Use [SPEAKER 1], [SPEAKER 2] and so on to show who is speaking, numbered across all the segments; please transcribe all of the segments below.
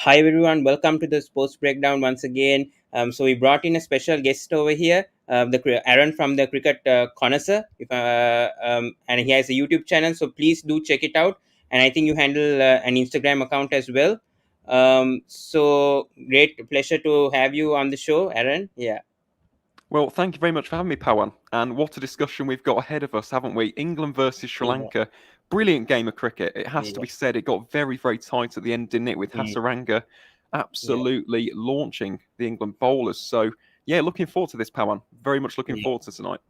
[SPEAKER 1] Hi everyone, welcome to the sports breakdown once again. So we brought in a special guest over here, Aaron from the Cricket Connoisseur, and he has a YouTube channel. So please do check it out. And I think you handle an Instagram account as well. So great pleasure to have you on the show, Aaron. Yeah.
[SPEAKER 2] Well, thank you very much for having me, Pawan. And what a discussion we've got ahead of us, haven't we? England versus Sri
[SPEAKER 1] Yeah.
[SPEAKER 2] Lanka. Brilliant game of cricket. It has to
[SPEAKER 1] Yeah.
[SPEAKER 2] be said. It got very, very tight at the end, didn't it? With
[SPEAKER 1] Mm,
[SPEAKER 2] Hasaranga
[SPEAKER 1] yeah.
[SPEAKER 2] absolutely launching the England bowlers. So, yeah, looking forward to this, Pawan. Very much looking
[SPEAKER 1] Yeah.
[SPEAKER 2] forward to tonight.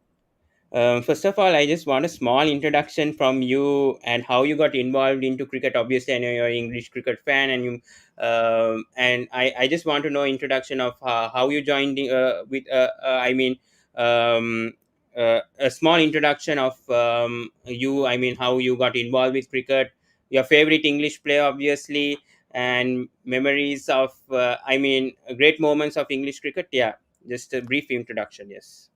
[SPEAKER 1] First of all, I just want a small introduction from you and how you got involved into cricket. Obviously, I know you're an English cricket fan, and I just want to know introduction of how you joined um, a small introduction of you. I mean, how you got involved with cricket, your favorite English player, obviously, and memories of great moments of English cricket. Yeah, just a brief introduction. Yes.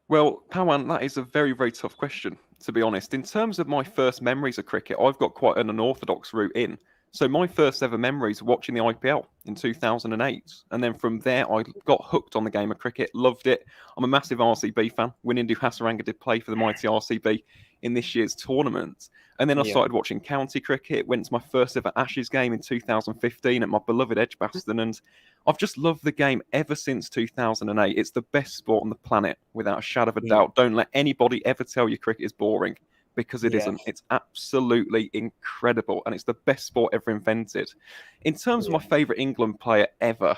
[SPEAKER 2] Well, Pawan, that is a very, very tough question, to be honest. In terms of my first memories of cricket, I've got quite an unorthodox route in. So my first ever memories were watching the IPL in 2008. And then from there, I got hooked on the game of cricket, loved it. I'm a massive RCB fan. Winnindu Hasaranga did play for the mighty RCB in this year's tournament. And then I
[SPEAKER 1] Yeah.
[SPEAKER 2] started watching county cricket, went to my first ever Ashes game in 2015 at my beloved Edgbaston, and I've just loved the game ever since 2008. It's the best sport on the planet, without a shadow of a
[SPEAKER 1] Mm.
[SPEAKER 2] doubt. Don't let anybody ever tell you cricket is boring, because it
[SPEAKER 1] Yeah.
[SPEAKER 2] isn't. It's absolutely incredible, and it's the best sport ever invented. In terms of
[SPEAKER 1] Yeah.
[SPEAKER 2] my favourite England player ever,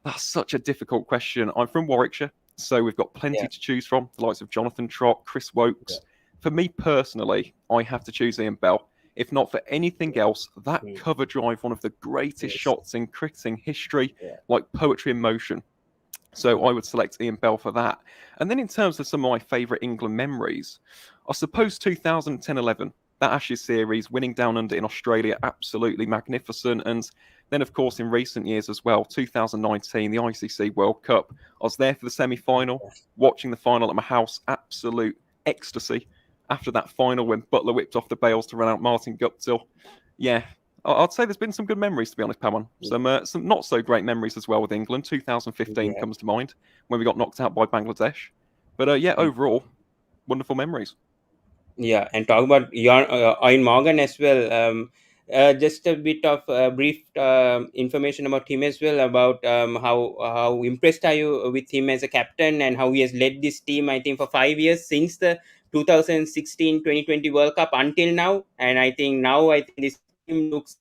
[SPEAKER 2] that's such a difficult question. I'm from Warwickshire, so we've got plenty
[SPEAKER 1] Yeah.
[SPEAKER 2] to choose from. The likes of Jonathan Trott, Chris Wokes. For me personally, I have to choose Ian Bell. If not for anything else, that
[SPEAKER 1] Mm.
[SPEAKER 2] cover drive, one of the greatest
[SPEAKER 1] Yes.
[SPEAKER 2] shots in cricketing history,
[SPEAKER 1] Yeah.
[SPEAKER 2] like poetry in motion. So I would select Ian Bell for that. And then in terms of some of my favourite England memories, I suppose 2010-11, that Ashes series, winning down under in Australia, absolutely magnificent. And then, of course, in recent years as well, 2019, the ICC World Cup. I was there for the semi-final, watching the final at my house, absolute ecstasy. After that final, when Buttler whipped off the bails to run out Martin Guptill, yeah, I'd say there's been some good memories, to be honest, Pawan. Some not so great memories as well with England. 2015
[SPEAKER 1] Yeah.
[SPEAKER 2] comes to mind when we got knocked out by Bangladesh. But yeah, overall, wonderful memories.
[SPEAKER 1] Yeah, and talk about Ian Morgan as well. Just a bit of brief information about him as well. About how impressed are you with him as a captain and how he has led this team? I think for 5 years since the 2016-2020 World Cup until now, and I think this team looks.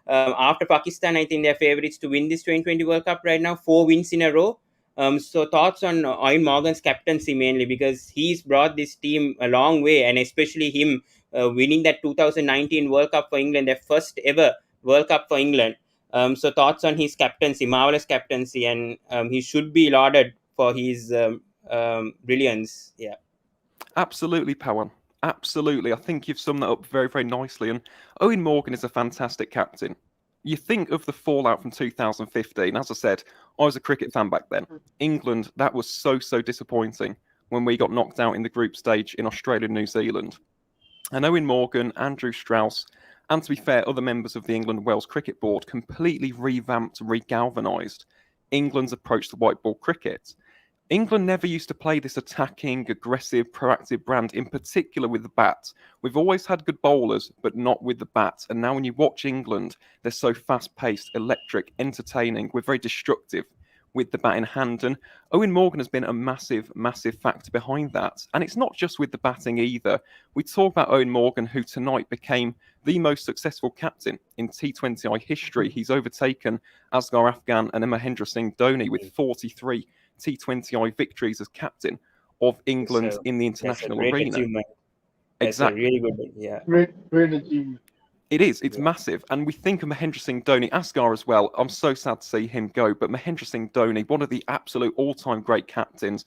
[SPEAKER 1] After Pakistan, I think they're favorites to win this 2020 World Cup right now. 4 wins in a row. So thoughts on Ian Morgan's captaincy mainly, because he's brought this team a long way, and especially him winning that 2019 World Cup for England, their first ever World Cup for England. So thoughts on his captaincy, marvelous captaincy, and he should be lauded for his brilliance. Yeah.
[SPEAKER 2] Absolutely, Pawan. Absolutely. I think you've summed that up very, very nicely. And Owen Morgan is a fantastic captain. You think of the fallout from 2015. As I said, I was a cricket fan back then. England, that was so, so disappointing when we got knocked out in the group stage in Australia and New Zealand. And Owen Morgan, Andrew Strauss, and to be fair, other members of the England Wales Cricket Board completely revamped and regalvanised England's approach to white ball cricket. England never used to play this attacking, aggressive, proactive brand, in particular with the bat. We've always had good bowlers, but not with the bat. And now when you watch England, they're so fast-paced, electric, entertaining. We're very destructive with the bat in hand. And Owen Morgan has been a massive, massive factor behind that. And it's not just with the batting either. We talk about Owen Morgan, who tonight became the most successful captain in T20I history. He's overtaken Asghar Afghan and Mahendra Singh Dhoni with 43 T20I victories as captain of England
[SPEAKER 1] So
[SPEAKER 2] in the
[SPEAKER 1] that's a
[SPEAKER 2] international
[SPEAKER 1] great
[SPEAKER 2] arena.
[SPEAKER 1] achievement. That's a
[SPEAKER 2] Exactly.
[SPEAKER 1] really good. Yeah.
[SPEAKER 3] Great achievement.
[SPEAKER 2] It is. It's
[SPEAKER 1] Yeah.
[SPEAKER 2] massive. And we think of Mahendra Singh Dhoni, Asghar as well. I'm so sad to see him go. But Mahendra Singh Dhoni, one of the absolute all-time great captains.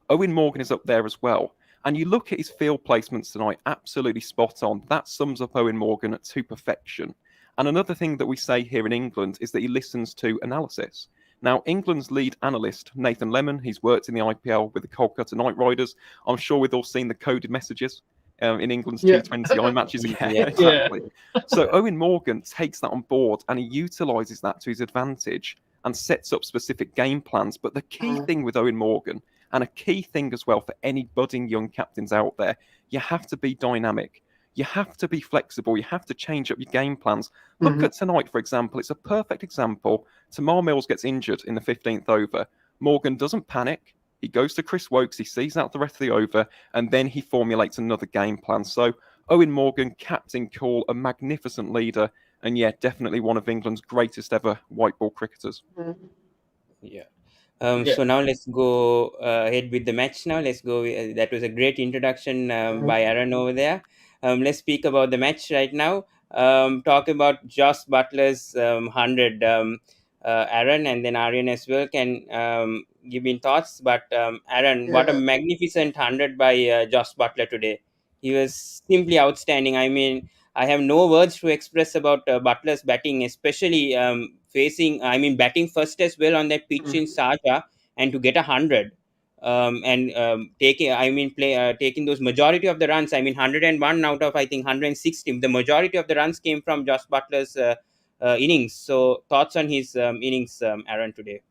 [SPEAKER 2] Owen Morgan is up there as well. And you look at his field placements tonight, absolutely spot on. That sums up Owen Morgan to perfection. And another thing that we say here in England is that he listens to analysis. Now, England's lead analyst, Nathan Lemon, he's worked in the IPL with the Kolkata Knight Riders. I'm sure we've all seen the coded messages in England's
[SPEAKER 3] Yeah.
[SPEAKER 2] T20I matches.
[SPEAKER 1] Yeah.
[SPEAKER 2] Yeah, exactly. So Owen Morgan takes that on board and he utilises that to his advantage and sets up specific game plans. But the key thing with Owen Morgan, and a key thing as well for any budding young captains out there, you have to be dynamic. You have to be flexible. You have to change up your game plans. Look at tonight, for example. It's a perfect example. Tamar Mills gets injured in the 15th over. Morgan doesn't panic. He goes to Chris Wokes. He sees out the rest of the over, and then he formulates another game plan. So Owen Morgan, captain cool, a magnificent leader, and yeah, definitely one of England's greatest ever white ball cricketers.
[SPEAKER 1] Yeah.
[SPEAKER 3] Yeah.
[SPEAKER 1] So now let's go ahead with the match. Now let's go. That was a great introduction by Aaron over there. Let's speak about the match right now. Talk about Jos Buttler's 100. Aaron and then Aaryan as well can give me thoughts. But Aaron, what a
[SPEAKER 3] Yeah.
[SPEAKER 1] magnificent 100 by Jos Buttler today. He was simply outstanding. I mean, I have no words to express about Butler's batting, especially batting first as well on that pitch in Sharjah, and to get 100, and taking those majority of the runs. I mean, 101 out of I think 160. The majority of the runs came from Jos Butler's innings. So, thoughts on his innings, Aaron, today?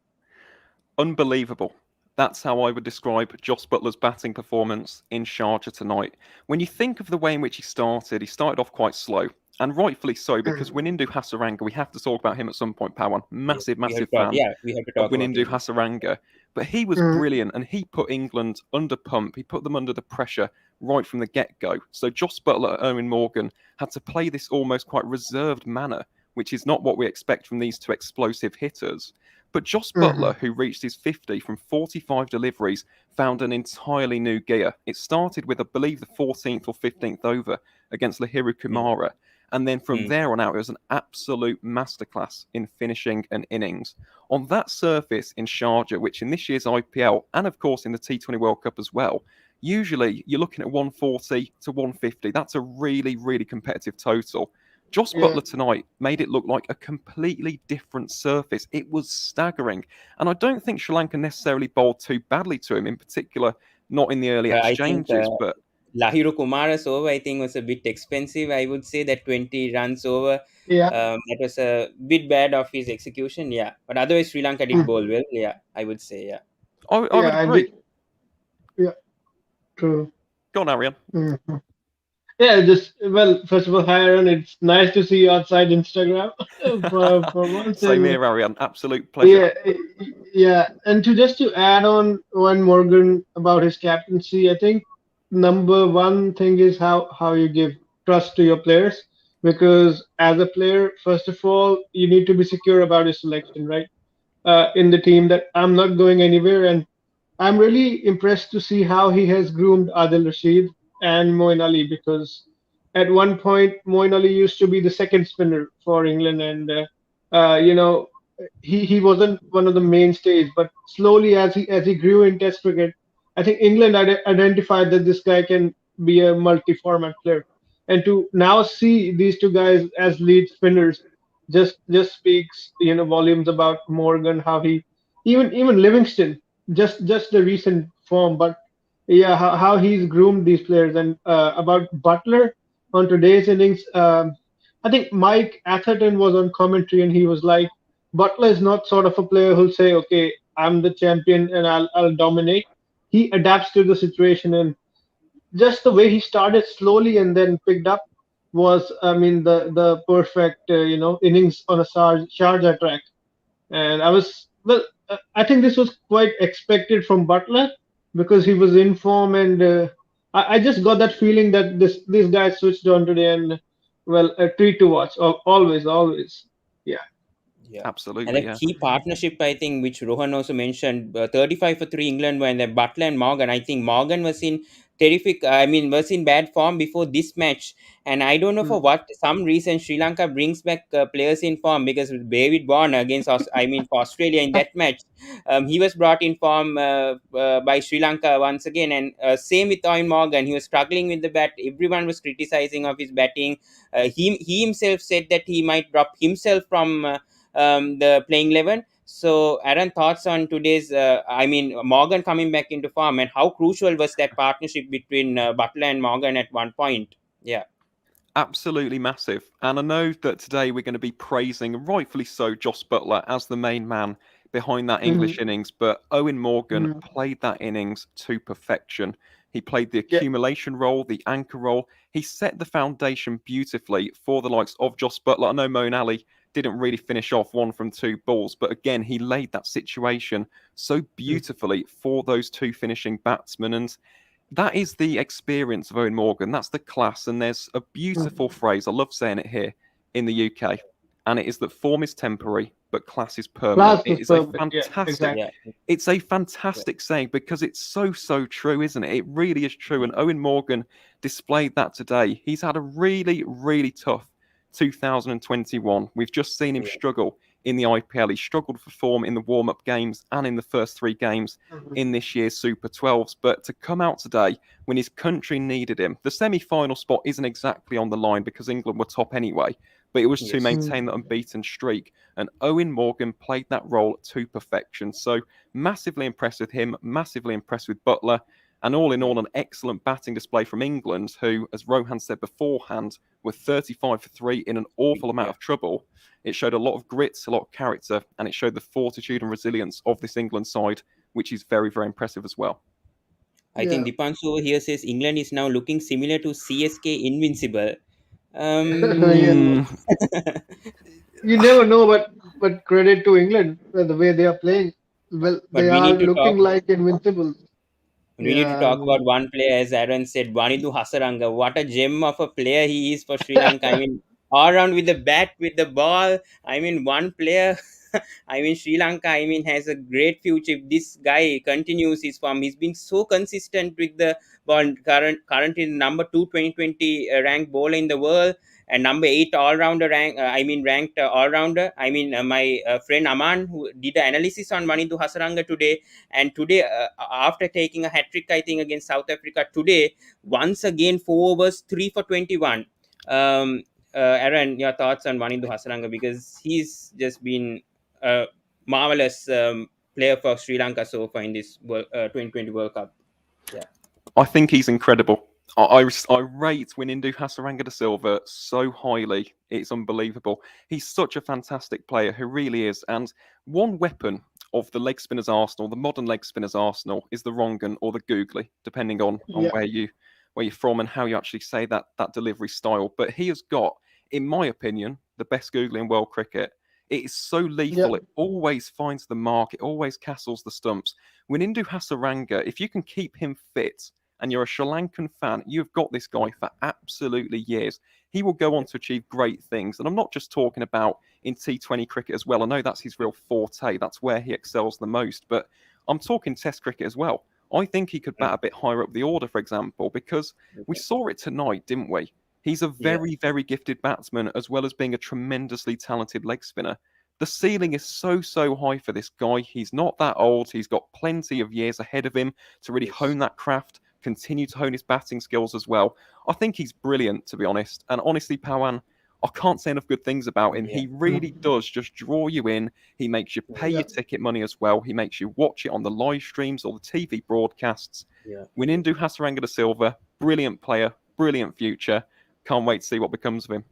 [SPEAKER 2] Unbelievable. That's how I would describe Jos Buttler's batting performance in Sharjah tonight. When you think of the way in which he started off quite slow, and rightfully so, because Winindu Hasaranga, we have to talk about him at some point, Pawan. Massive
[SPEAKER 1] We have to
[SPEAKER 2] fan
[SPEAKER 1] we have to
[SPEAKER 2] of
[SPEAKER 1] talk about
[SPEAKER 2] Winindu
[SPEAKER 1] him.
[SPEAKER 2] Hasaranga. But he was brilliant, and he put England under pump. He put them under the pressure right from the get-go. So Jos Buttler and Owen Morgan had to play this almost quite reserved manner, which is not what we expect from these two explosive hitters. But Jos Buttler, who reached his 50 from 45 deliveries, found an entirely new gear. It started with, I believe, the 14th or 15th over against Lahiru Kumara. And then from there on out, it was an absolute masterclass in finishing an innings. On that surface in Sharjah, which in this year's IPL, and of course in the T20 World Cup as well, usually you're looking at 140 to 150. That's a really, really competitive total. Jos Buttler tonight made it look like a completely different surface. It was staggering. And I don't think Sri Lanka necessarily bowled too badly to him, in particular, not in the early exchanges. But
[SPEAKER 1] Lahiru Kumara's over, I think, was a bit expensive. I would say that 20 runs over.
[SPEAKER 3] Yeah.
[SPEAKER 1] That was a bit bad of his execution. Yeah. But otherwise, Sri Lanka did bowl well. Yeah, I would say. Yeah.
[SPEAKER 2] I would agree.
[SPEAKER 3] Yeah. True.
[SPEAKER 2] Go on, Aaryan.
[SPEAKER 3] Yeah, first of all, hi Aaron. It's nice to see you outside Instagram. for one thing.
[SPEAKER 2] Same here, Aaryan. Absolute pleasure.
[SPEAKER 3] Yeah. And to add on Owen Morgan about his captaincy, I think number one thing is how you give trust to your players, because as a player, first of all, you need to be secure about your selection, right? In the team, that I'm not going anywhere, and I'm really impressed to see how he has groomed Adil Rashid and Moeen Ali, because at one point Moeen Ali used to be the second spinner for England, and he wasn't one of the mainstays. But slowly, as he grew in Test cricket, I think England identified that this guy can be a multi-format player, and to now see these two guys as lead spinners just speaks volumes about Morgan, how he even Livingston, just the recent form, but yeah, how he's groomed these players. And about Butler on today's innings, I think Mike Atherton was on commentary and he was like, Butler is not sort of a player who'll say, okay, I'm the champion and I'll dominate. He adapts to the situation, and just the way he started slowly and then picked up was, I mean, the perfect innings on a Sharjah track. And I think this was quite expected from Butler, because he was in form, and I just got that feeling that this guy switched on today, and a treat to watch. Always. Yeah.
[SPEAKER 1] Yeah,
[SPEAKER 2] absolutely.
[SPEAKER 1] and that key partnership, I think, which Rohan also mentioned, 35 for 3 England, when Butler and Morgan. I think Morgan was in was in bad form before this match, and I don't know for what some reason Sri Lanka brings back players in form, because David Warner against for Australia in that match, he was brought in form by Sri Lanka once again, and same with Owen Morgan. He was struggling with the bat. Everyone was criticizing of his batting. He himself said that he might drop himself from the playing 11. So, Aaron, thoughts on today's, Morgan coming back into form, and how crucial was that partnership between Buttler and Morgan at one point? Yeah.
[SPEAKER 2] Absolutely massive. And I know that today we're going to be praising, and rightfully so, Jos Buttler as the main man behind that English innings. But Owen Morgan played that innings to perfection. He played the
[SPEAKER 3] Yeah.
[SPEAKER 2] accumulation role, the anchor role. He set the foundation beautifully for the likes of Jos Buttler. I know Moeen Ali didn't really finish off 1 from 2 balls, but again, he laid that situation so beautifully for those 2 finishing batsmen. And that is the experience of Owen Morgan. That's the class. And there's a beautiful phrase, I love saying it here in the UK, and it is that form is temporary, but class is permanent.
[SPEAKER 3] Class is
[SPEAKER 2] It is a
[SPEAKER 3] perfect. Yeah,
[SPEAKER 2] fantastic,
[SPEAKER 3] exactly.
[SPEAKER 2] it's a fantastic saying, because it's so true, isn't it? It really is true. And Owen Morgan displayed that today. He's had a really, really tough 2021. We've just seen him struggle in the IPL. He struggled for form in the warm-up games and in the first 3 games in this year's Super 12s. But to come out today when his country needed him, the semi-final spot isn't exactly on the line because England were top anyway, but it was to maintain that unbeaten streak. And Owen Morgan played that role to perfection. So massively impressed with him, massively impressed with Buttler. And all in all, an excellent batting display from England, who, as Rohan said beforehand, were 35 for 3 in an awful amount of trouble. It showed a lot of grit, a lot of character, and it showed the fortitude and resilience of this England side, which is very, very impressive as well.
[SPEAKER 1] I think Dipanshu over here says England is now looking similar to CSK Invincible.
[SPEAKER 3] You never know, but credit to England the way they are playing. Well,
[SPEAKER 1] But
[SPEAKER 3] they
[SPEAKER 1] we
[SPEAKER 3] are
[SPEAKER 1] need to
[SPEAKER 3] looking
[SPEAKER 1] talk.
[SPEAKER 3] like invincible.
[SPEAKER 1] We need to
[SPEAKER 3] Yeah, I
[SPEAKER 1] talk about
[SPEAKER 3] mean,
[SPEAKER 1] one player, as Aaron said, Wanindu Hasaranga. What a gem of a player he is for Sri Lanka. I mean, all around with the bat, with the ball. I mean, one player. I mean, Sri Lanka, has a great future. If this guy continues his form, he's been so consistent with the ball. Currently number 2 2020 ranked bowler in the world, and number 8 all-rounder ranked all-rounder. My friend Aman, who did the analysis on Wanindu Hasaranga today, and today, after taking a hat trick, I think, against South Africa today, once again 4 overs, 3 for 21. Aaron, your thoughts on Wanindu Hasaranga, because he's just been a marvelous player for Sri Lanka so far in this 2020 World Cup. Yeah,
[SPEAKER 2] I think he's incredible. I rate Wanindu Hasaranga de Silva so highly. It's unbelievable. He's such a fantastic player, who really is. And one weapon of the leg spinners Arsenal, the modern leg spinners Arsenal, is the Rongan or the googly, depending on where you're from and how you actually say that delivery style. But he has got, in my opinion, the best googly in world cricket. It is so lethal. It always finds the mark. It always castles the stumps. Wanindu Hasaranga, if you can keep him fit, and you're a Sri Lankan fan, you've got this guy for absolutely years. He will go on to achieve great things. And I'm not just talking about in T20 cricket as well. I know that's his real forte. That's where he excels the most. But I'm talking Test cricket as well. I think he could bat a bit higher up the order, for example, because we saw it tonight, didn't we? He's a very, very gifted batsman, as well as being a tremendously talented leg spinner. The ceiling is so high for this guy. He's not that old. He's got plenty of years ahead of him to really hone that craft, continue to hone his batting skills as well. I think he's brilliant, to be honest. And honestly, Pawan, I can't say enough good things about him. He really does just draw you in. He makes you pay your ticket money as well. He makes you watch it on the live streams or the TV broadcasts. Wanindu Hasaranga de Silva, brilliant player, brilliant future. Can't wait to see what becomes of him.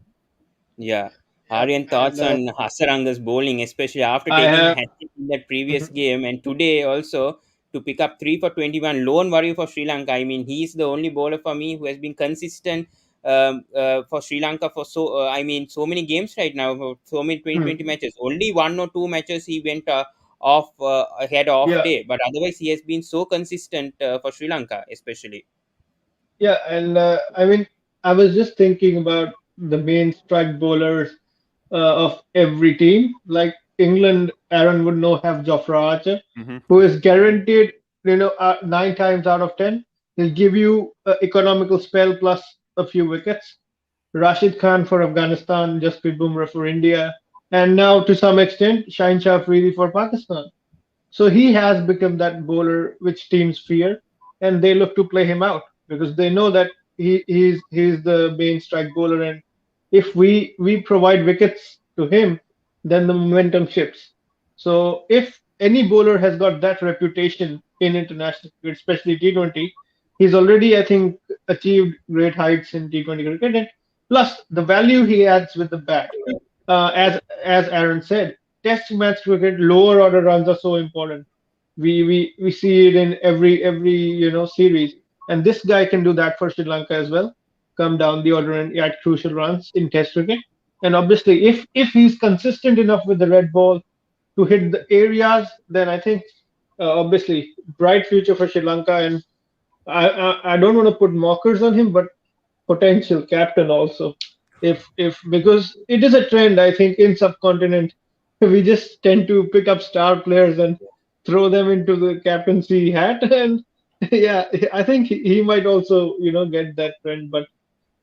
[SPEAKER 1] Yeah. Aaryan, thoughts on Hasaranga's bowling, especially after
[SPEAKER 3] I
[SPEAKER 1] taking a
[SPEAKER 3] have.
[SPEAKER 1] hat trick in that previous game, and today also to pick up 3 for 21, lone warrior for Sri Lanka. I mean, he's the only bowler for me who has been consistent for Sri Lanka for so many games right now, for so many 2020 matches. Only 1 or 2 matches he went off, had off
[SPEAKER 3] Yeah,
[SPEAKER 1] day, but otherwise he has been so consistent for Sri Lanka, especially.
[SPEAKER 3] yeah, and I mean, I was just thinking about the main strike bowlers of every team. Like England, Aaron would know have Jofra Archer, who is guaranteed, 9 times out of 10, he'll give you an economical spell plus a few wickets. Rashid Khan for Afghanistan, Jasprit Bumrah for India, and now to some extent Shaheen Shah Afridi for Pakistan. So he has become that bowler which teams fear, and they look to play him out because they know that he's the main strike bowler, and if we provide wickets to him, then the momentum shifts. So if any bowler has got that reputation in international cricket, especially T20, he's already, I think, achieved great heights in T20 cricket. And plus the value he adds with the bat, as Aaron said, Test match cricket, lower order runs are so important. We see it in every series, and this guy can do that for Sri Lanka as well. Come down the order and add crucial runs in Test cricket. And obviously, if he's consistent enough with the red ball to hit the areas, then I think obviously bright future for Sri Lanka. And I don't want to put mockers on him, but potential captain also. If because it is a trend, I think, in subcontinent, we just tend to pick up star players and throw them into the captaincy hat. And yeah, I think he might also get that trend. But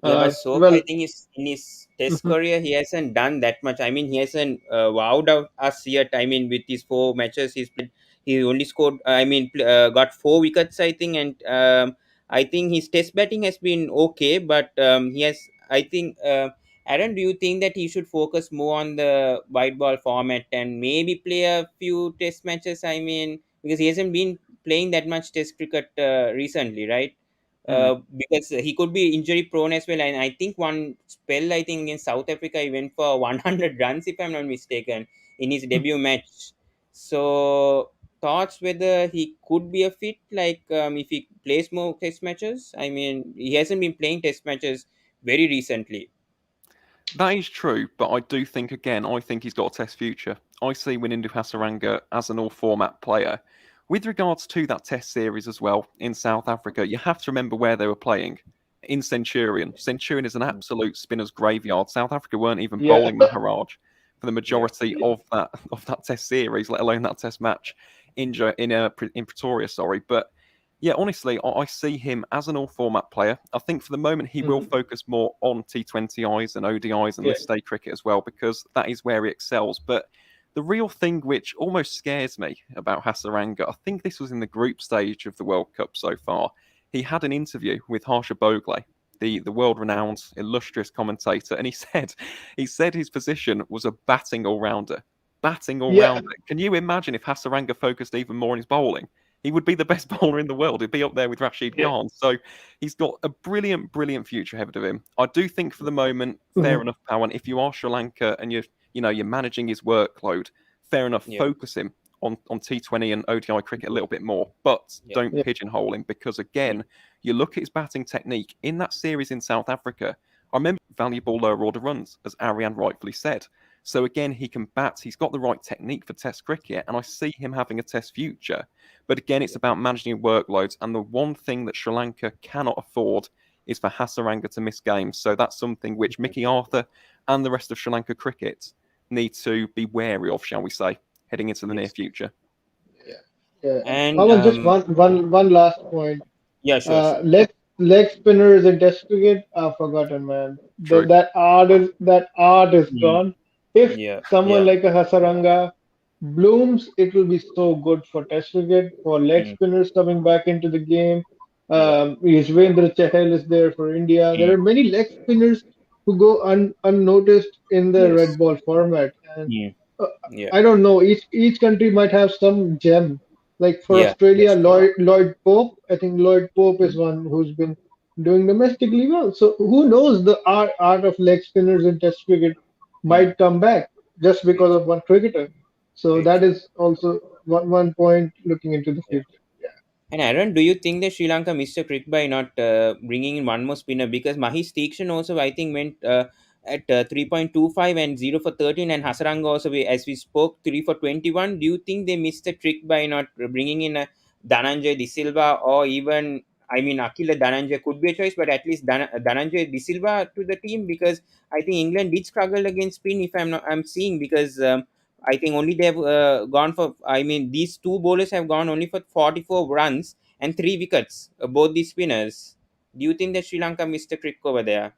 [SPEAKER 1] Yeah, but so far, I
[SPEAKER 3] well,
[SPEAKER 1] think in his test
[SPEAKER 3] mhm,
[SPEAKER 1] career, he hasn't done that much. I mean, he hasn't wowed out us yet. I mean, with his 4 matches he's played, he only scored, got 4 wickets, I think. And I think his test batting has been okay, but he has, I think, Aaron, do you think that he should focus more on the white ball format and maybe play a few test matches? I mean, because he hasn't been playing that much test cricket recently, right?
[SPEAKER 2] Hmm.
[SPEAKER 1] Because he could be injury prone as well. And I think one spell, I think in South Africa, he went for 100 runs, if I'm not mistaken, in his debut match. So, thoughts whether he could be a fit, like if he plays more test matches? I mean, he hasn't been playing test matches very recently.
[SPEAKER 2] That is true, but I do think, again, I think he's got a test future. I see Winindu Hasaranga as an all-format player. With regards to that test series as well in South Africa, you have to remember where they were playing. In Centurion. Centurion is an absolute spinner's graveyard. South Africa weren't even
[SPEAKER 3] yeah,
[SPEAKER 2] bowling Maharaj for the
[SPEAKER 1] Yeah.
[SPEAKER 2] majority of that test series, let alone that test match in Pretoria, sorry. But yeah, honestly, I see him as an all-format player. I think for the moment he will
[SPEAKER 3] mhm,
[SPEAKER 2] focus more on T20Is and ODIs and
[SPEAKER 3] yeah,
[SPEAKER 2] list day cricket as well, because that is where he excels. But the real thing which almost scares me about Hasaranga, I think this was in the group stage of the World Cup so far. He had an interview with Harsha Bogle, the world-renowned, illustrious commentator, and he said his position was a batting all-rounder. Batting
[SPEAKER 3] yeah.
[SPEAKER 2] all-rounder. Can you imagine if Hasaranga focused even more on his bowling? He would be the best bowler in the world. He'd be up there with Rashid
[SPEAKER 3] Yeah.
[SPEAKER 2] Khan. So he's got a brilliant, brilliant future ahead of him. I do think for the moment, fair
[SPEAKER 3] Mhm.
[SPEAKER 2] enough, Pawan. If you are Sri Lanka and you're managing his workload, fair enough.
[SPEAKER 1] Yeah.
[SPEAKER 2] Focus him on T20 and ODI cricket a little bit more, but
[SPEAKER 1] Yeah.
[SPEAKER 2] don't
[SPEAKER 3] Yeah.
[SPEAKER 2] pigeonhole him because
[SPEAKER 1] Yeah.
[SPEAKER 2] again, you look at his batting technique in that series in South Africa. I remember valuable lower order runs, as Aaryan rightfully said. So again, he can bat. He's got the right technique for Test cricket, and I see him having a Test future. But again, it's about managing workloads. And the one thing that Sri Lanka cannot afford is for Hasaranga to miss games. So that's something which Mickey Arthur and the rest of Sri Lanka cricket need to be wary of, shall we say, heading into the near
[SPEAKER 1] Yes.
[SPEAKER 2] future.
[SPEAKER 1] Yeah.
[SPEAKER 3] Yeah.
[SPEAKER 1] And
[SPEAKER 3] Pawan, just one last point.
[SPEAKER 1] yeah, sure, sure.
[SPEAKER 3] Leg spinners in Test cricket are forgotten, man.
[SPEAKER 2] True.
[SPEAKER 3] That art is
[SPEAKER 1] Mm.
[SPEAKER 3] gone. If
[SPEAKER 1] Yeah.
[SPEAKER 3] someone
[SPEAKER 1] Yeah.
[SPEAKER 3] like a Hasaranga blooms, it will be so good for Test cricket, for leg
[SPEAKER 1] Mm.
[SPEAKER 3] spinners coming back into the game.
[SPEAKER 1] Yeah.
[SPEAKER 3] Yuzvendra Chahal is there for India. There
[SPEAKER 1] Mm.
[SPEAKER 3] are many leg spinners who go unnoticed in the red
[SPEAKER 1] Yes.
[SPEAKER 3] ball format, and
[SPEAKER 1] Mm.
[SPEAKER 3] uh,
[SPEAKER 1] Yeah.
[SPEAKER 3] I don't know. Each country might have some gem. Like for
[SPEAKER 1] Yeah.
[SPEAKER 3] Australia,
[SPEAKER 1] That's true.
[SPEAKER 3] Lloyd Pope. I think Lloyd Pope is one who's been doing domestically well. So who knows, the art of leg spinners in Test cricket
[SPEAKER 1] Mm.
[SPEAKER 3] might come back just
[SPEAKER 1] Very
[SPEAKER 3] because
[SPEAKER 1] true.
[SPEAKER 3] of one cricketer. So
[SPEAKER 1] Very
[SPEAKER 3] that
[SPEAKER 1] true.
[SPEAKER 3] is also one point looking into the
[SPEAKER 1] Yeah.
[SPEAKER 3] future. Yeah.
[SPEAKER 1] And Aaron, do you think that Sri Lanka missed a trick by not bringing in one more spinner? Because Mahesh Theekshan also, I think, went at 3.25 and 0 for 13, and Hasaranga also, as we spoke, 3 for 21. Do you think they missed a trick by not bringing in a Dhananjay De Silva, or even, I mean, Akila Dhananjay could be a choice, but at least Dhananjay De Silva to the team? Because I think England did struggle against spin, if I'm seeing, because I think only they've gone for. I mean, these two bowlers have gone only for 44 runs and 3 wickets. Both these spinners. Do you think that Sri Lanka missed a trick over there?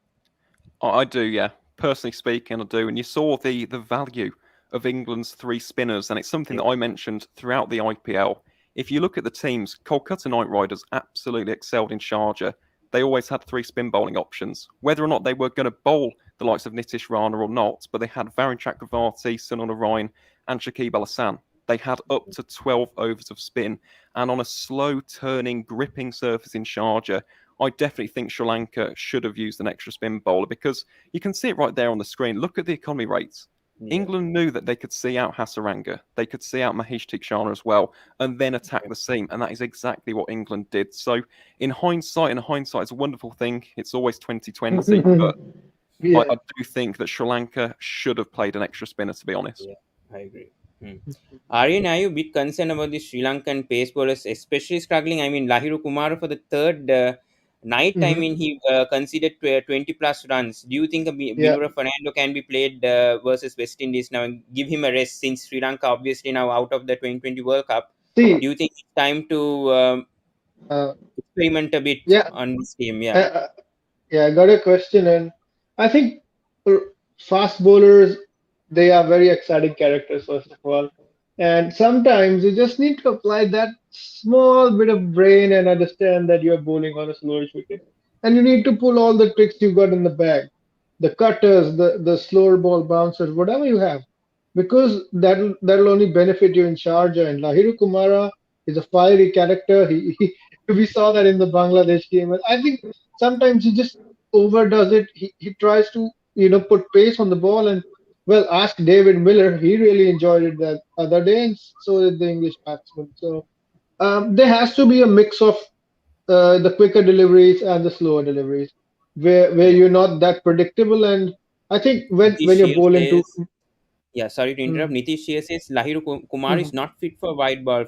[SPEAKER 2] I do, yeah. Personally speaking, I do. And you saw the value of England's 3 spinners, and it's something
[SPEAKER 1] Yeah.
[SPEAKER 2] that I mentioned throughout the IPL. If you look at the teams, Kolkata Knight Riders absolutely excelled in Sharjah. They always had 3 spin bowling options. Whether or not they were going to bowl the likes of Nitish Rana or not, but they had Varun Chakravarti, Sunil Narayan, and Shakib Al Hassan. They had up to 12 overs of spin, and on a slow turning, gripping surface in Sharjah, I definitely think Sri Lanka should have used an extra spin bowler, because you can see it right there on the screen. Look at the economy rates.
[SPEAKER 1] Yeah.
[SPEAKER 2] England knew that they could see out Hasaranga, they could see out Mahesh Theekshana as well, and then attack the seam, and that is exactly what England did. So, in hindsight, and hindsight is a wonderful thing. It's always 2020, but
[SPEAKER 3] Yeah.
[SPEAKER 2] I do think that Sri Lanka should have played an extra spinner, to be honest.
[SPEAKER 1] Yeah, I agree. Aryan, are you a bit concerned about the Sri Lankan pace bowlers, especially struggling? I mean, Lahiru Kumara for the third night, I
[SPEAKER 3] Mhm.
[SPEAKER 1] mean, he conceded 20 plus runs. Do you think
[SPEAKER 3] Yeah.
[SPEAKER 1] Binura Fernando can be played versus West Indies now and give him a rest, since Sri Lanka obviously now out of the 2020 World Cup?
[SPEAKER 3] See,
[SPEAKER 1] Do you think it's time to
[SPEAKER 3] uh,
[SPEAKER 1] experiment a bit
[SPEAKER 3] yeah,
[SPEAKER 1] on this team? Yeah.
[SPEAKER 3] uh, yeah, I got a question, and I think uh, fast bowlers, they are very exciting characters, first of all. And sometimes you just need to apply that small bit of brain and understand that you're bowling on a slowish wicket. And you need to pull all the tricks you got in the bag, the cutters, the slower ball bouncers, whatever you have, because that'll only benefit you in Sharjah. And Lahiru Kumara is a fiery character. We saw that in the Bangladesh game. And I think sometimes he just overdoes it. He tries to put pace on the ball, and well, ask David Miller. He really enjoyed it that other day, and so did the English batsman. So there has to be a mix of the quicker deliveries and the slower deliveries, where
[SPEAKER 1] Yeah.
[SPEAKER 3] you're not that predictable. And I think
[SPEAKER 1] Nitish
[SPEAKER 3] when you're
[SPEAKER 1] Shiel
[SPEAKER 3] bowling to
[SPEAKER 1] says, yeah, sorry to interrupt.
[SPEAKER 3] mm,
[SPEAKER 1] Nitish Shiel says Lahiru Kumar is
[SPEAKER 3] mhm.
[SPEAKER 1] not fit for white ball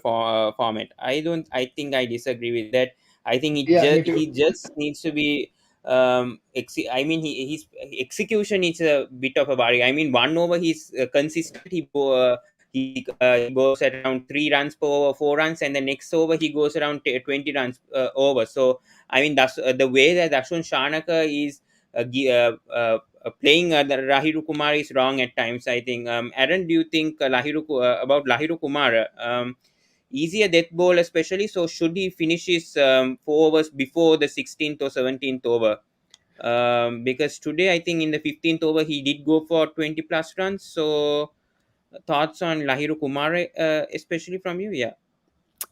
[SPEAKER 1] format. I don't. I think I disagree with that. I think
[SPEAKER 3] Yeah, me too.
[SPEAKER 1] he just needs to be. I mean, his execution is a bit of a worry. I mean, one over he's consistent. He goes at around 3 runs per over, 4 runs, and the next over he goes around 20 runs over. So I mean, that's the way that Dashun Shanaka is playing the Lahiru Kumar is wrong at times. I think. Aaron, do you think about Lahiru Kumar? Is he a death ball especially? So should he finish his 4 overs before the 16th or 17th over? Because today I think in the 15th over he did go for 20 plus runs. So thoughts on Lahiru Kumar, especially from you? Yeah.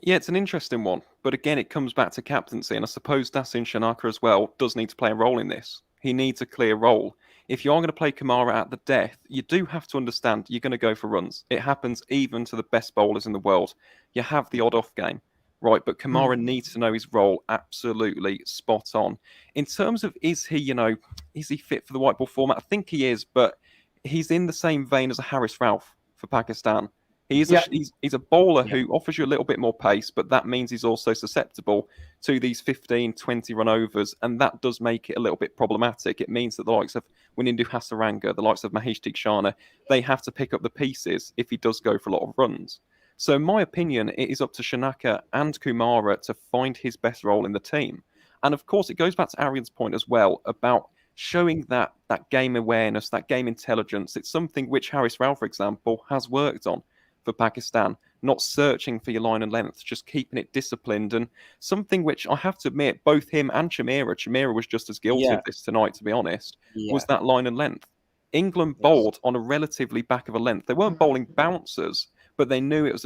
[SPEAKER 2] Yeah, it's an interesting one. But again, it comes back to captaincy. And I suppose Dasin Shanaka as well does need to play a role in this. He needs a clear role. If you are going to play Kamara at the death, you do have to understand you're going to go for runs. It happens even to the best bowlers in the world. You have the odd off game, right? But
[SPEAKER 3] Mm.
[SPEAKER 2] Kamara needs to know his role absolutely spot on. In terms of is he fit for the white ball format? I think he is, but he's in the same vein as a Harris Ralph for Pakistan.
[SPEAKER 3] Yeah,
[SPEAKER 2] He's a bowler
[SPEAKER 1] Yeah.
[SPEAKER 2] who offers you a little bit more pace, but that means he's also susceptible to these 15, 20 run overs, and that does make it a little bit problematic. It means that the likes of Wanindu Hasaranga, the likes of Mahesh Theekshana, they have to pick up the pieces if he does go for a lot of runs. So, in my opinion, it is up to Shanaka and Kumara to find his best role in the team. And of course, it goes back to Aaryan's point as well about showing that game awareness, that game intelligence. It's something which Harris Rao, for example, has worked on for Pakistan, not searching for your line and length, just keeping it disciplined. And something which I have to admit, both him and Chamira was just as guilty
[SPEAKER 1] Yeah.
[SPEAKER 2] of this tonight, to be honest, was
[SPEAKER 1] Yeah.
[SPEAKER 2] that line and length. England
[SPEAKER 1] Yes.
[SPEAKER 2] bowled on a relatively back of a length. They weren't bowling bouncers, but they knew it was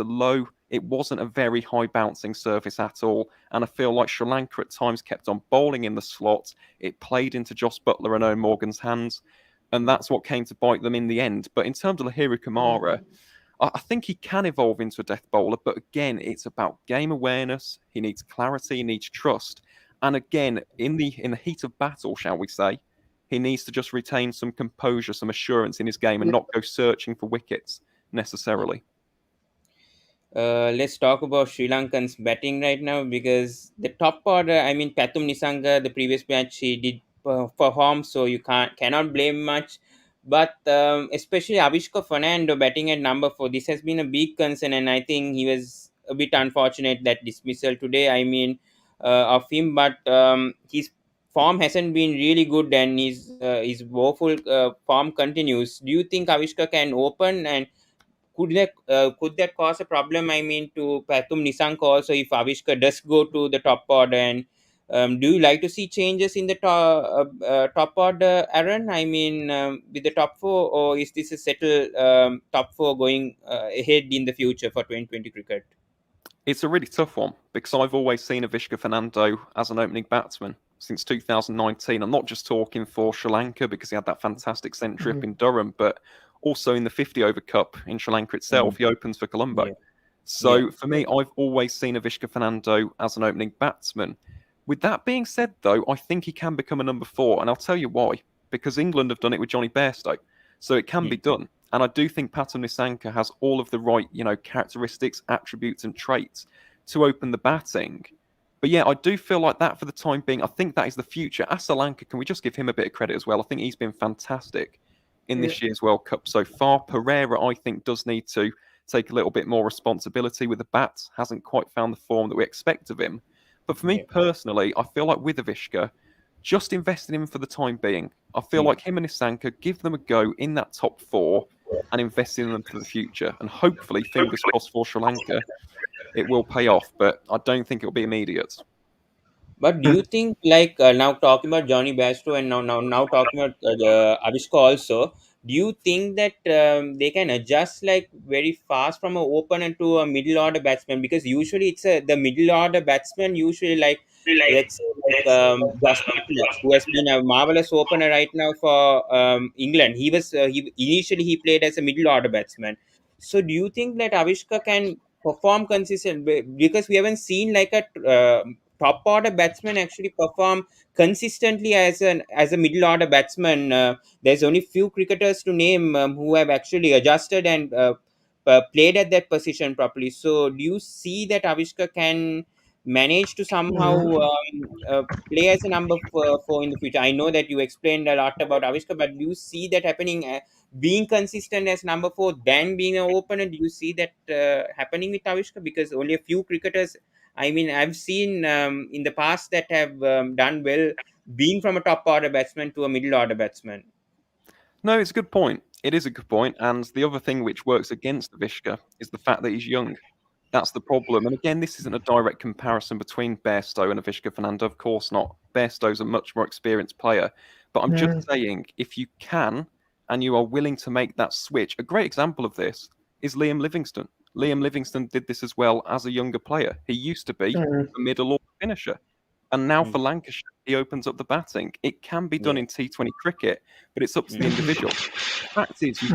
[SPEAKER 2] it wasn't a very high bouncing surface at all. And I feel like Sri Lanka at times kept on bowling in the slot. It played into Jos Buttler and Owen Morgan's hands. And that's what came to bite them in the end. But in terms of Lahiru Kumara, I think he can evolve into a death bowler, but again, it's about game awareness. He needs clarity, he needs trust, and again, in the heat of battle, shall we say, he needs to just retain some composure, some assurance in his game, and
[SPEAKER 3] yeah,
[SPEAKER 2] not go searching for wickets necessarily.
[SPEAKER 1] Let's talk about Sri Lankan's batting right now, because the top order, I mean, Pathum Nisanga, the previous match, he did perform, so you cannot blame much. But especially Avishka Fernando batting at number 4, this has been a big concern, and I think he was a bit unfortunate that dismissal today. I mean, of him, but his form hasn't been really good, and his woeful form continues. Do you think Avishka can open, and could that cause a problem? I mean, to Pathum Nisanka also, if Avishka does go to the top order, and Do you like to see changes in the top order, Aaron? I mean, with the top four, or is this a settled top four going ahead in the future for 2020 cricket?
[SPEAKER 2] It's a really tough one because I've always seen Avishka Fernando as an opening batsman since 2019. I'm not just talking for Sri Lanka because he had that fantastic century up in Durham, but also in the 50 over cup in Sri Lanka itself, he opens for Colombo.
[SPEAKER 1] Yeah.
[SPEAKER 2] So for me, I've always seen Avishka Fernando as an opening batsman. With that being said, though, I think he can become a number 4, and I'll tell you why. Because England have done it with Johnny Bairstow, so it can be done. And I do think Pawan Nissanka has all of the right, characteristics, attributes, and traits to open the batting. But yeah, I do feel like that for the time being. I think that is the future. Sri Lanka, can we just give him a bit of credit as well? I think he's been fantastic in this year's World Cup so far. Pereira, I think, does need to take a little bit more responsibility with the bats. Hasn't quite found the form that we expect of him. But for me personally, I feel like with Avishka, just invest in him for the time being. I feel like him and Nissanka, give them a go in that top 4 and invest in them for the future. And hopefully, fingers crossed for Sri Lanka, it will pay off. But I don't think it will be immediate.
[SPEAKER 1] But do you think, like now talking about Johnny Bairstow and now talking about the Avishka also, do you think that they can adjust like very fast from an opener to a middle order batsman? Because usually it's the middle order batsman usually like, let's say like Jos Buttler, who has been a marvelous opener right now for England. He initially he played as a middle order batsman. So do you think that Avishka can perform consistent, because we haven't seen like a top order batsman actually perform consistently as a middle order batsman? There's only few cricketers to name who have actually adjusted and played at that position properly. So do you see that Avishka can manage to somehow play as a number four in the future? I know that you explained a lot about Avishka, but do you see that happening, being consistent as number 4 than being an opener? Do you see that happening with Avishka? Because only a few cricketers, I mean, I've seen in the past that have done well being from a top order batsman to a middle order batsman.
[SPEAKER 2] No, it's a good point. It is a good point. And the other thing which works against Avishka is the fact that he's young. That's the problem. And again, this isn't a direct comparison between Bairstow and Avishka Fernando. Of course not. Bairstow's a much more experienced player. But I'm just saying, if you can and you are willing to make that switch, a great example of this is Liam Livingstone. Liam Livingstone did this as well as a younger player. He used to be a middle order finisher. And now for Lancashire, he opens up the batting. It can be done in T20 cricket, but it's up to the individual. The fact is, you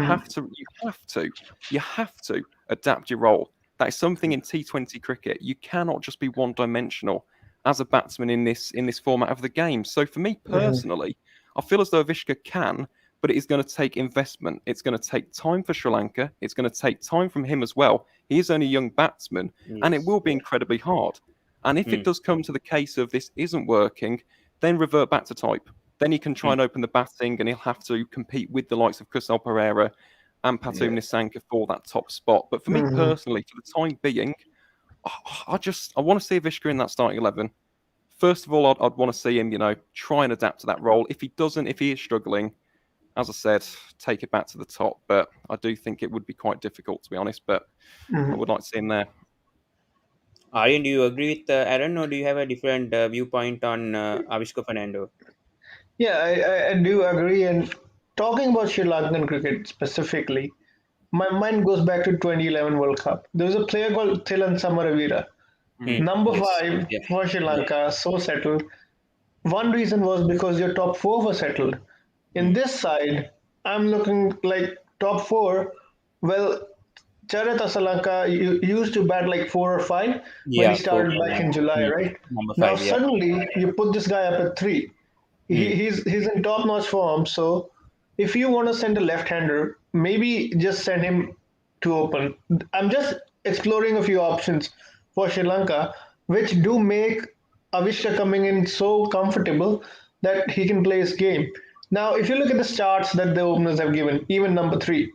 [SPEAKER 2] have to adapt your role. That is something in T20 cricket. You cannot just be one-dimensional as a batsman in this format of the game. So for me personally, I feel as though Avishka can, but it is going to take investment. It's going to take time for Sri Lanka. It's going to take time from him as well. He is only a young batsman, and it will be incredibly hard. And if it does come to the case of this isn't working, then revert back to type. Then he can try and open the batting, and he'll have to compete with the likes of Kusal Pereira and Pawan Nissanka for that top spot. But for me personally, for the time being, I want to see Avishka in that starting 11. First of all, I'd want to see him, try and adapt to that role. If he doesn't, if he is struggling, as I said, take it back to the top. But I do think it would be quite difficult, to be honest. But I would like to see him there.
[SPEAKER 1] Aryan, do you agree with Aaron, or do you have a different viewpoint on Avishka Fernando?
[SPEAKER 3] Yeah, I do agree. And talking about Sri Lankan cricket specifically, my mind goes back to 2011 World Cup. There was a player called Thilan Samaravira, number 5 for Sri Lanka, so settled. One reason was because your top 4 were settled. In this side, I'm looking like top 4. Well, Charat Asalanka used to bat like 4 or 5 when he started back in July, right? Now suddenly you put this guy up at 3. He's in top-notch form. So if you want to send a left-hander, maybe just send him to open. I'm just exploring a few options for Sri Lanka, which do make Avishka coming in so comfortable that he can play his game. Now, if you look at the starts that the openers have given, even number 3,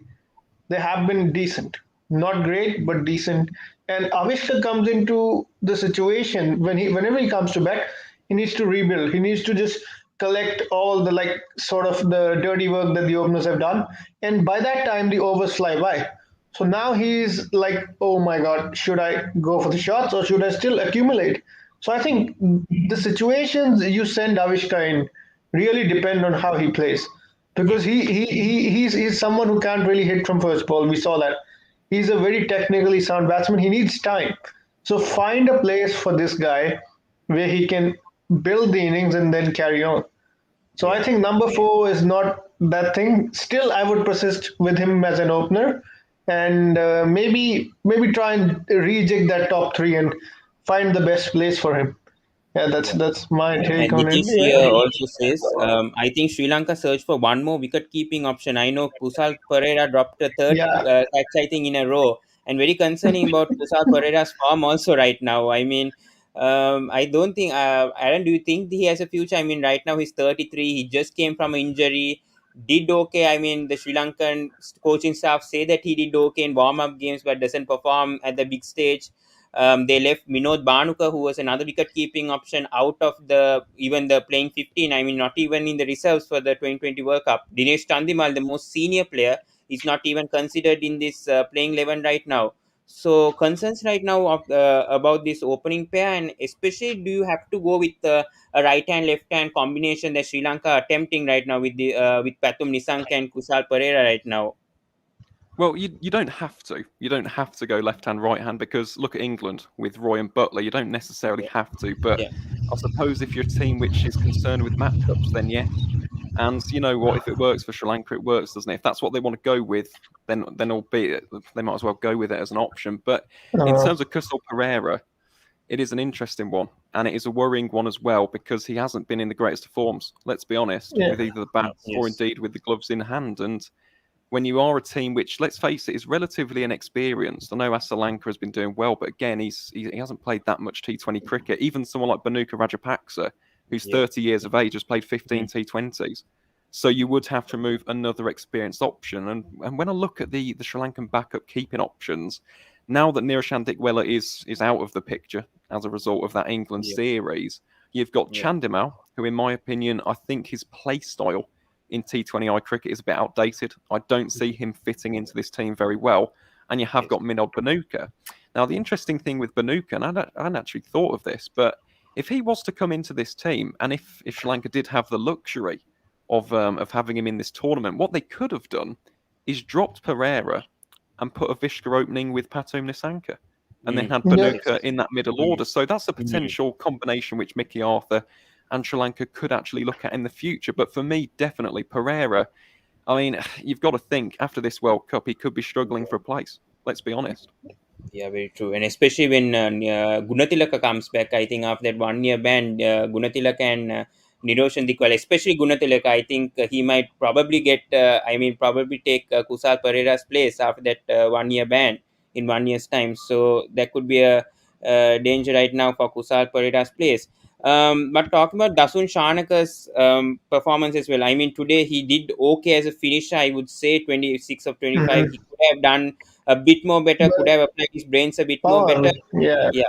[SPEAKER 3] they have been decent. Not great, but decent. And Avishka comes into the situation whenever he comes to bat, he needs to rebuild. He needs to just collect all the sort of the dirty work that the openers have done. And by that time, the overs fly by. So now he's like, oh my God, should I go for the shots or should I still accumulate? So I think the situations you send Avishka in really depend on how he plays, because he's someone who can't really hit from first ball. We saw that. He's a very technically sound batsman. He needs time. So find a place for this guy where he can build the innings and then carry on. So I
[SPEAKER 1] Yeah.
[SPEAKER 3] think number 4 is not that thing. Still, I would persist with him as an opener, and maybe try and rejig that top 3 and find the best place for him. Yeah,
[SPEAKER 1] Yeah.
[SPEAKER 3] that's my take
[SPEAKER 1] And
[SPEAKER 3] on it.
[SPEAKER 1] Nitish
[SPEAKER 3] Yeah.
[SPEAKER 1] here also says, I think Sri Lanka search for one more wicket keeping option. I know Kusal Pereira dropped a third
[SPEAKER 3] Yeah.
[SPEAKER 1] catch, I think, in a row, and very concerning about Kusal Pereira's form also right now. I mean, I don't think, Aaron, do you think he has a future? I mean, right now he's 33, he just came from an injury, did okay. I mean, the Sri Lankan coaching staff say that he did okay in warm up games, but doesn't perform at the big stage. They left Minod Banuka, who was another wicket keeping option, out of the even the playing 15. I mean, not even in the reserves for the 2020 World Cup. Dinesh Chandimal, the most senior player, is not even considered in this playing 11 right now. So concerns right now about this opening pair, and especially do you have to go with a right hand left hand combination that Sri Lanka attempting right now with the with Pathum Nissanka and Kusal Pereira right now?
[SPEAKER 2] Well, you don't have to. You don't have to go left hand, right hand, because look at England with Roy and Butler. You don't necessarily
[SPEAKER 1] Yeah,
[SPEAKER 2] have to. But
[SPEAKER 1] yeah,
[SPEAKER 2] I suppose if you're a team which is concerned with matchups, then yes. And you know what? If it works for Sri Lanka, it works, doesn't it? If that's what they want to go with, then albeit they might as well go with it as an option. But in
[SPEAKER 3] Uh,
[SPEAKER 2] terms of Kusal Pereira, it is an interesting one, and it is a worrying one as well because he hasn't been in the greatest of forms. Let's be honest,
[SPEAKER 3] yeah.
[SPEAKER 2] with either the bats or
[SPEAKER 1] yes,
[SPEAKER 2] indeed with the gloves in hand. And when you are a team which, let's face it, is relatively inexperienced. I know Sri Lanka has been doing well, but again, he hasn't played that much T20 cricket. Even someone like Bhanuka Rajapaksa, who's
[SPEAKER 1] yeah,
[SPEAKER 2] 30 years of age, has played 15
[SPEAKER 1] mm,
[SPEAKER 2] T20s. So you would have to move another experienced option. And when I look at the Sri Lankan backup keeping options, now that Niroshan Dickwella is out of the picture as a result of that England
[SPEAKER 1] yeah,
[SPEAKER 2] series, you've got
[SPEAKER 1] yeah,
[SPEAKER 2] Chandimal, who, in my opinion, I think his play style in T20I cricket is a bit outdated. I don't see him fitting into this team very well. And you have
[SPEAKER 1] yes,
[SPEAKER 2] got Minod Banuka. Now, the interesting thing with Banuka, and I hadn't actually thought of this, but if he was to come into this team, and if Sri Lanka did have the luxury of having him in this tournament, what they could have done is dropped Pereira and put a Vishka opening with Patum Nisanka, and then
[SPEAKER 1] mm,
[SPEAKER 2] had
[SPEAKER 3] Yeah.
[SPEAKER 1] yes,
[SPEAKER 2] Banuka in that middle
[SPEAKER 1] mm,
[SPEAKER 2] order. So that's a
[SPEAKER 1] mm.
[SPEAKER 2] potential combination which Mickey Arthur and Sri Lanka could actually look at in the future. But for me, definitely Pereira. I mean, you've got to think after this World Cup, he could be struggling for a place. Let's be honest.
[SPEAKER 1] Yeah, very true. And especially when Gunatilaka comes back, I think after that 1 year ban, Gunatilaka and Niroshan Dikwal, especially Gunatilaka, I think he might probably probably take Kusal Pereira's place after that 1 year ban in 1 year's time. So that could be a danger right now for Kusal Pereira's place. But talking about Dasun Shanaka's performance as well, I mean, today he did okay as a finisher. I would say 26 of 25.
[SPEAKER 3] Mhm.
[SPEAKER 1] He could have done a bit more better, could
[SPEAKER 3] But
[SPEAKER 1] have applied his brains a bit more better.
[SPEAKER 3] Pawan, yeah.
[SPEAKER 1] Yeah,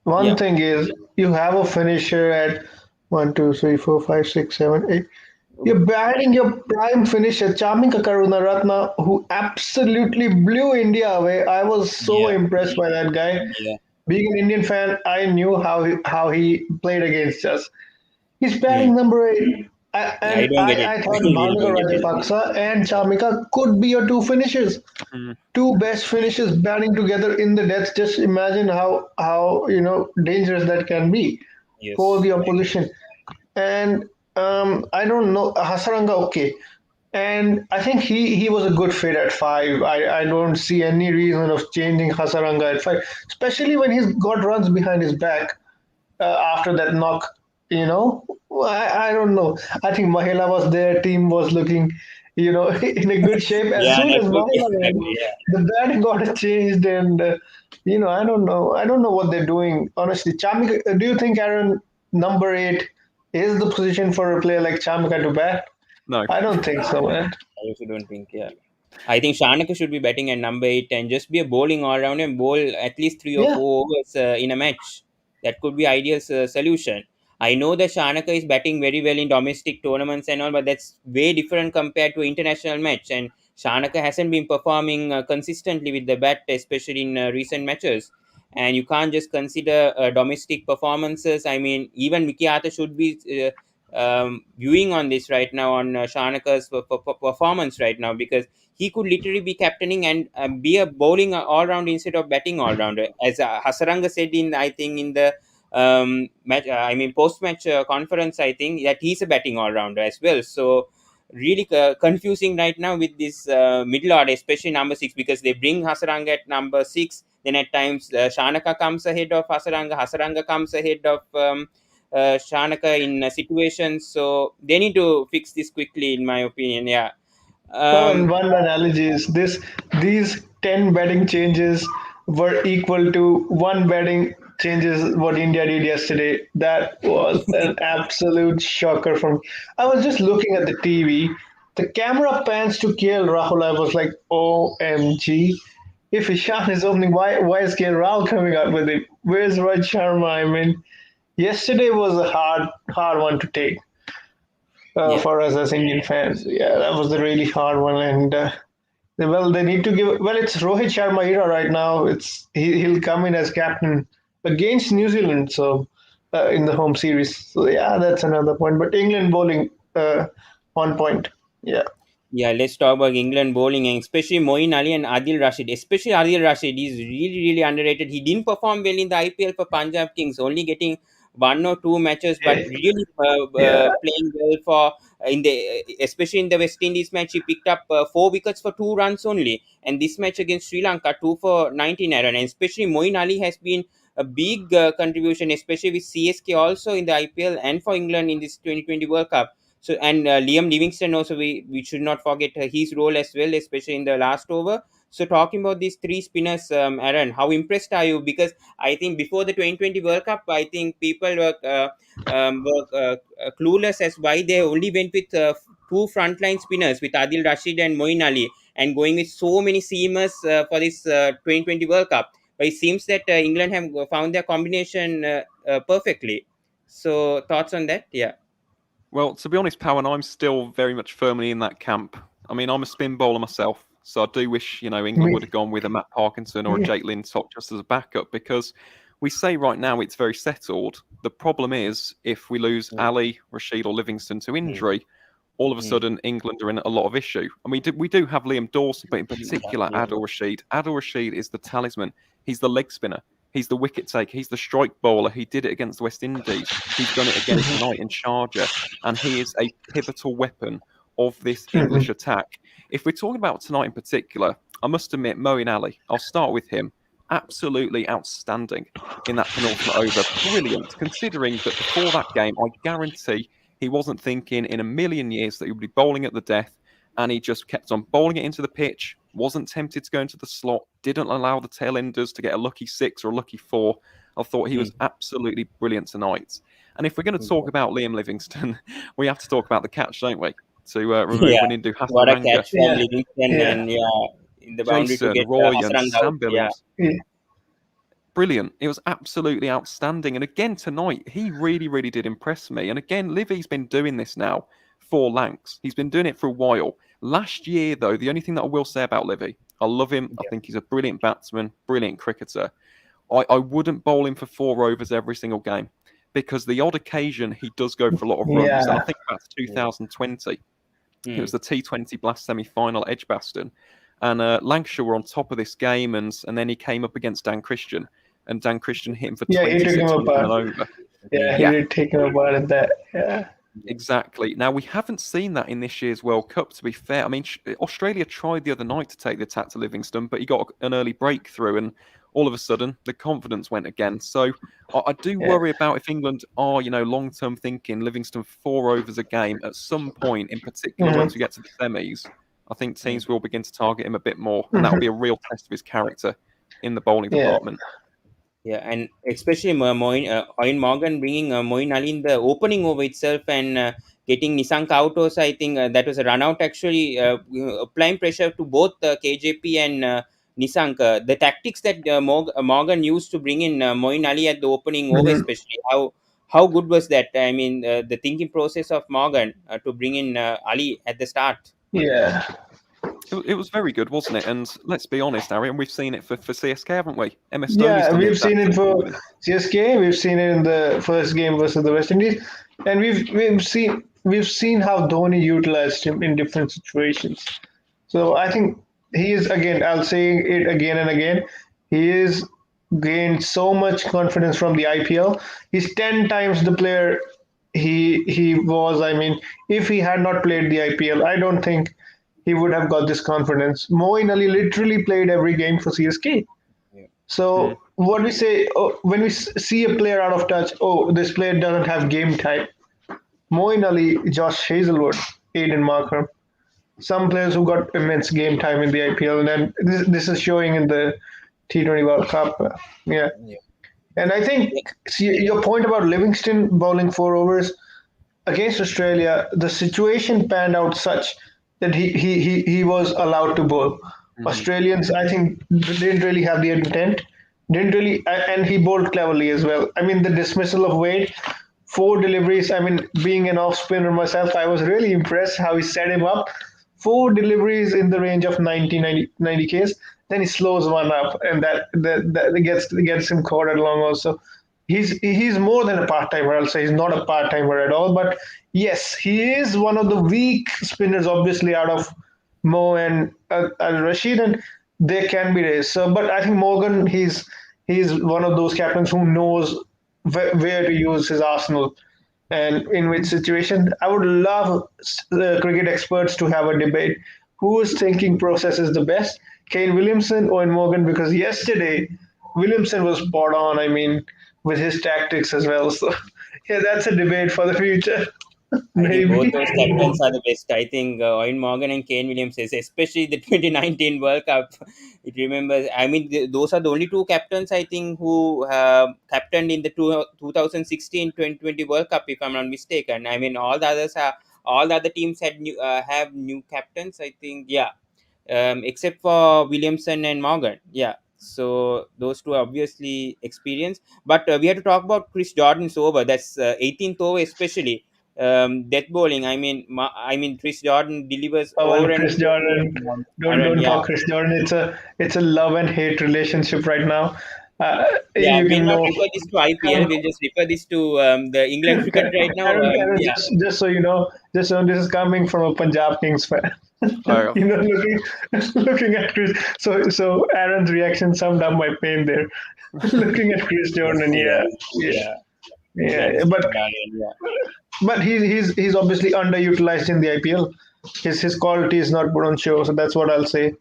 [SPEAKER 3] One
[SPEAKER 1] yeah,
[SPEAKER 3] thing is you have a finisher at 1, 2, 3, 4, 5, 6, 7, 8. You're batting your prime finisher, Chamika Karunaratne, who absolutely blew India away. I was so
[SPEAKER 1] yeah,
[SPEAKER 3] impressed by that guy.
[SPEAKER 1] yeah.
[SPEAKER 3] Being an Indian fan, I knew how he played against us. He's
[SPEAKER 1] Mm.
[SPEAKER 3] batting number 8. I,
[SPEAKER 1] Yeah, I
[SPEAKER 3] and
[SPEAKER 1] don't get it.
[SPEAKER 3] I, I
[SPEAKER 1] I
[SPEAKER 3] thought
[SPEAKER 1] really
[SPEAKER 3] Bhanuka
[SPEAKER 1] don't get it.
[SPEAKER 3] Rajapaksa and Chamika could be your two finishers.
[SPEAKER 2] Mm.
[SPEAKER 3] Two best finishers batting together in the death. Just imagine how dangerous that can be for
[SPEAKER 1] Yes,
[SPEAKER 3] the
[SPEAKER 1] right.
[SPEAKER 3] opposition. And I don't know Hasaranga. Okay, and I think he was a good fit at 5. I don't see any reason of changing Hasaranga at 5, especially when he's got runs behind his back after that knock. I don't know. I think Mahela was there. Team was looking, in a good shape. As
[SPEAKER 1] Yeah,
[SPEAKER 3] soon
[SPEAKER 1] that
[SPEAKER 3] as
[SPEAKER 1] could be.
[SPEAKER 3] Mahela went,
[SPEAKER 1] Yeah.
[SPEAKER 3] the batting got changed, and I don't know. I don't know what they're doing. Honestly, Chamika, do you think Aaron number 8 is the position for a player like Chamika to bat?
[SPEAKER 2] No.
[SPEAKER 3] I don't think so, man.
[SPEAKER 1] I also don't think. Yeah, I think Shanaka should be batting at number 8 and just be a bowling all round and bowl at least 3 or 4 overs in a match. That could be ideal solution. I know that Shanaka is batting very well in domestic tournaments and all, but that's way different compared to international match. And Shanaka hasn't been performing consistently with the bat, especially in recent matches. and you can't just consider domestic performances. I mean, even Mickey Arthur should be viewing on this right now, on Shanaka's performance right now, because he could literally be captaining and be a bowling all round instead of batting all rounder, as Hasaranga said in, I think, in the match, post match conference, I think that he's a batting all rounder as well. So really confusing right now with this middle order, especially number 6, because they bring Hasaranga at number 6. Then at times Shanaka comes ahead of Hasaranga comes ahead of Shanaka in situations. So they need to fix this quickly, in my opinion. Yeah.
[SPEAKER 4] Oh, and
[SPEAKER 1] Um,
[SPEAKER 4] one analogy is this: these 10 batting changes were equal to one batting changes what India did yesterday. That was an absolute shocker for me. I was just looking at the TV. The camera pans to KL Rahul. I was like, OMG. If Ishan is opening, why is KL Rahul coming out with it? Where's Raj Sharma? I mean, yesterday was a hard one to take
[SPEAKER 1] yeah.
[SPEAKER 4] for us as Indian fans. Yeah, that was a really hard one, and well, they need to give. Well, it's Rohit Sharma era right now. He'll come in as captain against New Zealand, so in the home series. So yeah, that's another point. But England bowling on point. Yeah.
[SPEAKER 1] Yeah, let's talk about England bowling, and especially Moeen Ali and Adil Rashid. Especially Adil Rashid is really, really underrated. He didn't perform well in the IPL for Punjab Kings, only getting 1 or 2 matches, but really
[SPEAKER 4] Yeah.
[SPEAKER 1] playing well for in the especially in the West Indies match. He picked up 4 wickets for 2 runs only, and this match against Sri Lanka 2 for 19 error. And especially Moeen Ali has been a big contribution, especially with CSK also in the IPL and for England in this 2020 World Cup. So, and Liam Livingston also, we should not forget his role as well, especially in the last over. So talking about these 3 spinners, Aaron, how impressed are you? Because I think before the 2020 World Cup, I think people were clueless as why they only went with 2 frontline spinners with Adil Rashid and Moeen Ali, and going with so many seamers for this 2020 World Cup. But it seems that England have found their combination perfectly. So thoughts on that? Yeah.
[SPEAKER 2] Well, to be honest, Powan, I'm still very much firmly in that camp. I mean, I'm a spin bowler myself, so I do wish, England would have gone with a Matt Parkinson or a Jake Lintock just as a backup, because we say right now it's very settled. The problem is, if we lose Ali, Rashid, or Livingston to injury, all of a sudden England are in a lot of issue. And we do have Liam Dawson, but in particular Adil Rashid. Adil Rashid is the talisman. He's the leg spinner. He's the wicket taker. He's the strike bowler. He did it against the West Indies. He's done it again tonight in Sharjah. And he is a pivotal weapon of this English attack. If we're talking about tonight in particular, I must admit, Moeen Ali, I'll start with him. Absolutely outstanding in that penultimate over. Brilliant, considering that before that game, I guarantee he wasn't thinking in a million years that he would be bowling at the death. And he just kept on bowling it into the pitch, wasn't tempted to go into the slot, didn't allow the tail enders to get a lucky 6 or a lucky 4. I thought he was absolutely brilliant tonight. And if we're going to talk about Liam Livingston, we have to talk about the catch, don't we? To remove Wanindu
[SPEAKER 1] What a
[SPEAKER 2] Hasaranga.
[SPEAKER 1] catch from Livingston, and in the boundary
[SPEAKER 2] Jason,
[SPEAKER 1] to get
[SPEAKER 2] Roy, and
[SPEAKER 1] Hasaranga
[SPEAKER 2] Sam
[SPEAKER 1] out. Yeah.
[SPEAKER 2] Billings. Brilliant. It was absolutely outstanding. And again, tonight, he really, really did impress me. And again, Livy's been doing this now for Lanks. He's been doing it for a while. Last year, though, the only thing that I will say about Livy, I love him. I think he's a brilliant batsman, brilliant cricketer. I wouldn't bowl him for 4 overs every single game, because the odd occasion he does go for a lot of runs. And I think that's 2020. It was the T20 Blast semi-final at Edgbaston. And Lancashire were on top of this game, and then he came up against Dan Christian. And Dan Christian hit him for 26
[SPEAKER 4] he took him apart.
[SPEAKER 2] over.
[SPEAKER 4] Yeah, he did take him apart at that. Yeah.
[SPEAKER 2] Exactly. Now, we haven't seen that in this year's World Cup, to be fair. I mean, Australia tried the other night to take the attack to Livingston, but he got an early breakthrough, and all of a sudden, the confidence went again. So I do worry about if England are, long-term thinking Livingston 4 overs a game at some point, in particular once we get to the semis. I think teams will begin to target him a bit more, and that will be a real test of his character in the bowling department.
[SPEAKER 1] Yeah, and especially Aaryan Morgan bringing Moeen Ali in the opening over itself, and getting Nisanka out also. I think that was a run out, actually, applying pressure to both KJP and Nisanka. The tactics that Morgan used to bring in Moeen Ali at the opening over, especially, how good was that? I mean, the thinking process of Morgan to bring in Ali at the start.
[SPEAKER 4] Yeah.
[SPEAKER 2] It was very good, wasn't it? And let's be honest, Aaryan, we've seen it for CSK, haven't we? MS Dhoni's
[SPEAKER 4] Yeah,
[SPEAKER 2] done the
[SPEAKER 4] we've
[SPEAKER 2] exact
[SPEAKER 4] seen it
[SPEAKER 2] same thing
[SPEAKER 4] for
[SPEAKER 2] with him.
[SPEAKER 4] CSK. We've seen it in the first game versus the West Indies, and we've seen how Dhoni utilized him in different situations. So I think he is, again, I'll say it again and again, he is gained so much confidence from the IPL. He's 10 times the player he was. I mean, if he had not played the IPL, I don't think he would have got this confidence. Moeen Ali literally played every game for CSK.
[SPEAKER 1] Yeah.
[SPEAKER 4] So what we say, when we see a player out of touch, oh, this player doesn't have game time. Moeen Ali, Josh Hazelwood, Aiden Markram, some players who got immense game time in the IPL, and then this is showing in the T20 World Cup. Yeah,
[SPEAKER 1] Yeah.
[SPEAKER 4] and I think, see, your point about Livingston bowling 4 overs against Australia, the situation panned out such that he was allowed to bowl. Australians, I think, didn't really have the intent, didn't really, and he bowled cleverly as well. I mean, the dismissal of Wade, 4 deliveries. I mean, being an off spinner myself, I was really impressed how he set him up. 4 deliveries in the range of 90 Ks. Then he slows one up, and that gets him caught along also. He's more than a part timer. I'll say he's not a part timer at all. But yes, he is one of the weak spinners, obviously, out of Mo and Al Rashid, and they can be raised. So, but I think Morgan, he's one of those captains who knows where to use his arsenal and in which situation. I would love the cricket experts to have a debate. Whose thinking process is the best, Kane Williamson or Morgan? Because yesterday, Williamson was spot on. I mean, with his tactics as well. So, yeah, that's a debate for the future.
[SPEAKER 1] I think both
[SPEAKER 4] Maybe.
[SPEAKER 1] those captains are the best. I think Owen Morgan and Kane Williams, especially the 2019 World Cup. It remembers. I mean, those are the only two captains I think who captained in the 2016 2020 World Cup, if I'm not mistaken. I mean, all the other teams have new captains. I think, yeah, except for Williamson and Morgan. Yeah. So those two are obviously experienced. But we have to talk about Chris Jordan's over. That's 18th over, especially death bowling. I mean, Chris Jordan delivers
[SPEAKER 4] Oh,
[SPEAKER 1] over
[SPEAKER 4] and
[SPEAKER 1] and
[SPEAKER 4] Chris
[SPEAKER 1] over
[SPEAKER 4] Jordan.
[SPEAKER 1] again.
[SPEAKER 4] Don't
[SPEAKER 1] Aaron,
[SPEAKER 4] don't
[SPEAKER 1] yeah,
[SPEAKER 4] talk Chris Jordan. It's a love and hate relationship right now.
[SPEAKER 1] yeah.
[SPEAKER 4] You
[SPEAKER 1] We'll
[SPEAKER 4] can
[SPEAKER 1] not
[SPEAKER 4] know.
[SPEAKER 1] refer this to IPL. We'll just refer this to the England cricket right now.
[SPEAKER 4] Aaron,
[SPEAKER 1] Yeah,
[SPEAKER 4] just so you know, this is coming from a Punjab Kings fan.
[SPEAKER 2] Oh,
[SPEAKER 4] Looking at Chris. So Aaron's reaction summed up my pain there. Looking at Chris Jordan,
[SPEAKER 1] yeah,
[SPEAKER 4] yeah, yeah,
[SPEAKER 1] yeah. We
[SPEAKER 4] yeah.
[SPEAKER 1] understand, Aaron. Yeah.
[SPEAKER 4] But he's obviously underutilized in the IPL. His quality is not put on show, so that's what I'll say.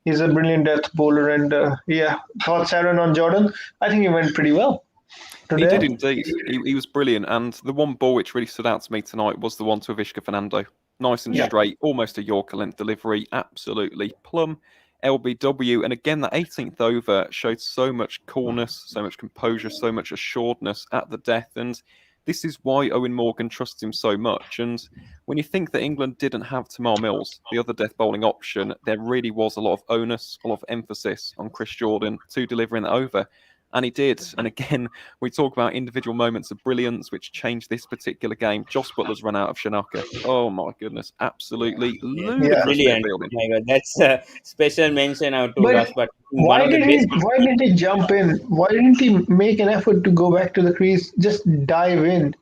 [SPEAKER 4] He's a brilliant death bowler, and yeah, thoughts, Aaron, on Jordan? I think he went pretty well
[SPEAKER 2] he did
[SPEAKER 4] today.
[SPEAKER 2] indeed. He was brilliant. And the one ball which really stood out to me tonight was the one to Avishka Fernando. Nice and
[SPEAKER 4] Yeah.
[SPEAKER 2] straight, almost a Yorker length delivery. Absolutely plumb. LBW. And again, that 18th over showed so much coolness, so much composure, so much assuredness at the death. And this is why Owen Morgan trusts him so much. And when you think that England didn't have Tamar Mills, the other death bowling option, there really was a lot of onus, a lot of emphasis on Chris Jordan to delivering that over. And he did. And again, we talk about individual moments of brilliance which changed this particular game. Jos Buttler's run out of Shanaka. Oh my goodness, absolutely ludicrous bit of
[SPEAKER 1] Brilliant.
[SPEAKER 2] fielding.
[SPEAKER 1] My God, that's a special mention out to Josh,
[SPEAKER 4] But
[SPEAKER 1] but one
[SPEAKER 4] why
[SPEAKER 1] of the
[SPEAKER 4] did
[SPEAKER 1] best.
[SPEAKER 4] he jump in? Why didn't he make an effort to go back to the crease? Just dive in.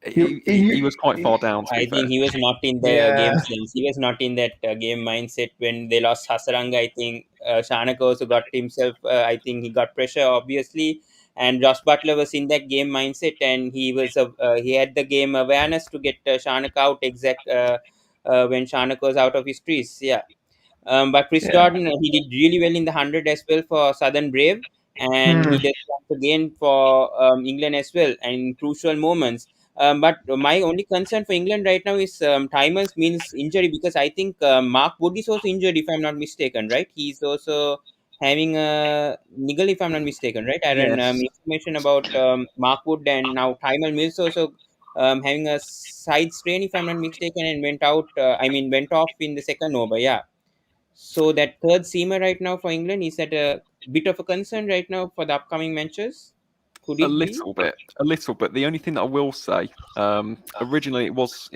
[SPEAKER 2] He was quite far down, to be
[SPEAKER 1] I
[SPEAKER 2] fair.
[SPEAKER 1] think he was not in the
[SPEAKER 4] Yeah,
[SPEAKER 1] game sense. He was not in that game mindset when they lost Hasaranga. I think Shanaka also got himself. I think he got pressure, obviously, and Jos Buttler was in that game mindset, and he had the game awareness to get Shanaka out when Shanaka was out of his crease. Yeah. But Chris
[SPEAKER 4] yeah.
[SPEAKER 1] Jordan, he did really well in the 100 as well for Southern Brave, and
[SPEAKER 4] Hmm.
[SPEAKER 1] he did once again for England as well, and in crucial moments. But my only concern for England right now is timers means injury, because I think Mark Wood is also injured, if I'm not mistaken, right? He's also having a niggle, if I'm not mistaken, right? Aaron,
[SPEAKER 2] Yes.
[SPEAKER 1] information about Mark Wood, and now Timer Mills also having a side strain, if I'm not mistaken, and went out. Went off in the second over. Yeah. So that third seamer right now for England, is that a bit of a concern right now for the upcoming matches? Could
[SPEAKER 2] A
[SPEAKER 1] it be?
[SPEAKER 2] little bit, a little bit. The only thing that I will say, originally it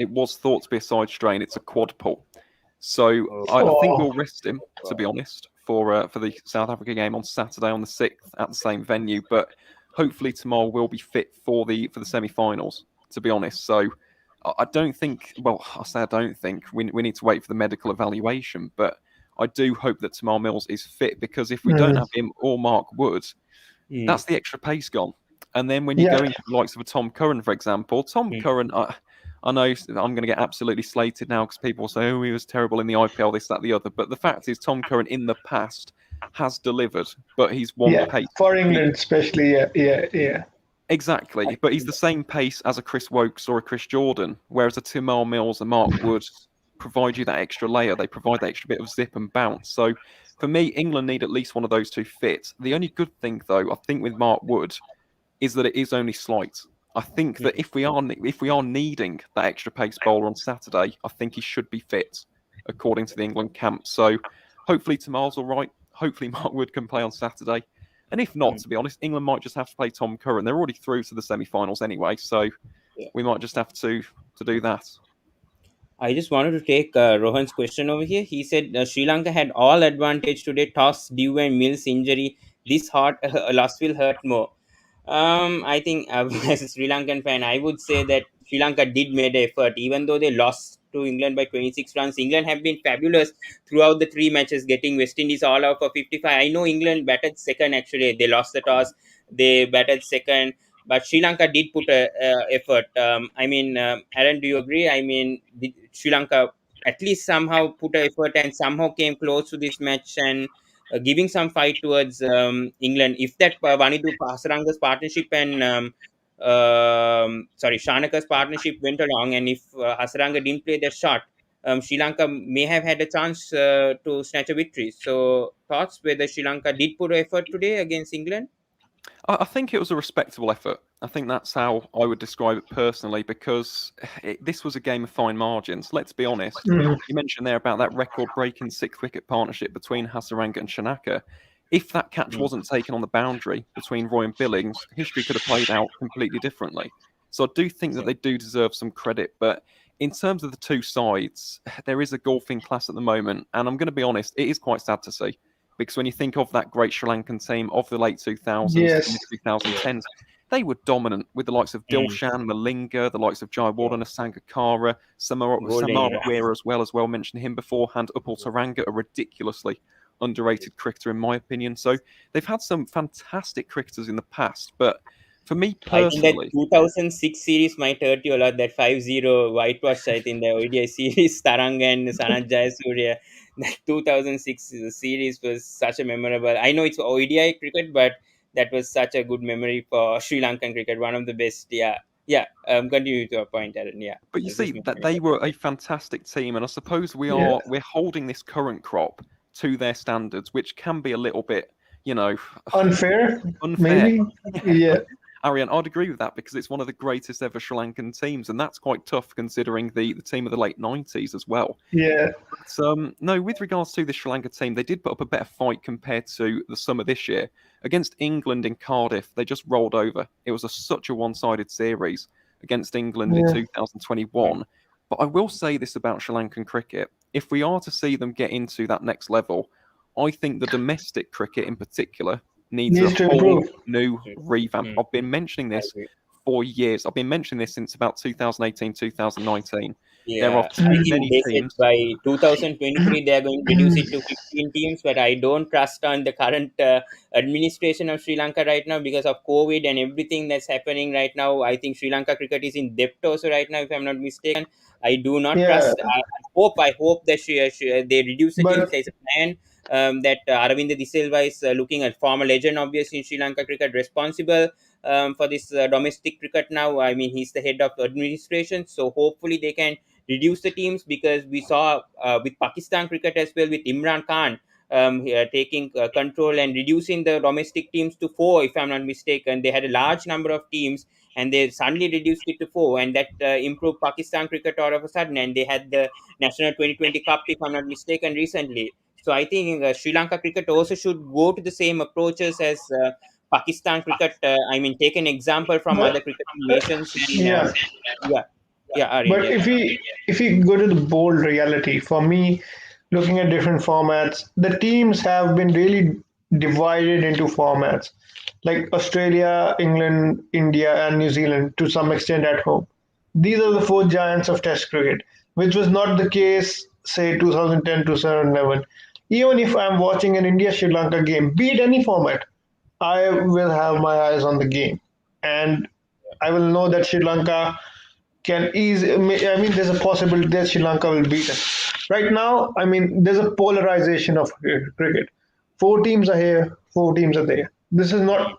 [SPEAKER 2] was thought to be a side strain. It's a quad pull. So I think
[SPEAKER 4] Oh.
[SPEAKER 2] we'll rest him, to be honest, for the South Africa game on Saturday on the 6th at the same venue. But hopefully Tamal will be fit for the semi-finals, to be honest. So I don't think. Well, I say I don't think we need to wait for the medical evaluation, but I do hope that Tamal Mills is fit, because if we don't have him or Mark Wood, that's the extra pace gone. And then when you go into the likes of a Tom Curran, for example, Tom Curran, I know I'm going to get absolutely slated now because people will say, oh, he was terrible in the IPL, this, that, the other. But the fact is, Tom Curran in the past has delivered, but he's one pace.
[SPEAKER 4] For England, especially, yeah.
[SPEAKER 2] Exactly, but he's the same pace as a Chris Wokes or a Chris Jordan, whereas a Tamal Mills and Mark Wood provide you that extra layer. They provide that extra bit of zip and bounce. So for me, England need at least one of those two fit. The only good thing, though, I think with Mark Wood, is that it is only slight. I think that if we are needing that extra pace bowler on Saturday, I think he should be fit, according to the England camp. So hopefully Tamal's all right. Hopefully Mark Wood can play on Saturday. And if not, to be honest, England might just have to play Tom Curran. They're already through to the semi-finals anyway, so we might just have to do that.
[SPEAKER 1] I just wanted to take Rohan's question over here. He said Sri Lanka had all advantage today. Toss, Dew and Mills injury. This loss will hurt more. I think as a Sri Lankan fan, I would say that Sri Lanka did made an effort, even though they lost to England by 26 runs. England have been fabulous throughout the three matches, getting West Indies all out for 55. I know England batted second, actually. They lost the toss. They batted second. But Sri Lanka did put a effort. Aaron, do you agree? I mean, did Sri Lanka at least somehow put an effort and somehow came close to this match and giving some fight towards England? If that Vanidu Hasaranga's partnership and Shanaka's partnership went along, and if Hasaranga didn't play that shot, Sri Lanka may have had a chance to snatch a victory. So, thoughts whether Sri Lanka did put an effort today against England?
[SPEAKER 2] I think it was a respectable effort. I think that's how I would describe it personally, because this was a game of fine margins. Let's be honest. You mentioned there about that record-breaking six-wicket partnership between Hasaranga and Shanaka. If that catch wasn't taken on the boundary between Roy and Billings, history could have played out completely differently. So I do think that they do deserve some credit. But in terms of the two sides, there is a golfing class at the moment. And I'm going to be honest, it is quite sad to see. Because when you think of that great Sri Lankan team of the late 2000s and the 2010s, they were dominant with the likes of Dilshan, Malinga, the likes of Jayawardene, Sangakkara, Samar Guera as well, mentioned him beforehand. Upal Taranga, a ridiculously underrated cricketer in my opinion. So they've had some fantastic cricketers in the past, but for me personally,
[SPEAKER 1] I think that 2006 series might hurt you a lot. That 5-0 whitewash, I think the ODI series, Taranga and Sanat Jayasuriya. That 2006 series was such a memorable. I know it's ODI cricket, but that was such a good memory for Sri Lankan cricket. One of the best. Yeah. Continue to your point, Aaron. Yeah.
[SPEAKER 2] But you see that they were a fantastic team, and I suppose we're holding this current crop to their standards, which can be a little bit,
[SPEAKER 4] unfair. Maybe. Yeah.
[SPEAKER 2] Aaryan, I'd agree with that, because it's one of the greatest ever Sri Lankan teams, and that's quite tough considering the team of the late 90s as well.
[SPEAKER 4] Yeah.
[SPEAKER 2] But, no, with regards to the Sri Lanka team, they did put up a better fight compared to the summer this year. Against England in Cardiff, they just rolled over. It was such a one-sided series against England in 2021. But I will say this about Sri Lankan cricket. If we are to see them get into that next level, I think the domestic cricket in particular needs a whole new revamp. I've been mentioning this for years. I've been mentioning this since about 2018, 2019.
[SPEAKER 1] Yeah,
[SPEAKER 2] there are too many teams.
[SPEAKER 1] By 2023, they are going to reduce it to 15 teams, but I don't trust on the current administration of Sri Lanka right now because of COVID and everything that's happening right now. I think Sri Lanka cricket is in depth also right now, if I'm not mistaken. I do not trust. I hope that they reduce the teams. There's a plan. That Aravinda De Silva is looking at, former legend, obviously, in Sri Lanka cricket, responsible for this domestic cricket now. I mean, he's the head of administration. So hopefully they can reduce the teams, because we saw with Pakistan cricket as well, with Imran Khan taking control and reducing the domestic teams to 4, if I'm not mistaken. They had a large number of teams and they suddenly reduced it to 4, and that improved Pakistan cricket all of a sudden. And they had the National 2020 Cup, if I'm not mistaken, recently. So I think Sri Lanka cricket also should go to the same approaches as Pakistan cricket. Take an example from other cricket nations. And, Yeah, Aryan.
[SPEAKER 4] But
[SPEAKER 1] Yeah.
[SPEAKER 4] if we go to the bold reality, for me, looking at different formats, the teams have been really divided into formats, like Australia, England, India, and New Zealand to some extent at home. These are the four giants of Test cricket, which was not the case, say 2010, 2011. Even if I'm watching an India Sri Lanka game, be it any format, I will have my eyes on the game, and I will know that Sri Lanka can easily. I mean, there's a possibility that Sri Lanka will beat us. Right now, I mean, there's a polarization of cricket. Four teams are here, four teams are there. This is not.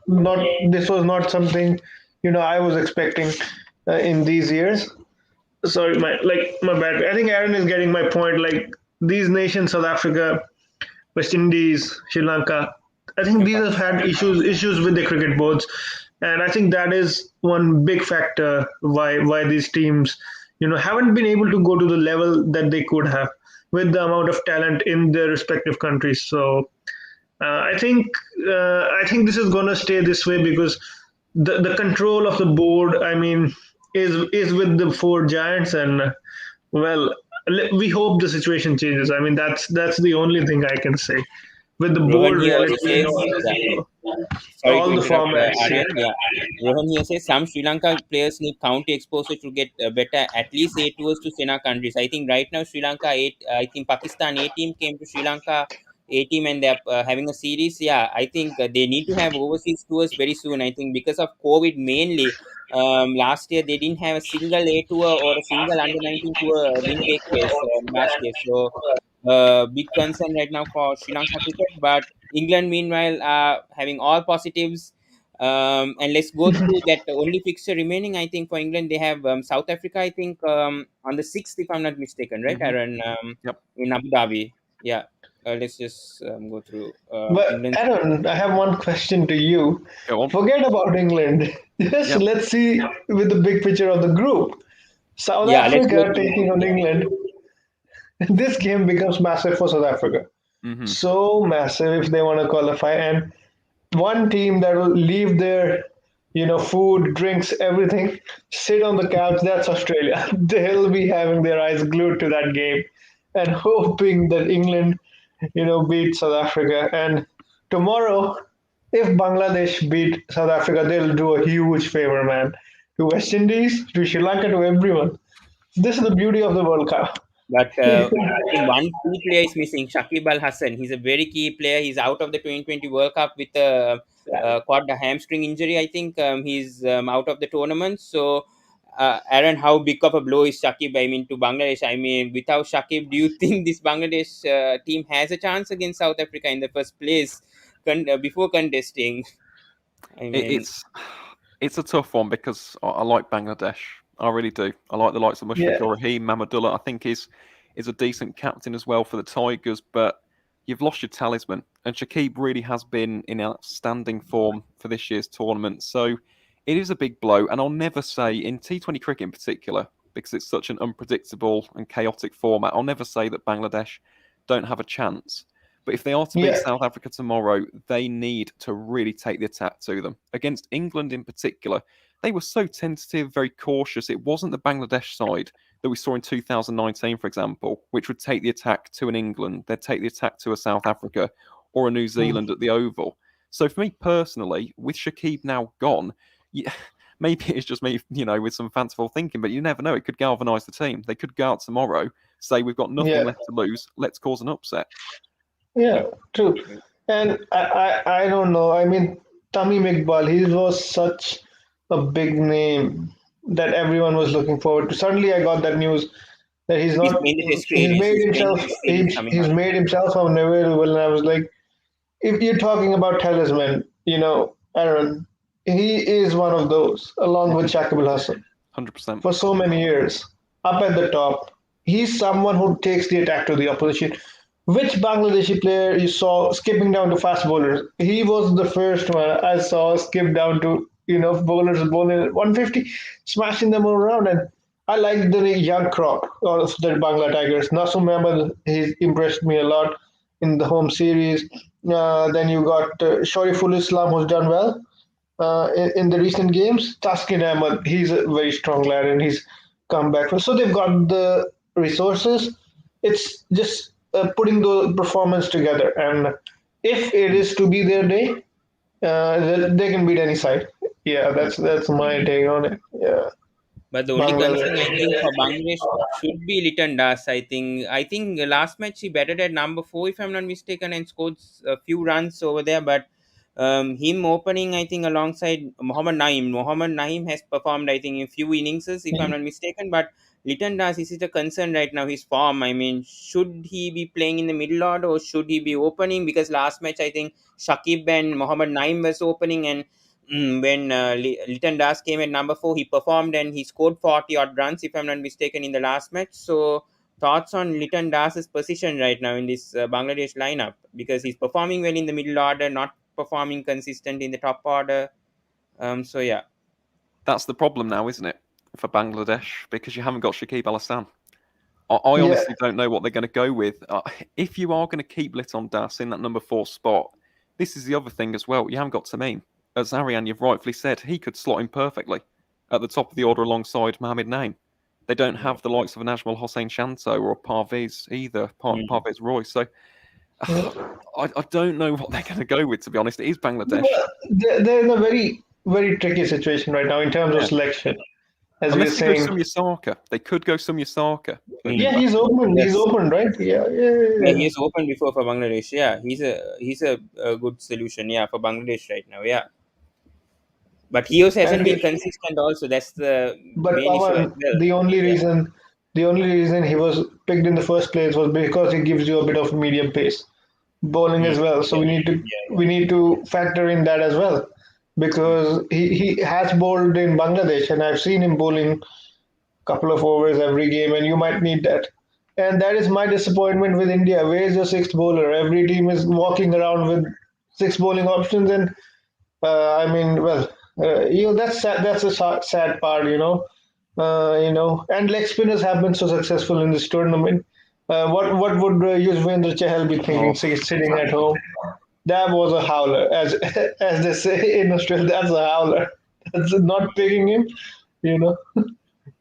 [SPEAKER 4] This was not something, I was expecting in these years. Sorry, my bad. I think Aaron is getting my point. Like these nations, South Africa, West Indies, Sri Lanka. I think these have had issues with the cricket boards, and I think that is one big factor why these teams, haven't been able to go to the level that they could have with the amount of talent in their respective countries. So I think this is gonna stay this way because the control of the board, I mean, is with the four giants, and well, we hope the situation changes. I mean, that's the only thing I can say. With the
[SPEAKER 1] Rohan
[SPEAKER 4] board
[SPEAKER 1] here also
[SPEAKER 4] reality,
[SPEAKER 1] says, yeah, sorry to
[SPEAKER 4] all the
[SPEAKER 1] interrupt,
[SPEAKER 4] formats.
[SPEAKER 1] Aryan. Yeah, Rohan here says some Sri Lanka players need county exposure to get better, at least 8 tours to Sena countries. I think right now Sri Lanka eight. I think Pakistan A team came to Sri Lanka A team, and they're having a series. Yeah, I think they need to have overseas tours very soon. I think because of COVID mainly. Last year they didn't have a single A tour or a single under 19 tour didn't take place last year. So big concern right now for Sri Lanka cricket. But England, meanwhile, are having all positives. And let's go through that only fixture remaining. I think for England, they have South Africa, I think, on the 6th, if I'm not mistaken, right,
[SPEAKER 2] Hmm.
[SPEAKER 1] Aaron?
[SPEAKER 2] Yep.
[SPEAKER 1] In Abu Dhabi. Yeah. Let's just go through
[SPEAKER 4] But
[SPEAKER 1] England's.
[SPEAKER 4] Aaron, I have one question to you.
[SPEAKER 2] Go on.
[SPEAKER 4] Forget about England. Just
[SPEAKER 2] Yep.
[SPEAKER 4] let's see with the big picture of the group. South
[SPEAKER 1] Yeah, let's go
[SPEAKER 4] Africa
[SPEAKER 1] through.
[SPEAKER 4] taking on England. This game becomes massive for South Africa.
[SPEAKER 2] Hmm.
[SPEAKER 4] So massive if they want to qualify. And one team that will leave their, food, drinks, everything, sit on the couch, that's Australia. They'll be having their eyes glued to that game and hoping that England, beat South Africa. And tomorrow, if Bangladesh beat South Africa, they'll do a huge favor, man. To West Indies, to Sri Lanka, to everyone. This is the beauty of the World Cup.
[SPEAKER 1] But I think one key player is missing, Shakib Al Hassan. He's a very key player. He's out of the 2020 World Cup with a quad hamstring injury. I think he's out of the tournament. So, Aaron, how big of a blow is Shakib? I mean, to Bangladesh. I mean, without Shakib, do you think this Bangladesh team has a chance against South Africa in the first place before contesting? I mean,
[SPEAKER 2] It's a tough one because I like Bangladesh. I really do. I like the likes of
[SPEAKER 4] Yeah.
[SPEAKER 2] Mushfiqur Rahim, Mamadullah. I think is a decent captain as well for the Tigers, but you've lost your talisman. And Shakib really has been in outstanding form for this year's tournament. So it is a big blow. And I'll never say, in T20 cricket in particular, because it's such an unpredictable and chaotic format, I'll never say that Bangladesh don't have a chance. But if they are to beat
[SPEAKER 4] Yeah.
[SPEAKER 2] South Africa tomorrow, they need to really take the attack to them. Against England in particular, they were so tentative, very cautious. It wasn't the Bangladesh side that we saw in 2019, for example, which would take the attack to an England, they'd take the attack to a South Africa or a New Zealand at the Oval. So for me personally, with Shakib now gone, maybe it's just me, with some fanciful thinking, but you never know. It could galvanise the team. They could go out tomorrow, say we've got nothing
[SPEAKER 4] Yeah.
[SPEAKER 2] left to lose, let's cause an upset.
[SPEAKER 4] Yeah, true. And I don't know. I mean, Tamim Iqbal, he was such a big name that everyone was looking forward to. Suddenly, I got that news that he's
[SPEAKER 1] he's
[SPEAKER 4] not.
[SPEAKER 1] playing the test
[SPEAKER 4] He's
[SPEAKER 1] series.
[SPEAKER 4] made
[SPEAKER 1] He's playing
[SPEAKER 4] himself.
[SPEAKER 1] the test series coming
[SPEAKER 4] He's
[SPEAKER 1] up.
[SPEAKER 4] made himself unavailable, and I was like, if you're talking about talisman, Aaron, he is one of those, along with Shakib Al Hasan,
[SPEAKER 2] 100%.
[SPEAKER 4] for so many years, up at the top. He's someone who takes the attack to the opposition. Which Bangladeshi player you saw skipping down to fast bowlers? He was the first one I saw skip down to bowlers bowling 150, smashing them all around. And I like the young crop of the Bangla Tigers. Nasum Ahmed, he's impressed me a lot in the home series. Then you got Shariful Islam, who's done well in the recent games. Taskin Ahmed, he's a very strong lad, and he's come back. So they've got the resources. It's just putting the performance together. And if it is to be their day, they can beat any side. Yeah, that's my take on it. Yeah,
[SPEAKER 1] But the only concern I think
[SPEAKER 4] Bangladesh.
[SPEAKER 1] for Bangladesh should be Liton Das. I think last match he batted at number 4 if I'm not mistaken and scored a few runs over there. But him opening I think alongside Mohammad Naeem. Mohammad Naeem has performed I think in few innings if I'm not mistaken. But Liton Das, this is a concern right now. His form. I mean, should he be playing in the middle order or should he be opening? Because last match I think Shakib and Mohammad Naeem was opening and when Liton Das came at number 4, he performed and he scored 40 odd runs, if I'm not mistaken, in the last match. So, thoughts on Liton Das's position right now in this Bangladesh lineup because he's performing well in the middle order, not performing consistent in the top order. So, yeah.
[SPEAKER 2] That's the problem now, isn't it, for Bangladesh? Because you haven't got Shakib Al Hassan. I
[SPEAKER 4] Yeah.
[SPEAKER 2] honestly don't know what they're going to go with. If you are going to keep Liton Das in that number 4 spot, this is the other thing as well. You haven't got Tamim. As Aaryan, you've rightfully said, he could slot in perfectly at the top of the order alongside Mohamed Naeem. They don't have the likes of a Najmal Hossain Shanto or Parvez either, Parvez Roy. So I don't know what they're going to go with, to be honest. It is Bangladesh.
[SPEAKER 4] They're in a very, very tricky situation right now in terms of selection. As we were
[SPEAKER 2] Unless they go
[SPEAKER 4] saying,
[SPEAKER 2] Sumya Saka. They could go Sumya Saka.
[SPEAKER 4] yeah, he's open.
[SPEAKER 1] Yes.
[SPEAKER 4] He's open, right? Yeah.
[SPEAKER 1] Yeah, he has opened before for Bangladesh. Yeah, he's a good solution. Yeah, for Bangladesh right now. Yeah, but he also hasn't been consistent. Also, that's the
[SPEAKER 4] But
[SPEAKER 1] main issue as
[SPEAKER 4] Pawan,
[SPEAKER 1] well.
[SPEAKER 4] the only reason he was picked in the first place was because he gives you a bit of medium pace bowling as well. So we need to factor in that as well because he has bowled in Bangladesh and I've seen him bowling a couple of overs every game and you might need that. And that is my disappointment with India. Where is your sixth bowler? Every team is walking around with six bowling options and that's a sad part, and leg spinners have been so successful in this tournament. What would Yuzvendra Chahal be thinking sitting at home? That was a howler, as as they say in Australia. That's a howler. That's not picking him, you know.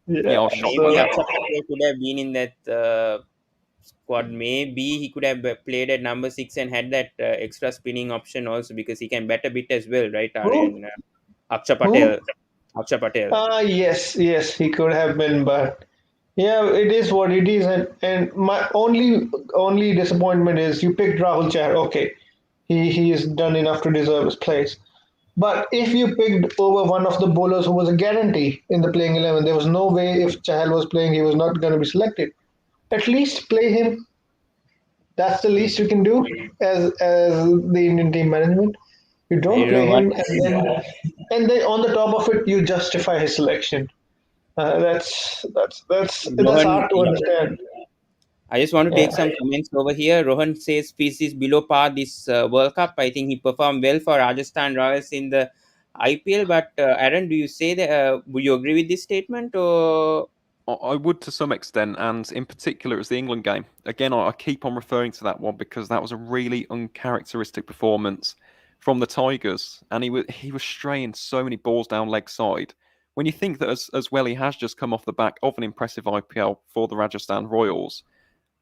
[SPEAKER 2] Yeah, I'll
[SPEAKER 1] Maybe
[SPEAKER 2] shock
[SPEAKER 1] Akshar Patel could have been in that squad. Maybe he could have played at number 6 and had that extra spinning option also because he can bat a bit as well, right?
[SPEAKER 4] Who?
[SPEAKER 1] Akshar
[SPEAKER 4] Who?
[SPEAKER 1] Patel. Akshar Patel.
[SPEAKER 4] Yes, he could have been, but yeah, it is what it is. And my only disappointment is you picked Rahul Chahar. Okay, he is done enough to deserve his place. But if you picked over one of the bowlers who was a guarantee in the playing 11, there was no way if Chahal was playing, he was not going to be selected. At least play him. That's the least you can do as the Indian team management. You don't
[SPEAKER 1] You know
[SPEAKER 4] play
[SPEAKER 1] what?
[SPEAKER 4] him, and then on the top of it, you justify his selection. That's
[SPEAKER 1] Rohan,
[SPEAKER 4] hard to understand.
[SPEAKER 1] I just want to take
[SPEAKER 4] Yeah.
[SPEAKER 1] some comments over here. Rohan says Fizz is below par this World Cup. I think he performed well for Rajasthan Royals in the IPL. But Aaron, do you say that? Would you agree with this statement? Or
[SPEAKER 2] I would to some extent, and in particular, it was the England game. Again, I keep on referring to that one because that was a really uncharacteristic performance from the Tigers, and he was straying so many balls down leg side. When you think that as well, he has just come off the back of an impressive IPL for the Rajasthan Royals,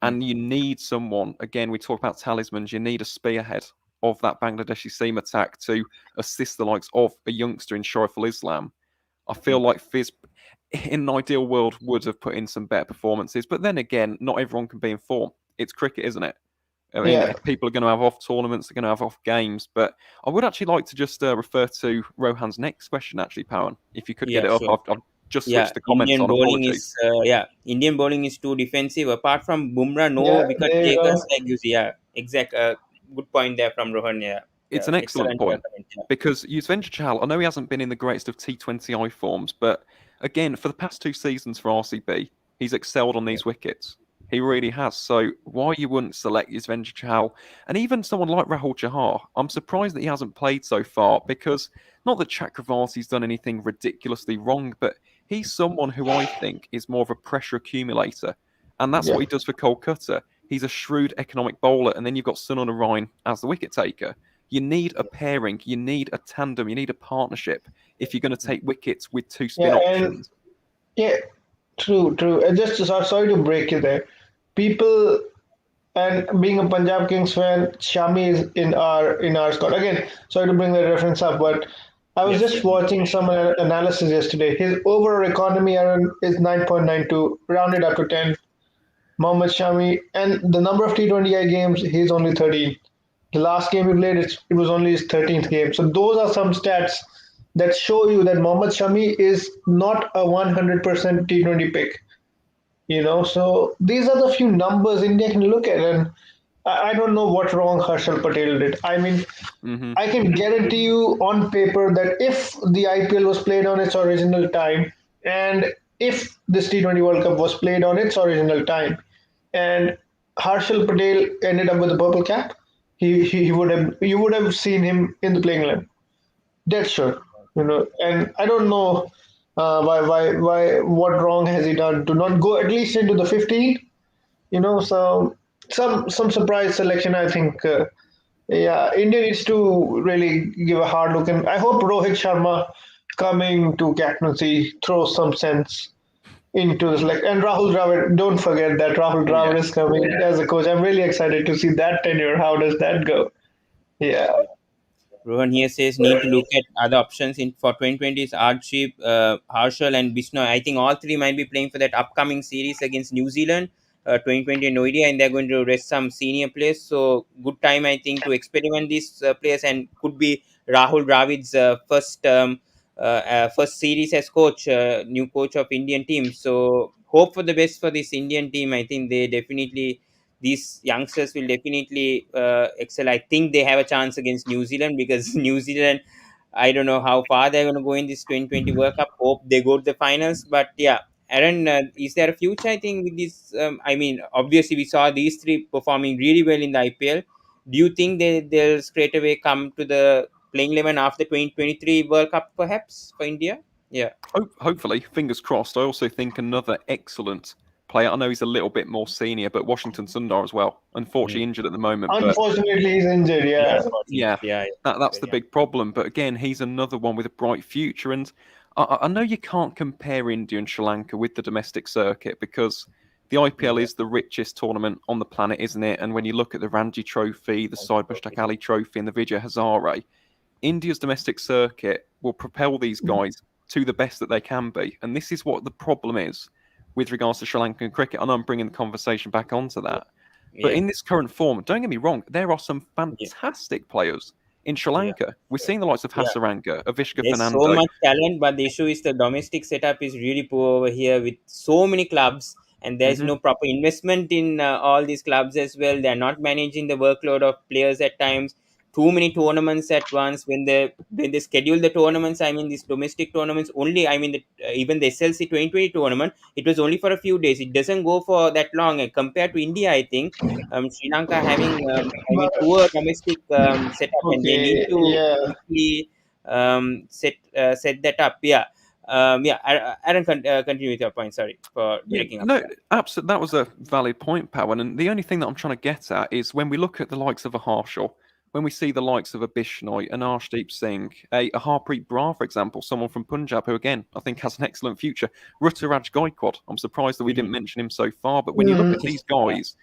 [SPEAKER 2] and you need someone. Again, we talk about talismans. You need a spearhead of that Bangladeshi seam attack to assist the likes of a youngster in Shoriful Islam. I feel like Fizz, in an ideal world, would have put in some better performances. But then again, not everyone can be in form. It's cricket, isn't it? I mean,
[SPEAKER 4] Yeah.
[SPEAKER 2] people are going to have off tournaments, they're going to have off games. But I would actually like to just refer to Rohan's next question, actually, Pawan. If you could get it up,
[SPEAKER 1] sure.
[SPEAKER 2] I've just switched the comments
[SPEAKER 1] Indian
[SPEAKER 2] on.
[SPEAKER 1] bowling
[SPEAKER 2] Apologies.
[SPEAKER 1] is Indian bowling is too defensive. Apart from Bumrah, no
[SPEAKER 4] Yeah,
[SPEAKER 1] wicket
[SPEAKER 4] there you
[SPEAKER 1] takers
[SPEAKER 4] go.
[SPEAKER 1] like you see. Yeah, exact. Good point there from Rohan.
[SPEAKER 2] It's an excellent point
[SPEAKER 1] comment,
[SPEAKER 2] because Yuzvendra Chahal, I know he hasn't been in the greatest of T20I forms, but again, for the past 2 seasons for RCB, he's excelled on these wickets. He really has. So why you wouldn't select Yuzvendra Chahal and even someone like Rahul Chahar? I'm surprised that he hasn't played so far because not that Chakravarti's done anything ridiculously wrong, but he's someone who I think is more of a pressure accumulator. And that's what he does for Kolkata. He's a shrewd economic bowler, and then you've got Sunil Narine as the wicket taker. You need a pairing, you need a tandem, you need a partnership if you're going to take wickets with 2 spin options.
[SPEAKER 4] Yeah, True. Just sorry to break you there. People, and being a Punjab Kings fan, Shami is in our squad. Again, sorry to bring the reference up, but I was
[SPEAKER 1] Yes,
[SPEAKER 4] just watching some analysis yesterday. His overall economy is 9.92, rounded up to 10. Mohammad Shami, and the number of T20I games, he's only 13. The last game he played, it was only his 13th game. So those are some stats that show you that Mohammad Shami is not a 100% T20 pick. So these are the few numbers India can look at, and I don't know what wrong Harshal Patel did. I mean,
[SPEAKER 2] Hmm.
[SPEAKER 4] I can guarantee you on paper that if the IPL was played on its original time, and if this T20 World Cup was played on its original time, and Harshal Patel ended up with a purple cap, he would have you would have seen him in the playing 11. Dead sure. And I don't know why what wrong has he done to not go at least into the 15. So some surprise selection, I think. Yeah, India needs to really give a hard look, and I hope Rohit Sharma coming to captaincy throws some sense into this. Like, and Rahul Dravid, don't forget that Rahul
[SPEAKER 2] Yeah.
[SPEAKER 4] Dravid is coming as a coach. I'm really excited to see that tenure. How does that go? Yeah.
[SPEAKER 1] Rohan here says need to look at other options in for 2020s Archie, Harshal and Bisnoy. I think all three might be playing for that upcoming series against New Zealand, 2020 in ODI, and they're going to rest some senior players. So good time I think to experiment these players, and could be Rahul Dravid's first series as coach, new coach of Indian team. So hope for the best for this Indian team. I think they definitely these youngsters will definitely excel. I think they have a chance against New Zealand because New Zealand, I don't know how far they're going to go in this 2020 World Cup. Hope they go to the finals. But yeah, Aaron, is there a future, I think, with this? I mean, obviously, we saw these three performing really well in the IPL. Do you think they'll straight away come to the playing 11 after 2023 World Cup, perhaps, for India? Yeah.
[SPEAKER 2] Hopefully, fingers crossed. I also think another excellent player. I know he's a little bit more senior, but Washington Sundar as well. Unfortunately, injured at the moment, but
[SPEAKER 4] Unfortunately, he's injured.
[SPEAKER 1] Yeah,
[SPEAKER 4] Yeah.
[SPEAKER 2] yeah,
[SPEAKER 1] unfortunately. Yeah.
[SPEAKER 2] that's the
[SPEAKER 1] Yeah.
[SPEAKER 2] big problem. But again, he's another one with a bright future. And I know you can't compare India and Sri Lanka with the domestic circuit because the IPL is the richest tournament on the planet, isn't it? And when you look at the Ranji Trophy, the Syed Mushtaq Ali Trophy, and the Vijay Hazare, India's domestic circuit will propel these guys to the best that they can be. And this is what the problem is with regards to Sri Lankan cricket. I know I'm bringing the conversation back onto that. But
[SPEAKER 1] Yeah.
[SPEAKER 2] in this current form, don't get me wrong, there are some
[SPEAKER 1] Yeah.
[SPEAKER 2] fantastic players in Sri
[SPEAKER 1] Yeah.
[SPEAKER 2] Lanka. We're seeing the likes of
[SPEAKER 1] Yeah.
[SPEAKER 2] Hasaranga, Avishka
[SPEAKER 1] There's so
[SPEAKER 2] Fernando.
[SPEAKER 1] much talent, but the issue is the domestic setup is really poor over here with so many clubs, and there's
[SPEAKER 2] Hmm.
[SPEAKER 1] no proper investment in all these clubs as well. They're not managing the workload of players at times. Too many tournaments at once. When they schedule the tournaments, I mean these domestic tournaments only. I mean even the SLC 2020 tournament, it was only for a few days. It doesn't go for that long. Compared to India, I think Sri Lanka having
[SPEAKER 4] But
[SPEAKER 1] poor domestic setup, and they need
[SPEAKER 4] okay,
[SPEAKER 1] to
[SPEAKER 4] yeah.
[SPEAKER 1] quickly set that up. Yeah. Yeah. Aaron, continue with your point. Sorry for
[SPEAKER 2] Yeah,
[SPEAKER 1] breaking up.
[SPEAKER 2] no, absolutely. That was a valid point, Pawan. And the only thing that I'm trying to get at is when we look at the likes of a Harshal, when we see the likes of a Bishnoi, an Arshdeep Singh, a Harpreet Brar, for example, someone from Punjab who, again, I think has an excellent future. Ruturaj Gaikwad, I'm surprised that we didn't mention him so far. But when you look at these
[SPEAKER 1] Yeah.
[SPEAKER 2] guys,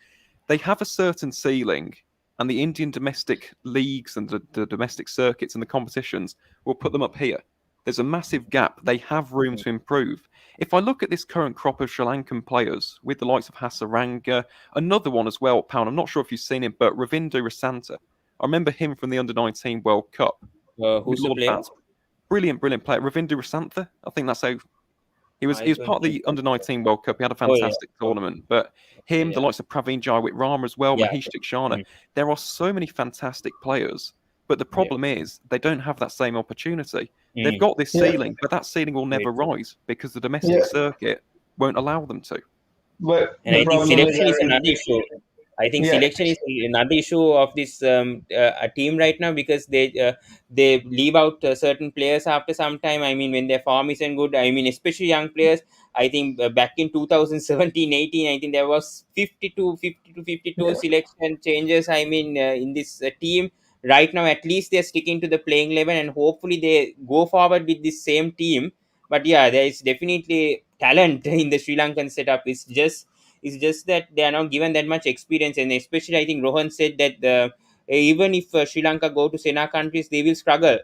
[SPEAKER 2] they have a certain ceiling, and the Indian domestic leagues and the domestic circuits and the competitions will put them up here. There's a massive gap. They have room to improve. If I look at this current crop of Sri Lankan players, with the likes of Hasaranga, another one as well, Pound, I'm not sure if you've seen him, but Ravindu Rasanta. I remember him from the Under-19 World Cup.
[SPEAKER 1] Who's the
[SPEAKER 2] Lord
[SPEAKER 1] player?
[SPEAKER 2] Bats. Brilliant player. Ravindu Rasantha. I think that's how he was.
[SPEAKER 1] I
[SPEAKER 2] He was
[SPEAKER 1] don't
[SPEAKER 2] part of
[SPEAKER 1] think.
[SPEAKER 2] the Under-19 World Cup. He had a
[SPEAKER 1] Oh yeah.
[SPEAKER 2] fantastic tournament. But him, the
[SPEAKER 1] Yeah.
[SPEAKER 2] likes of Praveen Jaiwit Rama as well,
[SPEAKER 1] Yeah.
[SPEAKER 2] Mahesh Dikshana.
[SPEAKER 1] Mhm.
[SPEAKER 2] There are so many fantastic players. But the
[SPEAKER 1] Yeah.
[SPEAKER 2] problem is they don't have that same opportunity. They've
[SPEAKER 1] Mm.
[SPEAKER 2] got this
[SPEAKER 4] Yeah.
[SPEAKER 2] ceiling, but that ceiling will never
[SPEAKER 1] Great.
[SPEAKER 2] rise because the domestic
[SPEAKER 4] Yeah.
[SPEAKER 2] circuit won't allow them to.
[SPEAKER 4] But
[SPEAKER 1] And
[SPEAKER 4] the
[SPEAKER 1] I think
[SPEAKER 4] problem is,
[SPEAKER 1] selection is
[SPEAKER 4] Aaron,
[SPEAKER 1] another issue. I think
[SPEAKER 4] yeah,
[SPEAKER 1] selection is another issue of this a team right now because they leave out certain players after some time. I mean, when their form isn't good, I mean, especially young players. I think back in 2017-18, I think there was 52
[SPEAKER 4] yeah,
[SPEAKER 1] selection changes. I mean, in this team right now, at least they're sticking to the playing 11, and hopefully they go forward with this same team. But yeah, there is definitely talent in the Sri Lankan setup. It's just that they are not given that much experience, and especially I think Rohan said that even if Sri Lanka go to Sena countries, they will struggle,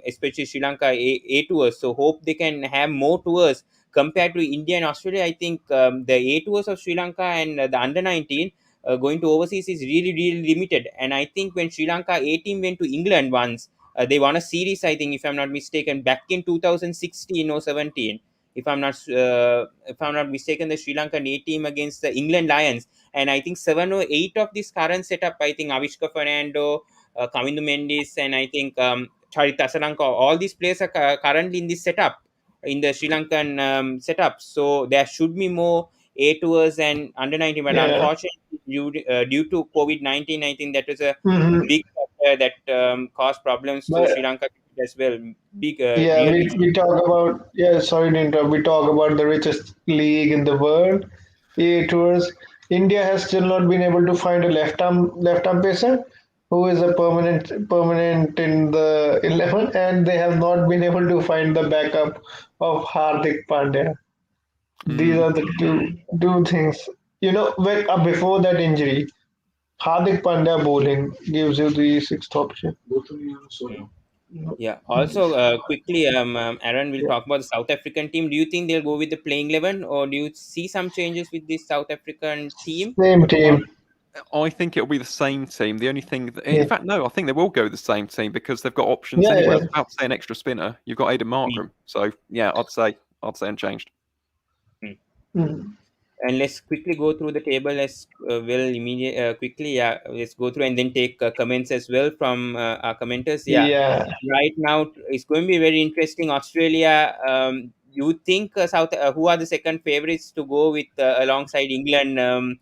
[SPEAKER 1] especially Sri Lanka A tours. So hope they can have more tours compared to India and Australia. I think the A tours of Sri Lanka and the under 19 going to overseas is really really limited. And I think when Sri Lanka A team went to England once, they won a series, I think, if I'm not mistaken, back in 2016 or 17. If I'm not mistaken, the Sri Lankan A team against the England Lions, and I think 7 or 8 of this current setup, I think Avishka Fernando, Kamindu Mendis, and I think Charith Asalanka, all these players are currently in this setup, in the Sri Lankan setup. So there should be more A tours and under 19, but
[SPEAKER 4] Yeah.
[SPEAKER 1] unfortunately, due to COVID-19, I think that was a
[SPEAKER 4] Hmm.
[SPEAKER 1] big factor that caused problems to Sri
[SPEAKER 4] But
[SPEAKER 1] Lanka as well. Big,
[SPEAKER 4] yeah,
[SPEAKER 1] real
[SPEAKER 4] we
[SPEAKER 1] issue.
[SPEAKER 4] talk about, yeah, sorry to interrupt. We talk about the richest league in the world, A tours. India has still not been able to find a left arm pacer who is a permanent in the 11, and they have not been able to find the backup of Hardik Pandya. These
[SPEAKER 2] Mm.
[SPEAKER 4] are the two things. When before that injury, Hardik Pandya bowling gives you the sixth option.
[SPEAKER 1] Mm. Yeah. Also, quickly, Aaron will
[SPEAKER 4] Yeah.
[SPEAKER 1] talk about the South African team. Do you think they'll go with the playing 11, or do you see some changes with this South African team
[SPEAKER 4] Same
[SPEAKER 1] for tomorrow?
[SPEAKER 4] team.
[SPEAKER 2] I think it'll be the same team. The only thing, in
[SPEAKER 4] Yeah.
[SPEAKER 2] fact, no, I think they will go with the same team because they've got options
[SPEAKER 4] Yeah,
[SPEAKER 2] anyway. I
[SPEAKER 4] yeah.
[SPEAKER 2] was about to say an extra spinner. You've got Aidan
[SPEAKER 1] Mm.
[SPEAKER 2] Markram, so yeah, I'd say unchanged.
[SPEAKER 1] Mm.
[SPEAKER 4] Mhm.
[SPEAKER 1] And let's quickly go through the table as well. Immediate quickly, yeah, let's go through and then take comments as well from our commenters. Yeah,
[SPEAKER 4] Yeah.
[SPEAKER 1] right now it's going to be very interesting. Australia, you think who are the second favorites to go with alongside England to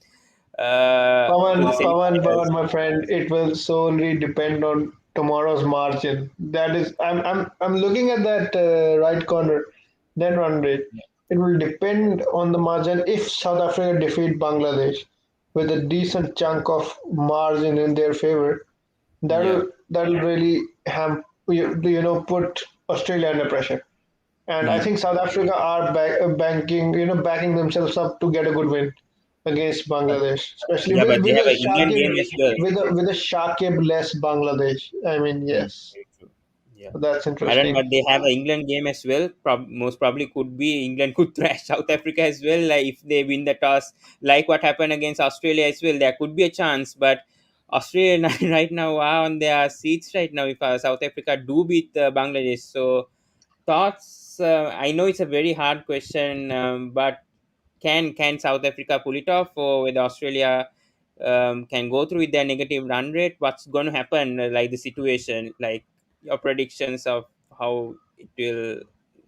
[SPEAKER 1] the
[SPEAKER 4] Pawan,
[SPEAKER 1] semi-finals?
[SPEAKER 4] my friend, it will solely depend on tomorrow's margin. That is, I'm looking at that right corner, that run rate. It will depend on the margin. If South Africa defeat Bangladesh with a decent chunk of margin in their favor,
[SPEAKER 1] Yeah.
[SPEAKER 4] that'll really put Australia under pressure. And I
[SPEAKER 1] Hmm.
[SPEAKER 4] think South Africa are backing themselves up to get a good win against Bangladesh, especially
[SPEAKER 1] Yeah, but they
[SPEAKER 4] with
[SPEAKER 1] have
[SPEAKER 4] a
[SPEAKER 1] an England
[SPEAKER 4] Shakib
[SPEAKER 1] game as well.
[SPEAKER 4] with a Shakib less Bangladesh. I mean,
[SPEAKER 1] Hmm.
[SPEAKER 4] yes,
[SPEAKER 1] Very true. Yeah.
[SPEAKER 4] that's
[SPEAKER 1] Aaron,
[SPEAKER 4] interesting.
[SPEAKER 1] but they have an England game as well. Most probably could be England could thrash South Africa as well. Like if they win the toss, like what happened against Australia as well, there could be a chance. But Australia right now are on their seats right now. If South Africa do beat Bangladesh, so thoughts. I know it's a very hard question, but can South Africa pull it off, or whether Australia can go through with their negative run rate? What's going to happen? Like the situation, like your predictions of how it will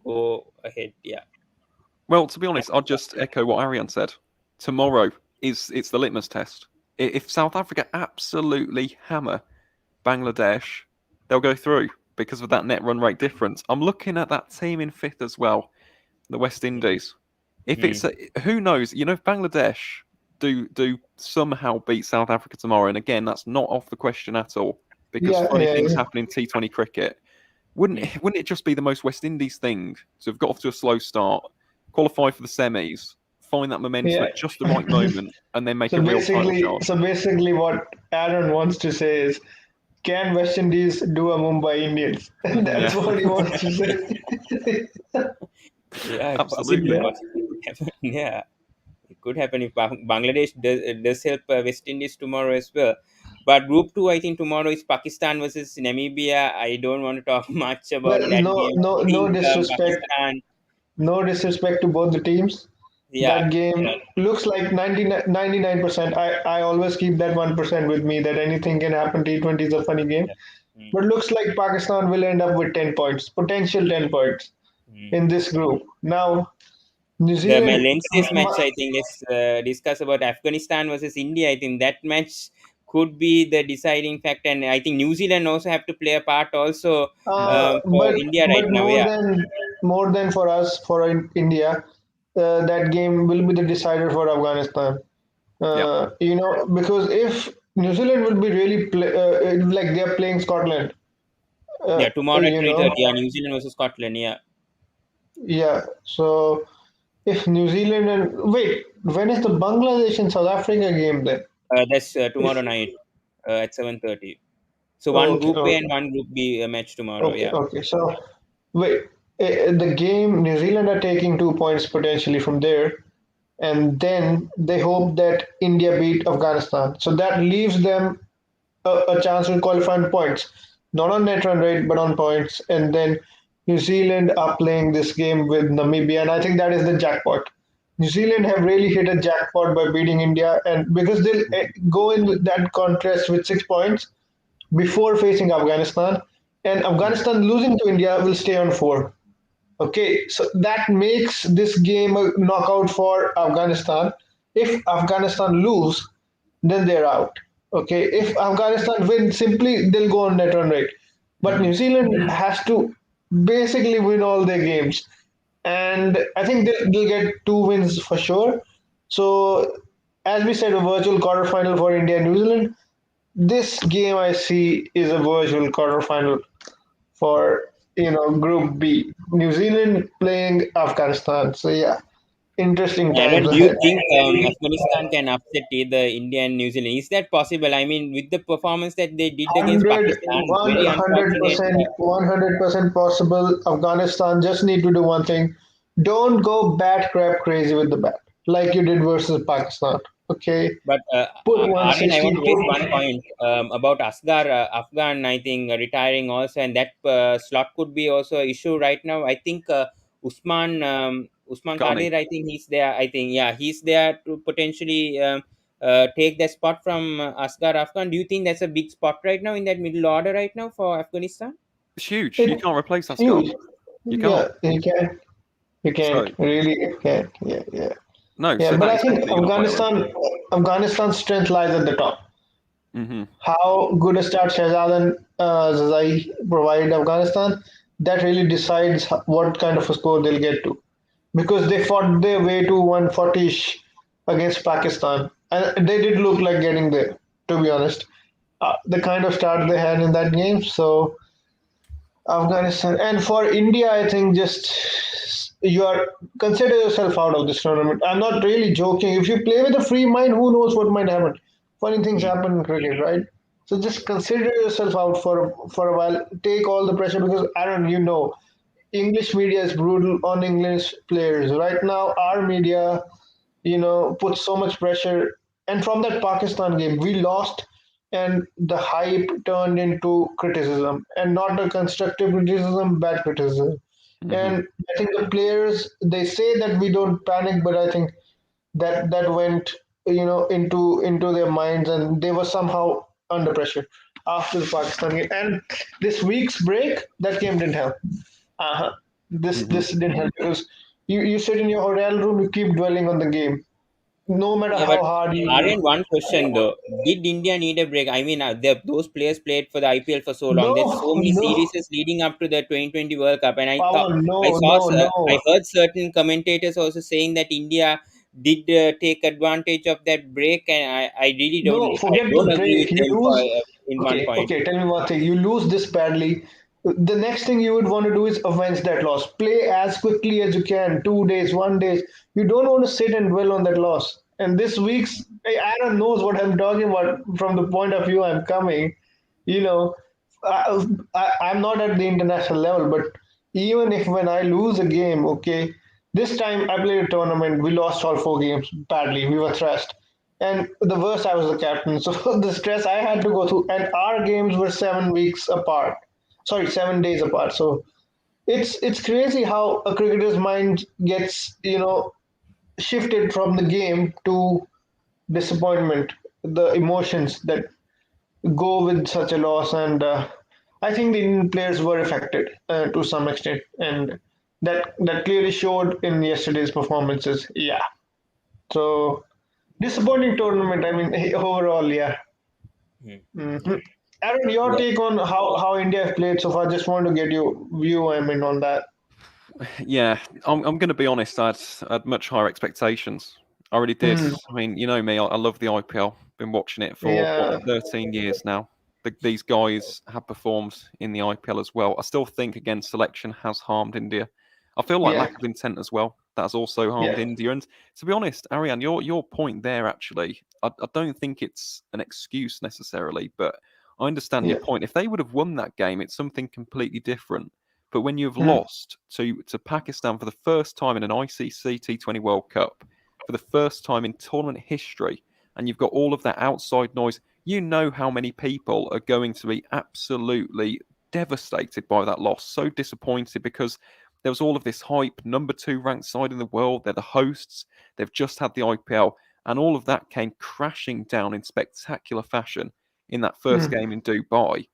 [SPEAKER 1] go ahead. Yeah.
[SPEAKER 2] Well, to be honest, I'll just echo what Arian said. Tomorrow it's the litmus test. If South Africa absolutely hammer Bangladesh, they'll go through because of that net run rate difference. I'm looking at that team in fifth as well, the West Indies. If
[SPEAKER 1] Mm.
[SPEAKER 2] it's who knows, if Bangladesh do somehow beat South Africa tomorrow, and again, that's not off the question at all because
[SPEAKER 4] Yeah,
[SPEAKER 2] funny
[SPEAKER 4] yeah,
[SPEAKER 2] things
[SPEAKER 4] yeah.
[SPEAKER 2] happen in T20 cricket. Wouldn't
[SPEAKER 1] Mm.
[SPEAKER 2] wouldn't it just be the most West Indies thing to have got off to a slow start, qualify for the semis, find that momentum
[SPEAKER 4] Yeah.
[SPEAKER 2] at just the right moment, and then make
[SPEAKER 4] So
[SPEAKER 2] a real title
[SPEAKER 4] basically,
[SPEAKER 2] charge?
[SPEAKER 4] so basically, what Aaron wants to say is, can West Indies do a Mumbai Indians? That's
[SPEAKER 2] Yeah,
[SPEAKER 4] what he wants to say.
[SPEAKER 1] Yeah, possibly,
[SPEAKER 2] absolutely.
[SPEAKER 4] Yeah.
[SPEAKER 1] possibly could happen. Yeah, it could happen if Bangladesh does help West Indies tomorrow as well. But Group Two, I think tomorrow is Pakistan versus Namibia. I don't want to talk much about
[SPEAKER 4] Well,
[SPEAKER 1] that
[SPEAKER 4] no,
[SPEAKER 1] game.
[SPEAKER 4] no,
[SPEAKER 1] I
[SPEAKER 4] no
[SPEAKER 1] think
[SPEAKER 4] disrespect,
[SPEAKER 1] Pakistan.
[SPEAKER 4] no disrespect to both the teams.
[SPEAKER 1] Yeah.
[SPEAKER 4] That game looks like 99%. I always keep that 1% with me that anything can happen. T20 is a funny game.
[SPEAKER 1] Yeah. Mm,
[SPEAKER 4] But looks like Pakistan will end up with 10 points, potential 10 points
[SPEAKER 1] mm.
[SPEAKER 4] in this group. Now, New
[SPEAKER 1] The
[SPEAKER 4] Zealand,
[SPEAKER 1] Wednesday's match, I think, let's discuss about Afghanistan versus India. I think that match could be the deciding factor, and I think New Zealand also have to play a part also for
[SPEAKER 4] but
[SPEAKER 1] India right
[SPEAKER 4] but
[SPEAKER 1] now.
[SPEAKER 4] more
[SPEAKER 1] Yeah,
[SPEAKER 4] than for us, for India, that game will be the decider for Afghanistan.
[SPEAKER 2] Yeah.
[SPEAKER 4] Because if New Zealand will be really like they're playing Scotland,
[SPEAKER 1] yeah. Tomorrow at
[SPEAKER 4] you
[SPEAKER 1] 3:30.
[SPEAKER 4] know,
[SPEAKER 1] Yeah, New Zealand versus Scotland. Yeah.
[SPEAKER 4] Yeah. So if New Zealand and wait, when is the Bangladesh and South Africa game then?
[SPEAKER 1] That's tomorrow
[SPEAKER 4] If
[SPEAKER 1] night at 7:30. So one
[SPEAKER 4] okay,
[SPEAKER 1] Group A
[SPEAKER 4] okay,
[SPEAKER 1] and one Group B match tomorrow.
[SPEAKER 4] okay,
[SPEAKER 1] Yeah.
[SPEAKER 4] okay. So wait, the game New Zealand are taking 2 points potentially from there, and then they hope that India beat Afghanistan. So that leaves them a chance to qualify on points, not on net run rate, but on points. And then New Zealand are playing this game with Namibia, and I think that is the jackpot. New Zealand have really hit a jackpot by beating India, and because they'll go in with that contest with 6 points before facing Afghanistan, and Afghanistan losing to India will stay on four. Okay, so that makes this game a knockout for Afghanistan. If Afghanistan lose, then they're out. Okay, if Afghanistan win, simply they'll go on net run rate. But New Zealand has to basically win all their games, and I think they'll get 2 wins for sure. So, as we said, a virtual quarterfinal for India and New Zealand. This game I see is a virtual quarterfinal for Group B. New Zealand playing Afghanistan. So yeah, interesting times
[SPEAKER 1] Aaron, do you
[SPEAKER 4] ahead.
[SPEAKER 1] think Afghanistan can upset either India and New Zealand? Is that possible? I mean, with the performance that they did against
[SPEAKER 4] 100,
[SPEAKER 1] Pakistan, very unfortunate.
[SPEAKER 4] 100%, 100% possible. Afghanistan just need to do one thing. Don't go bat crap crazy with the bat like you did versus Pakistan. Okay,
[SPEAKER 1] But
[SPEAKER 4] put
[SPEAKER 1] Aryan, I
[SPEAKER 4] 160.
[SPEAKER 1] want to raise one point about Asghar Afghan. I think retiring also, and that slot could be also an issue right now. I think Usman
[SPEAKER 2] Ghani.
[SPEAKER 1] Khadir. I think he's there. I think he's there to potentially take the spot from Asghar Afghan. Do you think that's a big spot right now in that middle order right now for Afghanistan?
[SPEAKER 2] It's huge. You
[SPEAKER 4] It's
[SPEAKER 2] can't replace that scar.
[SPEAKER 4] huge.
[SPEAKER 2] You can't.
[SPEAKER 4] Yeah, you can't. You
[SPEAKER 2] So
[SPEAKER 4] can't. Really, you can't. Yeah, yeah.
[SPEAKER 2] no.
[SPEAKER 4] Yeah,
[SPEAKER 2] So
[SPEAKER 4] but
[SPEAKER 2] that
[SPEAKER 4] I
[SPEAKER 2] is
[SPEAKER 4] think
[SPEAKER 2] definitely going to play a role.
[SPEAKER 4] Afghanistan's strength lies at the top.
[SPEAKER 2] Hmm.
[SPEAKER 4] How good a start Shahzad and Zazai provide Afghanistan, that really decides what kind of a score they'll get to. Because they fought their way to 140-ish against Pakistan. And they did look like getting there, to be honest. The kind of start they had in that game. So Afghanistan. And for India, I think just you are consider yourself out of this tournament. I'm not really joking. If you play with a free mind, who knows what might happen? Funny things
[SPEAKER 1] Hmm.
[SPEAKER 4] happen in cricket, right? So just consider yourself out for a while. Take all the pressure because Aaron, English media is brutal on English players. Right now, our media put so much pressure. And from that Pakistan game, we lost, and the hype turned into criticism, and not a constructive criticism, bad criticism.
[SPEAKER 2] Hmm.
[SPEAKER 4] And I think the players they say that we don't panic, but I think that went into their minds, and they were somehow under pressure after the Pakistan game. And this week's break, that game didn't help. Uh-huh. This
[SPEAKER 2] Hmm.
[SPEAKER 4] this didn't help because you sit in your hotel room, you keep dwelling on the game no matter
[SPEAKER 1] Yeah, but
[SPEAKER 4] how hard you.
[SPEAKER 1] Aryan, one question though: did India need a break? I mean, those players played for the IPL for so long.
[SPEAKER 4] No,
[SPEAKER 1] There's so many
[SPEAKER 4] no,
[SPEAKER 1] series leading up to the 2020 World Cup, and
[SPEAKER 4] Pawan, no,
[SPEAKER 1] I
[SPEAKER 4] no.
[SPEAKER 1] heard certain commentators also saying that India did take advantage of that break, and
[SPEAKER 4] No,
[SPEAKER 1] I
[SPEAKER 4] forget
[SPEAKER 1] don't
[SPEAKER 4] the
[SPEAKER 1] agree
[SPEAKER 4] break.
[SPEAKER 1] with
[SPEAKER 4] You
[SPEAKER 1] them for
[SPEAKER 4] lose.
[SPEAKER 1] in one
[SPEAKER 4] Okay,
[SPEAKER 1] point.
[SPEAKER 4] okay. Tell me one thing. You lose this badly. The next thing you would want to do is avenge that loss. Play as quickly as you can. 2 days, 1 day. You don't want to sit and dwell on that loss. And this week's Aaron knows what I'm talking about from the point of view I'm coming. You know, I'm not at the international level, but even if when I lose a game, okay, this time I played a tournament, we lost all 4 games badly. We were thrashed. And the worst, I was the captain. So the stress I had to go through, and our games were 7 weeks apart. Sorry, 7 days apart. So it's crazy how a cricketer's mind gets shifted from the game to disappointment, the emotions that go with such a loss. And I think the Indian players were affected to some extent, and that clearly showed in yesterday's performances. Yeah. So disappointing tournament. I mean, overall, yeah.
[SPEAKER 1] Hmm.
[SPEAKER 4] hmm Aaron, your
[SPEAKER 1] Yeah.
[SPEAKER 4] take on how India have played so far? Just want to get your view. I mean, on that.
[SPEAKER 2] Yeah, I'm going to be honest. I had much higher expectations. I really did.
[SPEAKER 4] Mm,
[SPEAKER 2] I mean, you know me. I love the IPL. Been watching it for
[SPEAKER 4] yeah.
[SPEAKER 2] 13 years now. These guys have performed in the IPL as well. I still think again selection has harmed India. I feel like
[SPEAKER 4] Yeah.
[SPEAKER 2] lack of intent as well. That's also harmed
[SPEAKER 4] Yeah.
[SPEAKER 2] India. And to be honest, Aaryan, your point there actually, I don't think it's an excuse necessarily, but I understand your
[SPEAKER 4] Yeah.
[SPEAKER 2] point. If they would have won that game, it's something completely different. But when you've
[SPEAKER 4] Hmm.
[SPEAKER 2] lost to Pakistan for the first time in an ICC T20 World Cup, for the first time in tournament history, and you've got all of that outside noise, you know how many people are going to be absolutely devastated by that loss, so disappointed because there was all of this hype, number 2 ranked side in the world, they're the hosts, they've just had the IPL, and all of that came crashing down in spectacular fashion in that first game in Dubai.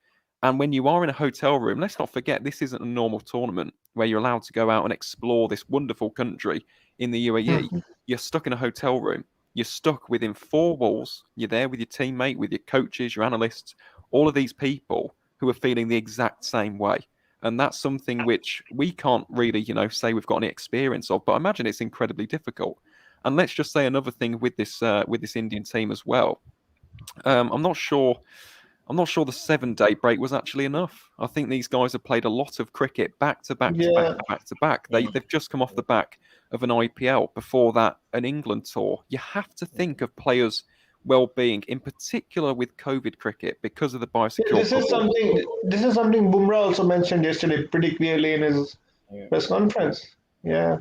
[SPEAKER 2] And when you are in a hotel room, let's not forget this isn't a normal tournament where you're allowed to go out and explore this wonderful country in the UAE. You're stuck in a hotel room. You're stuck within 4 walls. You're there with your teammate, with your coaches, your analysts, all of these people who are feeling the exact same way. And that's something which we can't really, say we've got any experience of, but I imagine it's incredibly difficult. And let's just say another thing with this Indian team as well. I'm not sure the 7-day break was actually enough. I think these guys have played a lot of cricket back to back to back
[SPEAKER 4] Yeah.
[SPEAKER 2] to back to back. They've just come off the back of an IPL, before that an England tour. You have to think of players' well-being, in particular with COVID cricket, because of the biosecure
[SPEAKER 4] This is
[SPEAKER 2] bubble.
[SPEAKER 4] something Bumrah also mentioned yesterday pretty clearly in his press conference. Yeah.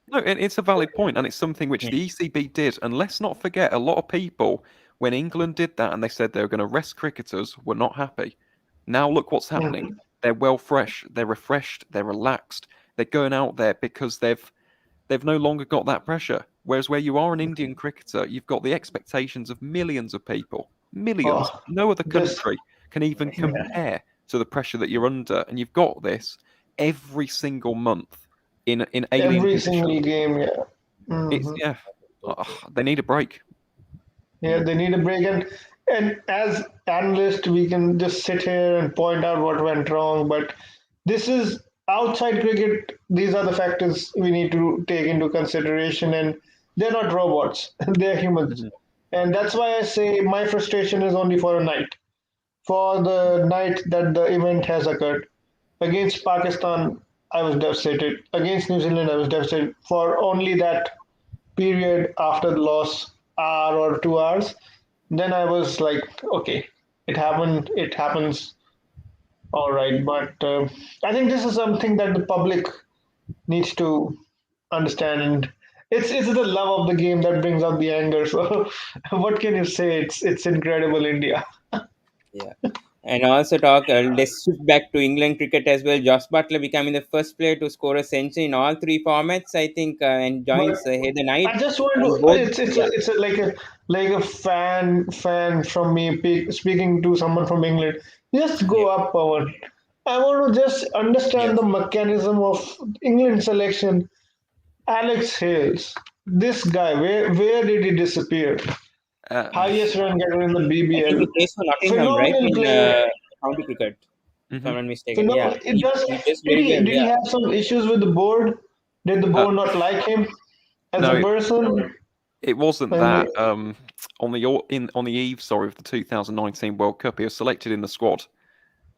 [SPEAKER 2] No, it's a valid point, and it's something which the ECB did. And let's not forget, a lot of people, when England did that and they said they were going to rest cricketers, were not happy. Now look what's happening. They're well fresh, they're refreshed, they're relaxed. They're going out there because they've no longer got that pressure. Whereas where you are an Indian cricketer, you've got the expectations of millions of people. Millions.
[SPEAKER 4] Oh,
[SPEAKER 2] No other
[SPEAKER 4] just
[SPEAKER 2] country can even compare to the pressure that you're under. And you've got this every single month in alien
[SPEAKER 4] every
[SPEAKER 2] conditions.
[SPEAKER 4] single game. Yeah.
[SPEAKER 2] It's they need a break.
[SPEAKER 4] Yeah, they need a break, and as analysts, we can just sit here and point out what went wrong. But this is outside cricket. These are the factors we need to take into consideration, and they're not robots; they're humans, and that's why I say my frustration is only for a night, for the night that the event has occurred. Against Pakistan, I was devastated. Against New Zealand, I was devastated for only that period after the loss, hour or 2 hours. Then I was like, okay, it happened, it happens, all right. But I think this is something that the public needs to understand, and it's the love of the game that brings out the anger. So what can you say? It's incredible, India.
[SPEAKER 1] Yeah. And also talk, let's shift back to England cricket as well. Jos Buttler becoming the first player to score a century in all 3 formats, I think, and
[SPEAKER 4] But
[SPEAKER 1] joins Heather Knight.
[SPEAKER 4] I just want
[SPEAKER 1] And
[SPEAKER 4] to.
[SPEAKER 1] both, yeah,
[SPEAKER 4] It's like a fan from me speaking to someone from England. Just
[SPEAKER 1] yeah,
[SPEAKER 4] go up, Pawan. I want to just understand the
[SPEAKER 1] yes,
[SPEAKER 4] mechanism of England selection. Alex Hales, this guy, where did he disappear?
[SPEAKER 2] Uh,
[SPEAKER 4] Highest run getter in the
[SPEAKER 1] I think he
[SPEAKER 4] BBL.
[SPEAKER 1] plays for Nottingham, right,
[SPEAKER 4] Phenomenal
[SPEAKER 1] in
[SPEAKER 4] player.
[SPEAKER 1] county cricket, if I'm
[SPEAKER 2] mhm.
[SPEAKER 1] not mistaken. Yeah,
[SPEAKER 4] Phenomenal. It does.
[SPEAKER 1] he plays very well.
[SPEAKER 4] Did he
[SPEAKER 1] Yeah,
[SPEAKER 4] have some issues with the board? Did the
[SPEAKER 2] Uh,
[SPEAKER 4] board not like him as
[SPEAKER 2] no,
[SPEAKER 4] a person?
[SPEAKER 2] it wasn't
[SPEAKER 4] And
[SPEAKER 2] that. On the eve, sorry, of the 2019 World Cup, he was selected in the squad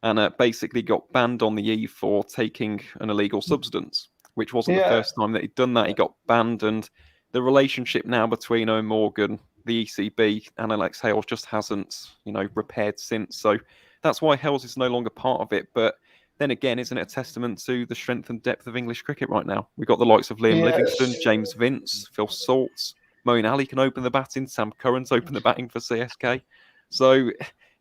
[SPEAKER 2] and basically got banned on the eve for taking an illegal substance, which wasn't the
[SPEAKER 4] yeah,
[SPEAKER 2] first time that he'd done that. He got banned, and the relationship now between Owen Morgan, the ECB, and Alex Hales just hasn't, repaired since. So that's why Hales is no longer part of it. But then again, isn't it a testament to the strength and depth of English cricket right now? We've got the likes of Liam Livingstone,
[SPEAKER 4] yes.
[SPEAKER 2] James Vince, Phil Salts, Moeen Ali can open the batting, Sam Curran's open the batting for CSK. So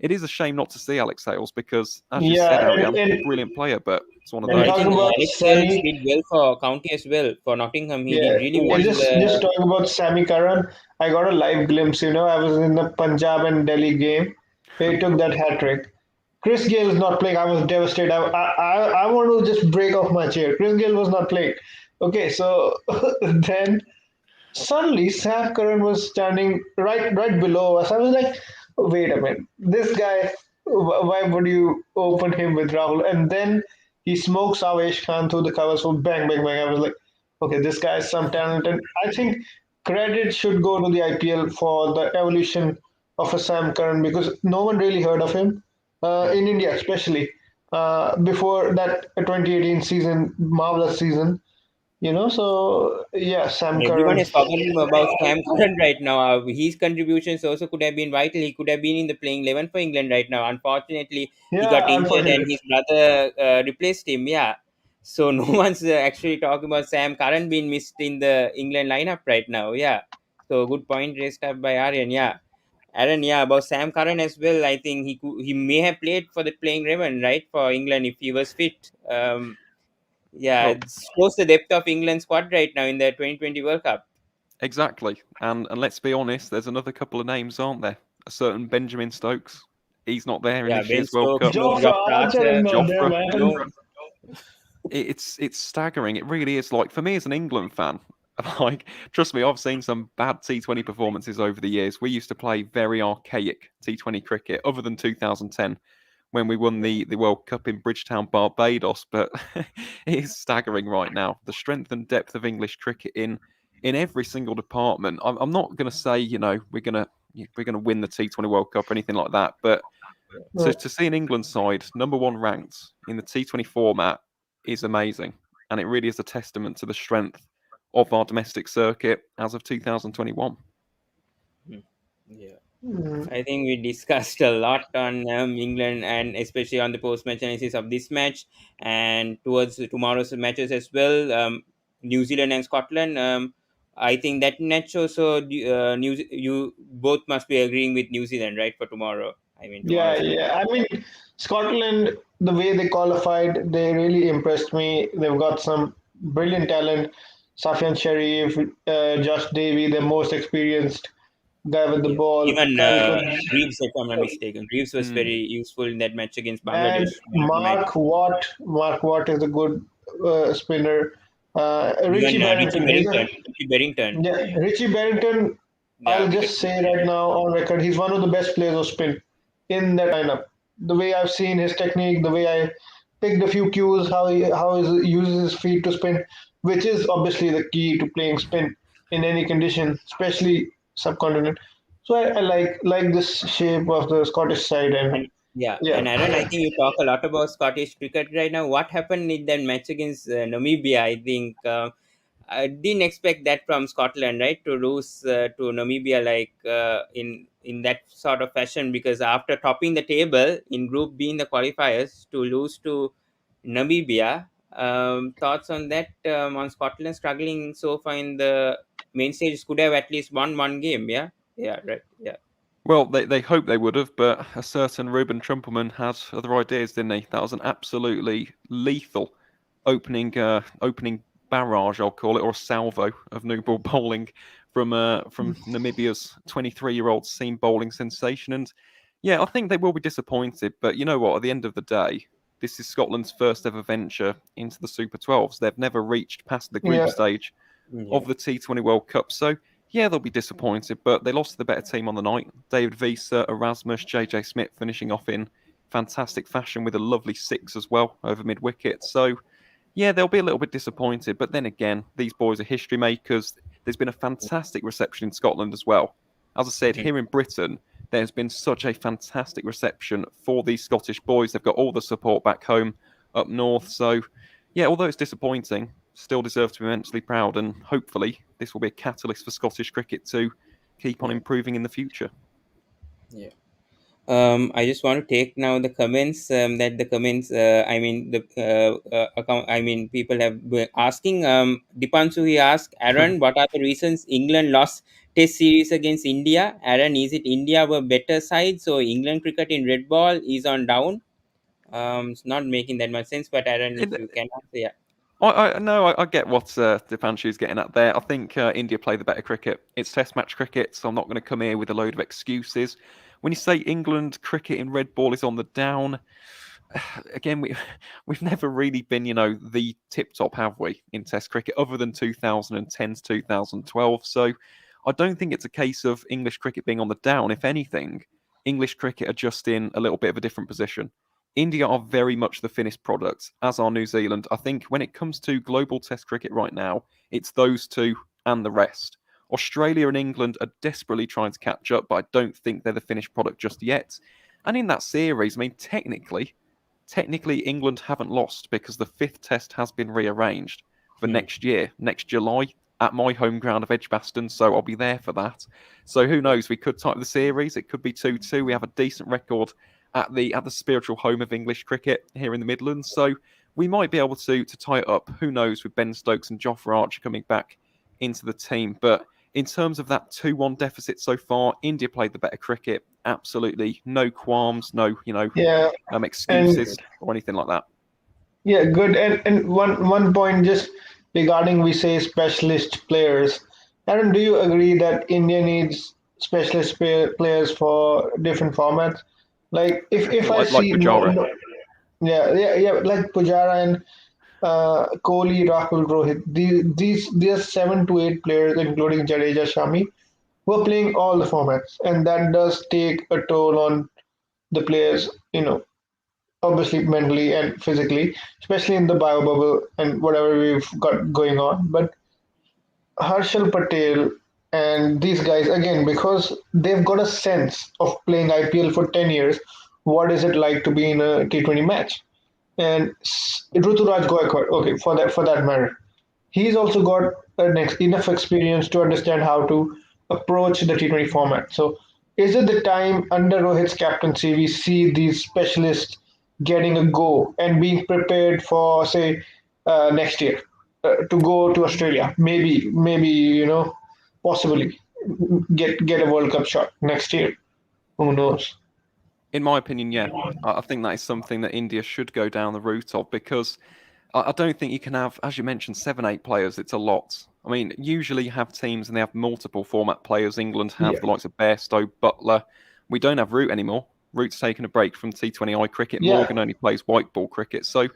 [SPEAKER 2] it is a shame not to see Alex Hales because, as you said,
[SPEAKER 4] Yeah,
[SPEAKER 2] Aaryan, a brilliant player, but it's one of
[SPEAKER 4] and
[SPEAKER 1] and I
[SPEAKER 2] those.
[SPEAKER 4] talk
[SPEAKER 1] think
[SPEAKER 4] about
[SPEAKER 1] Alex Hales
[SPEAKER 4] Sammy.
[SPEAKER 1] did well for county as well. For Nottingham, he
[SPEAKER 4] Yeah,
[SPEAKER 1] did really well
[SPEAKER 4] and
[SPEAKER 1] in
[SPEAKER 4] just
[SPEAKER 1] the.
[SPEAKER 4] talking about Sammy Curran, I got a live glimpse. I was in the Punjab and Delhi game. He took that hat trick. Chris Gale is not playing. I was devastated. I want to just break off my chair. Chris Gale was not playing. Okay, so then suddenly Sam Curran was standing right below us. I was like, wait a minute, this guy. Why would you open him with Rahul? And then he smokes Avesh Khan through the covers for bang bang bang. I was like, okay, this guy is some talent, and I think credit should go to the IPL for the evolution of a Sam Curran because no one really heard of him in India, especially before that 2018 season, marvelous season. So yeah, Sam
[SPEAKER 1] Everyone
[SPEAKER 4] Curran.
[SPEAKER 1] is forgotten about Sam Curran right now. His contributions also could have been vital. He could have been in the playing 11 for England right now. Unfortunately, he got
[SPEAKER 4] Yeah,
[SPEAKER 1] injured and
[SPEAKER 4] unfortunately.
[SPEAKER 1] his brother replaced him. Yeah. So no one's actually talking about Sam Curran being missed in the England lineup right now. Yeah. So good point raised up by Aryan. Yeah. Aaron, yeah, about Sam Curran as well. I think he may have played for the playing 11, right, for England if he was fit. Yeah,
[SPEAKER 2] Well,
[SPEAKER 1] it shows the depth of England's squad right now in the 2020 World Cup.
[SPEAKER 2] exactly. And let's be honest, there's another couple of names, aren't there? A certain Benjamin Stokes. He's not there in
[SPEAKER 1] Yeah,
[SPEAKER 2] this
[SPEAKER 1] Ben
[SPEAKER 2] year's World
[SPEAKER 1] Stokes,
[SPEAKER 2] Cup.
[SPEAKER 1] no
[SPEAKER 4] Jofra
[SPEAKER 1] Jofra
[SPEAKER 4] Archer is
[SPEAKER 1] Archer,
[SPEAKER 4] not there,
[SPEAKER 2] Joffre.
[SPEAKER 4] man.
[SPEAKER 1] no.
[SPEAKER 2] It's staggering. It really is. Like, for me as an England fan, like, trust me, I've seen some bad T20 performances over the years. We used to play very archaic T20 cricket, other than 2010 when we won the World Cup in Bridgetown, Barbados. But it is staggering right now. The strength and depth of English cricket in every single department. I'm not going to say, we're gonna win the T20 World Cup or anything like that, but
[SPEAKER 4] No.
[SPEAKER 2] to see an England side number one ranked in the T20 format is amazing, and it really is a testament to the strength of our domestic circuit as of 2021.
[SPEAKER 1] Yeah.
[SPEAKER 4] Mm.
[SPEAKER 1] I think we discussed a lot on England and especially on the post-match analysis of this match and towards tomorrow's matches as well. New Zealand and Scotland. I think that match also. You both must be agreeing with New Zealand, right, for tomorrow. I mean
[SPEAKER 4] Yeah,
[SPEAKER 1] tomorrow's match.
[SPEAKER 4] yeah. I mean, Scotland, the way they qualified, they really impressed me. They've got some brilliant talent. Safian Sharif, Josh Davy, the most experienced guy with the
[SPEAKER 1] Yeah.
[SPEAKER 4] ball.
[SPEAKER 1] Even
[SPEAKER 4] Kyle Cook.
[SPEAKER 1] Reeves, if I'm not mistaken, Reeves was
[SPEAKER 2] Mm.
[SPEAKER 1] very useful in that match against
[SPEAKER 4] And
[SPEAKER 1] Bangladesh. One of the match.
[SPEAKER 4] Mark Watt is a good spinner. Richie
[SPEAKER 1] Even
[SPEAKER 4] Barrington,
[SPEAKER 1] Richie Berrington.
[SPEAKER 4] Richie Barrington.
[SPEAKER 1] Yeah,
[SPEAKER 4] I'll
[SPEAKER 1] wicket.
[SPEAKER 4] just say right now on record, he's one of the best players of spin in that lineup. The way I've seen his technique, the way I picked a few cues, how he uses his feet to spin, which is obviously the key to playing spin in any condition, especially subcontinent. So I like this shape of the Scottish side, and
[SPEAKER 1] And yeah,
[SPEAKER 4] yeah.
[SPEAKER 1] and Aaron, I think you talk a lot about Scottish cricket right now. What happened in that match against Namibia? I think I didn't expect that from Scotland, right, to lose to Namibia like in that sort of fashion. Because after topping the table in Group B in the qualifiers, to lose to Namibia. Thoughts on that? On Scotland struggling so far in the main stage, could have at least won one game. Yeah, yeah, right. Yeah.
[SPEAKER 2] Well, they hope they would have, but a certain Ruben Trumpelman had other ideas, didn't he? That was an absolutely lethal opening barrage, I'll call it, or a salvo of new ball bowling from Namibia's 23-year-old seam bowling sensation. And yeah, I think they will be disappointed, but you know what? At the end of the day, this is Scotland's first ever venture into the Super 12s. They've never reached past the group
[SPEAKER 4] Yeah.
[SPEAKER 2] stage
[SPEAKER 1] Yeah.
[SPEAKER 2] of the T20 World Cup. So yeah, they'll be disappointed, but they lost to the better team on the night. David Visa, Erasmus, JJ Smith finishing off in fantastic fashion with a lovely six as well over mid wicket. So yeah, they'll be a little bit disappointed, but then again, these boys are history makers. There's been a fantastic reception in Scotland as well. As I said, here in Britain, there's been such a fantastic reception for these Scottish boys. They've got all the support back home up north. So yeah, although it's disappointing, still deserve to be immensely proud, and hopefully this will be a catalyst for Scottish cricket to keep on
[SPEAKER 1] Yeah.
[SPEAKER 2] improving in the future.
[SPEAKER 1] Yeah. I just want to take now the comments that the comments. I mean the account. I mean people have been asking. Dipanshu he asked Aaron, what are the reasons England lost Test series against India? Aaron, is it India were better side, so England cricket in red ball is on down? It's not making that much sense, but Aaron, if you can answer, yeah.
[SPEAKER 2] I get what Dipanshu is getting at there. I think India play the better cricket. It's Test match cricket, so I'm not going to come here with a load of excuses. When you say England cricket in red ball is on the down, again, we've never really been, the tip top, have we, in Test cricket, other than 2010 to 2012. So I don't think it's a case of English cricket being on the down. If anything, English cricket are just in a little bit of a different position. India are very much the finished product, as are New Zealand. I think when it comes to global Test cricket right now, it's those two and the rest. Australia and England are desperately trying to catch up, but I don't think they're the finished product just yet. And in that series, I mean, technically, England haven't lost because the fifth test has been rearranged. for next year, next July, at my home ground of Edgbaston, so I'll be there for that. So who knows? We could tie up the series. It could be 2-2. We have a decent record at the spiritual home of English cricket here in the Midlands, so we might be able to tie it up. Who knows? With Ben Stokes and Jofra Archer coming back into the team, but in terms of that 2-1 deficit so far, India played the better cricket. Absolutely, no qualms, no
[SPEAKER 4] Yeah,
[SPEAKER 2] excuses or anything like that.
[SPEAKER 4] yeah, good. And one point just regarding we say specialist players. Aaron, do you agree that India needs specialist players for different formats? Like if I
[SPEAKER 2] Like
[SPEAKER 4] see
[SPEAKER 2] Pujara.
[SPEAKER 4] yeah, like Pujara and Kohli, Rahul, Rohit. These are 7 to 8 players, including Jadeja, Shami, who are playing all the formats, and that does take a toll on the players. Obviously mentally and physically, especially in the bio bubble and whatever we've got going on. But Harshal Patel and these guys, again, because they've got a sense of playing IPL for 10 years, what is it like to be in a T20 match? And Ruturaj Gaikwad, okay, for that matter, he's also got enough experience to understand how to approach the T20 format. So, is it the time under Rohit's captaincy we see these specialists getting a go and being prepared for, say, next year to go to Australia? Maybe possibly get a World Cup shot next year. Who knows?
[SPEAKER 2] In my opinion, yeah, I think that is something that India should go down the route of, because I don't think you can have, as you mentioned, 7-8 players. It's a lot. I mean, usually you have teams and they have multiple format players. England have
[SPEAKER 4] Yeah.
[SPEAKER 2] the likes of Bairstow, Buttler. We don't have Root anymore. Root's taken a break from T20I cricket.
[SPEAKER 4] Yeah.
[SPEAKER 2] Morgan only plays white ball cricket. So,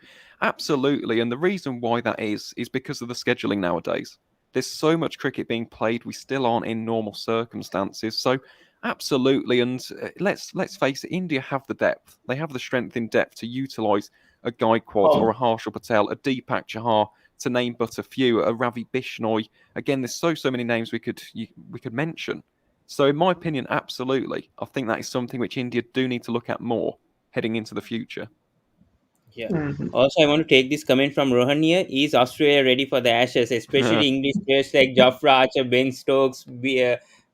[SPEAKER 2] absolutely. And the reason why that is because of the scheduling nowadays. There's so much cricket being played. We still aren't in normal circumstances. So, absolutely. And let's face it, India have the depth. They have the strength in depth to utilise a Gaikwad or a Harshal Patel, a Deepak Chahar, to name but a few, a Ravi Bishnoi. Again, there's so many names we could mention. So in my opinion, absolutely. I think that is something which India do need to look at more heading into the future.
[SPEAKER 1] Yeah.
[SPEAKER 4] Mhm.
[SPEAKER 1] Also, I want to take this comment from Rohan here. Is Australia ready for the Ashes, especially English players like Jofra Archer, Ben Stokes,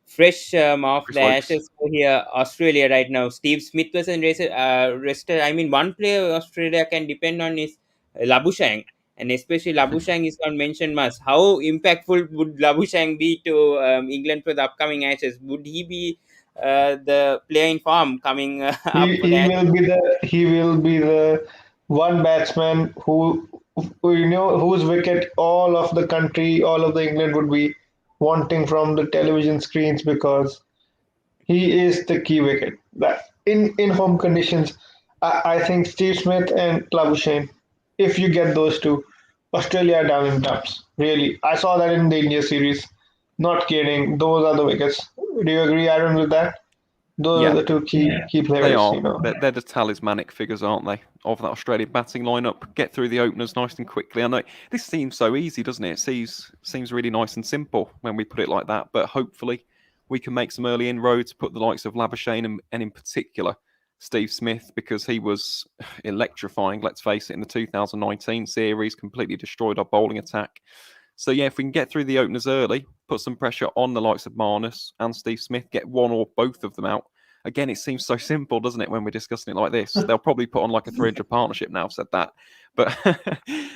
[SPEAKER 1] fresh off
[SPEAKER 2] Chris
[SPEAKER 1] the
[SPEAKER 2] Wokes.
[SPEAKER 1] Ashes for here, Australia right now. Steve Smith was rested. I mean, one player Australia can depend on is Labuschagne, and especially Labuschagne is not mentioned much. How impactful would Labuschagne be to England for the upcoming Ashes? Would he be the player in form coming up
[SPEAKER 4] He,
[SPEAKER 1] for the
[SPEAKER 4] he
[SPEAKER 1] Ashes?
[SPEAKER 4] will be the one batsman whose wicket all of the country, all of the England would be wanting from the television screens, because he is the key wicket. That in home conditions, I think Steve Smith and Labuschagne, if you get those two, Australia are down in dumps. Really, I saw that in the India series. Not kidding. Those are the wickets. Do you agree, Aaron, with that? Those are
[SPEAKER 2] Yeah.
[SPEAKER 4] the two key
[SPEAKER 2] They
[SPEAKER 4] players.
[SPEAKER 2] are. They're the talismanic figures, aren't they, of that Australian batting lineup? Get through the openers nice and quickly. I know this seems so easy, doesn't it? It seems really nice and simple when we put it like that. But hopefully, we can make some early inroads. Put the likes of Labuschagne and in particular Steve Smith, because he was electrifying. Let's face it, in the 2019 series, completely destroyed our bowling attack. So yeah, if we can get through the openers early, put some pressure on the likes of Marnus and Steve Smith, get one or both of them out. Again, it seems so simple, doesn't it, when we're discussing it like this? They'll probably put on like a 300 partnership now, I've said that. But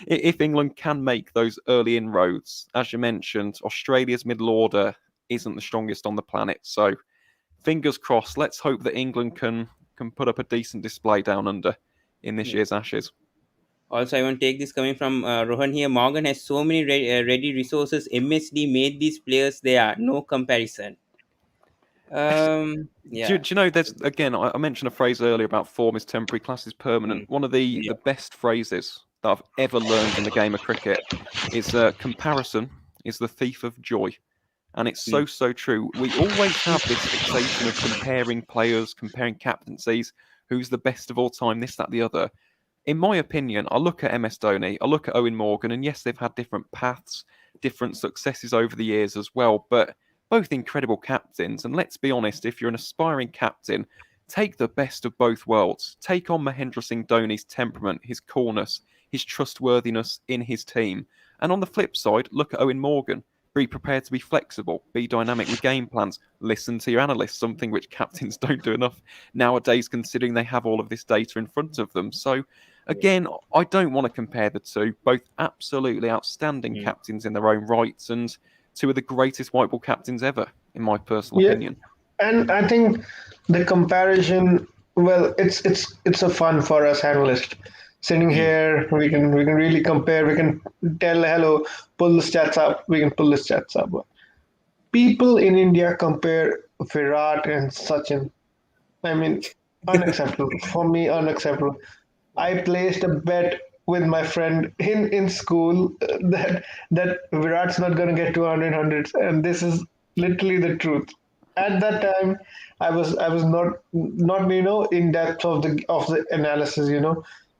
[SPEAKER 2] if England can make those early inroads, as you mentioned, Australia's middle order isn't the strongest on the planet. So fingers crossed, let's hope that England can put up a decent display down under in this year's Ashes.
[SPEAKER 1] Also, I want to take this coming from Rohan here. Morgan has so many ready resources. MSD made these players. They are no comparison. Yeah.
[SPEAKER 2] Do you know, there's, again, I mentioned a phrase earlier about form is temporary, class is permanent. One of the best phrases that I've ever learned in the game of cricket is comparison is the thief of joy. And it's so true. We always have this fixation of comparing players, comparing captaincies, who's the best of all time, this, that, the other. In my opinion, I look at MS Dhoni, I look at Owen Morgan, and yes, they've had different paths, different successes over the years as well, but both incredible captains. And let's be honest, if you're an aspiring captain, take the best of both worlds. Take on Mahendra Singh Dhoni's temperament, his coolness, his trustworthiness in his team, And on the flip side, look at Owen Morgan. Be prepared to be flexible, be dynamic with game plans, listen to your analysts, something which captains don't do enough nowadays considering they have all of this data in front of them. So again, I don't want to compare the two, both absolutely outstanding captains in their own rights and two of the greatest white ball captains ever, in my personal
[SPEAKER 4] Yeah,
[SPEAKER 2] opinion.
[SPEAKER 4] and I think the comparison, well, it's a fun for us analysts. Sitting here, we can really compare. We can tell, hello, pull the stats up. We can pull the stats up. People in India compare Virat and Sachin. I mean, unacceptable for me. Unacceptable. I placed a bet with my friend in school that Virat's not going to get 200 hundreds, and this is literally the truth. At that time, I was not in depth of the analysis.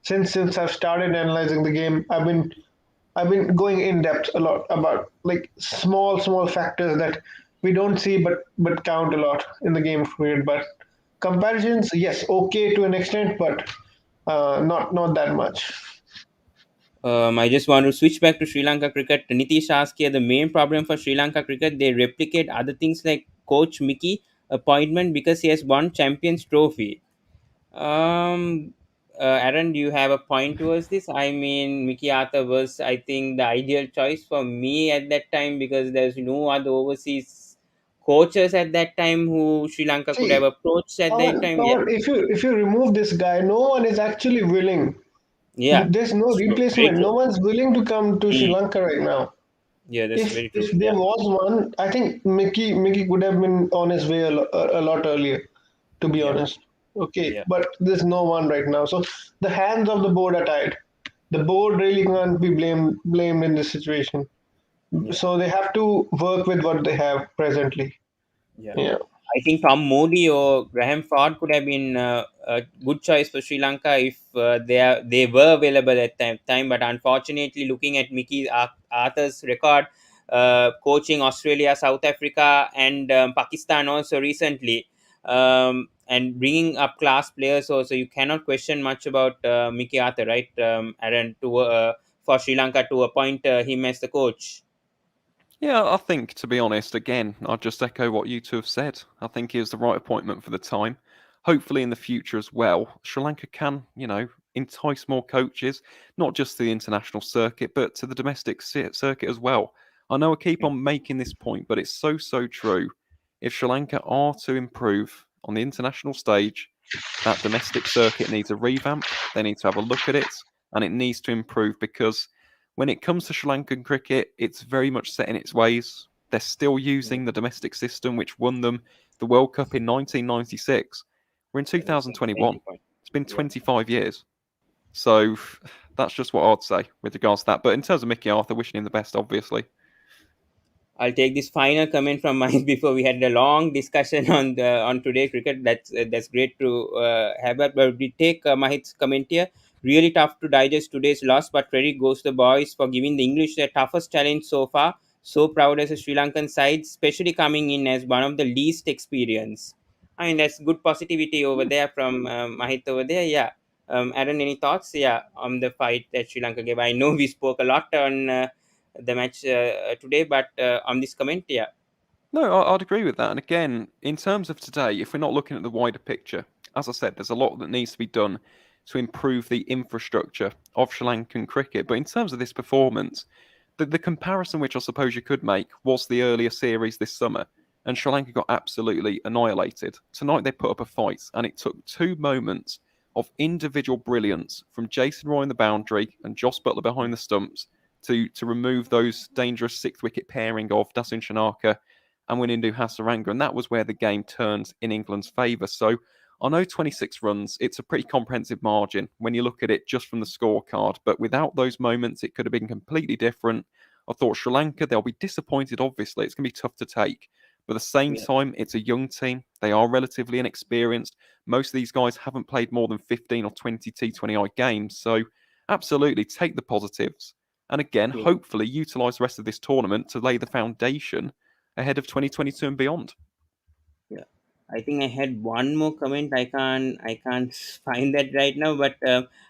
[SPEAKER 4] Since I've started analyzing the game, I've been going in depth a lot about like small factors that we don't see but count a lot in the game period. But comparisons, yes, okay to an extent, but not that much.
[SPEAKER 1] I just want to switch back to Sri Lanka cricket. Nitish asked here the main problem for Sri Lanka cricket, they replicate other things like Coach Mickey appointment because he has won Champions Trophy. Um, Aaron, do you have a point towards this? I mean, Mickey Arthur was, I think, the ideal choice for me at that time because there's no other overseas coaches at that time who Sri Lanka could have
[SPEAKER 4] See,
[SPEAKER 1] approached at that time. Yeah,
[SPEAKER 4] if you remove this guy, no one is actually willing.
[SPEAKER 1] yeah,
[SPEAKER 4] There's no
[SPEAKER 1] it's true. Very
[SPEAKER 4] replacement.
[SPEAKER 1] true.
[SPEAKER 4] No one's willing to come to Sri
[SPEAKER 1] Mm.
[SPEAKER 4] Lanka right now.
[SPEAKER 1] Yeah, that's
[SPEAKER 4] If
[SPEAKER 1] very true.
[SPEAKER 4] if there
[SPEAKER 1] Yeah,
[SPEAKER 4] was one, I think Mickey could have been on his way a lot earlier, to be
[SPEAKER 1] yeah,
[SPEAKER 4] honest. Okay,
[SPEAKER 1] yeah,
[SPEAKER 4] but there's no one right now. So the hands of the board are tied. The board really can't be blamed in this situation.
[SPEAKER 1] yeah.
[SPEAKER 4] So they have to work with what they have presently.
[SPEAKER 1] Yeah.
[SPEAKER 4] Yeah.
[SPEAKER 1] I think Tom Moody or Graham Ford could have been a good choice for Sri Lanka if they were available at that time. But unfortunately, looking at Mickey Arthur's record, coaching Australia, South Africa, and Pakistan also recently, and bringing up class players also, you cannot question much about Mickey Arthur, right, Aaron, for Sri Lanka to appoint him as the coach.
[SPEAKER 2] Yeah, I think, to be honest, again, I'd just echo what you two have said. I think he was the right appointment for the time. Hopefully, in the future as well, Sri Lanka can, entice more coaches, not just to the international circuit, but to the domestic circuit as well. I know I keep on making this point, but it's so true. If Sri Lanka are to improve on the international stage, that domestic circuit needs a revamp. They need to have a look at it, and it needs to improve because when it comes to Sri Lankan cricket, it's very much set in its ways. They're still using the domestic system, which won them the World Cup in 1996. We're in
[SPEAKER 1] That's a
[SPEAKER 2] 2021.
[SPEAKER 1] major point.
[SPEAKER 2] It's been
[SPEAKER 1] Yeah.
[SPEAKER 2] 25 years. So that's just what I'd say with regards to that. But in terms of Mickey Arthur, wishing him the best, obviously.
[SPEAKER 1] I'll take this final comment from Mike before we had a long discussion on today's cricket. That's great to have that. But we take Mahit's comment here. Really tough to digest today's loss, but credit goes to the boys for giving the English their toughest challenge so far. So proud as a Sri Lankan side, especially coming in as one of the least experienced. I mean, that's good positivity over there from Mahit over there. Yeah. Aaron, any thoughts? Yeah, on the fight that Sri Lanka gave. I know we spoke a lot on the match today, but on this comment, yeah.
[SPEAKER 2] No, I'd agree with that. And again, in terms of today, if we're not looking at the wider picture, as I said, there's a lot that needs to be done to improve the infrastructure of Sri Lankan cricket. But in terms of this performance, the comparison which I suppose you could make was the earlier series this summer, and Sri Lanka got absolutely annihilated. Tonight they put up a fight, and it took 2 moments of individual brilliance from Jason Roy in the boundary and Jos Buttler behind the stumps to remove those dangerous sixth wicket pairing of Dasun Shanaka and Winindu Hasaranga, and that was where the game turned in England's favour. So I know 26 runs, it's a pretty comprehensive margin when you look at it just from the scorecard, but without those moments, it could have been completely different. I thought Sri Lanka, they'll be disappointed, obviously. It's going to be tough to take. But at the same
[SPEAKER 1] Yeah.
[SPEAKER 2] time, it's a young team. They are relatively inexperienced. Most of these guys haven't played more than 15 or 20 T20I games. So absolutely take the positives. And again,
[SPEAKER 1] Yeah.
[SPEAKER 2] hopefully utilise the rest of this tournament to lay the foundation ahead of 2022 and beyond.
[SPEAKER 1] Yeah. I think I had one more comment. I can't find that right now. But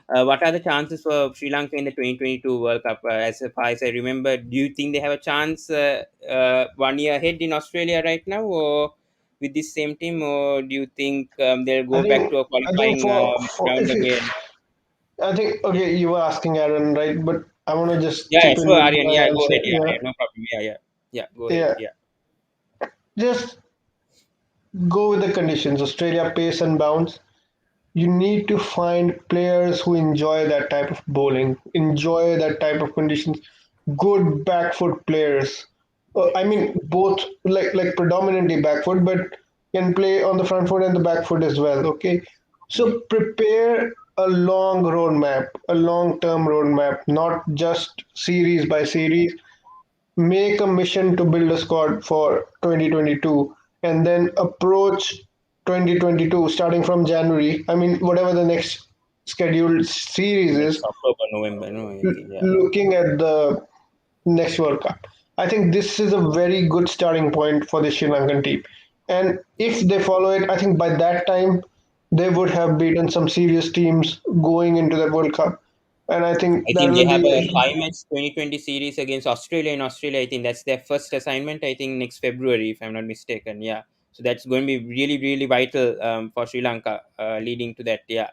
[SPEAKER 1] what are the chances for Sri Lanka in the 2022 World Cup? As far as I remember, do you think they have a chance 1 year ahead in Australia right now, or with this same team, or do you think they'll
[SPEAKER 4] I
[SPEAKER 1] go back
[SPEAKER 4] think
[SPEAKER 1] to a
[SPEAKER 4] I think
[SPEAKER 1] qualifying
[SPEAKER 4] for
[SPEAKER 1] round
[SPEAKER 4] if you,
[SPEAKER 1] again?
[SPEAKER 4] I think okay, you were asking Aaron, right? But I want to just
[SPEAKER 1] Yeah, yeah,
[SPEAKER 4] chip in
[SPEAKER 1] sure,
[SPEAKER 4] with
[SPEAKER 1] Aryan.
[SPEAKER 4] my
[SPEAKER 1] Yeah, go
[SPEAKER 4] answer.
[SPEAKER 1] ahead. Yeah,
[SPEAKER 4] Yeah,
[SPEAKER 1] yeah, no problem. Yeah, yeah, yeah. Go ahead.
[SPEAKER 4] yeah.
[SPEAKER 1] Yeah.
[SPEAKER 4] Just go with the conditions. Australia pace and bounce. You need to find players who enjoy that type of bowling, enjoy that type of conditions. Good back foot players. I mean, both like predominantly back foot, but can play on the front foot and the back foot as well. Okay,
[SPEAKER 1] Yeah.
[SPEAKER 4] so prepare a long roadmap, a long-term roadmap, not just series by series. Make a mission to build a squad for 2022 and then approach 2022 starting from January. I mean, whatever the next scheduled series
[SPEAKER 1] Next
[SPEAKER 4] is,
[SPEAKER 1] October, November. No, I think. Yeah.
[SPEAKER 4] looking at the next World Cup. I think this is a very good starting point for the Sri Lankan team. And if they follow it, I think by that time they would have beaten some serious teams going into the World Cup. And I think
[SPEAKER 1] I
[SPEAKER 4] that
[SPEAKER 1] think they
[SPEAKER 4] will
[SPEAKER 1] have a
[SPEAKER 4] be,
[SPEAKER 1] five-match 2020 series against Australia in Australia. I think that's their first assignment. I think next February, if I'm not mistaken. Yeah. So that's going to be really, really vital for Sri Lanka leading to that. Yeah.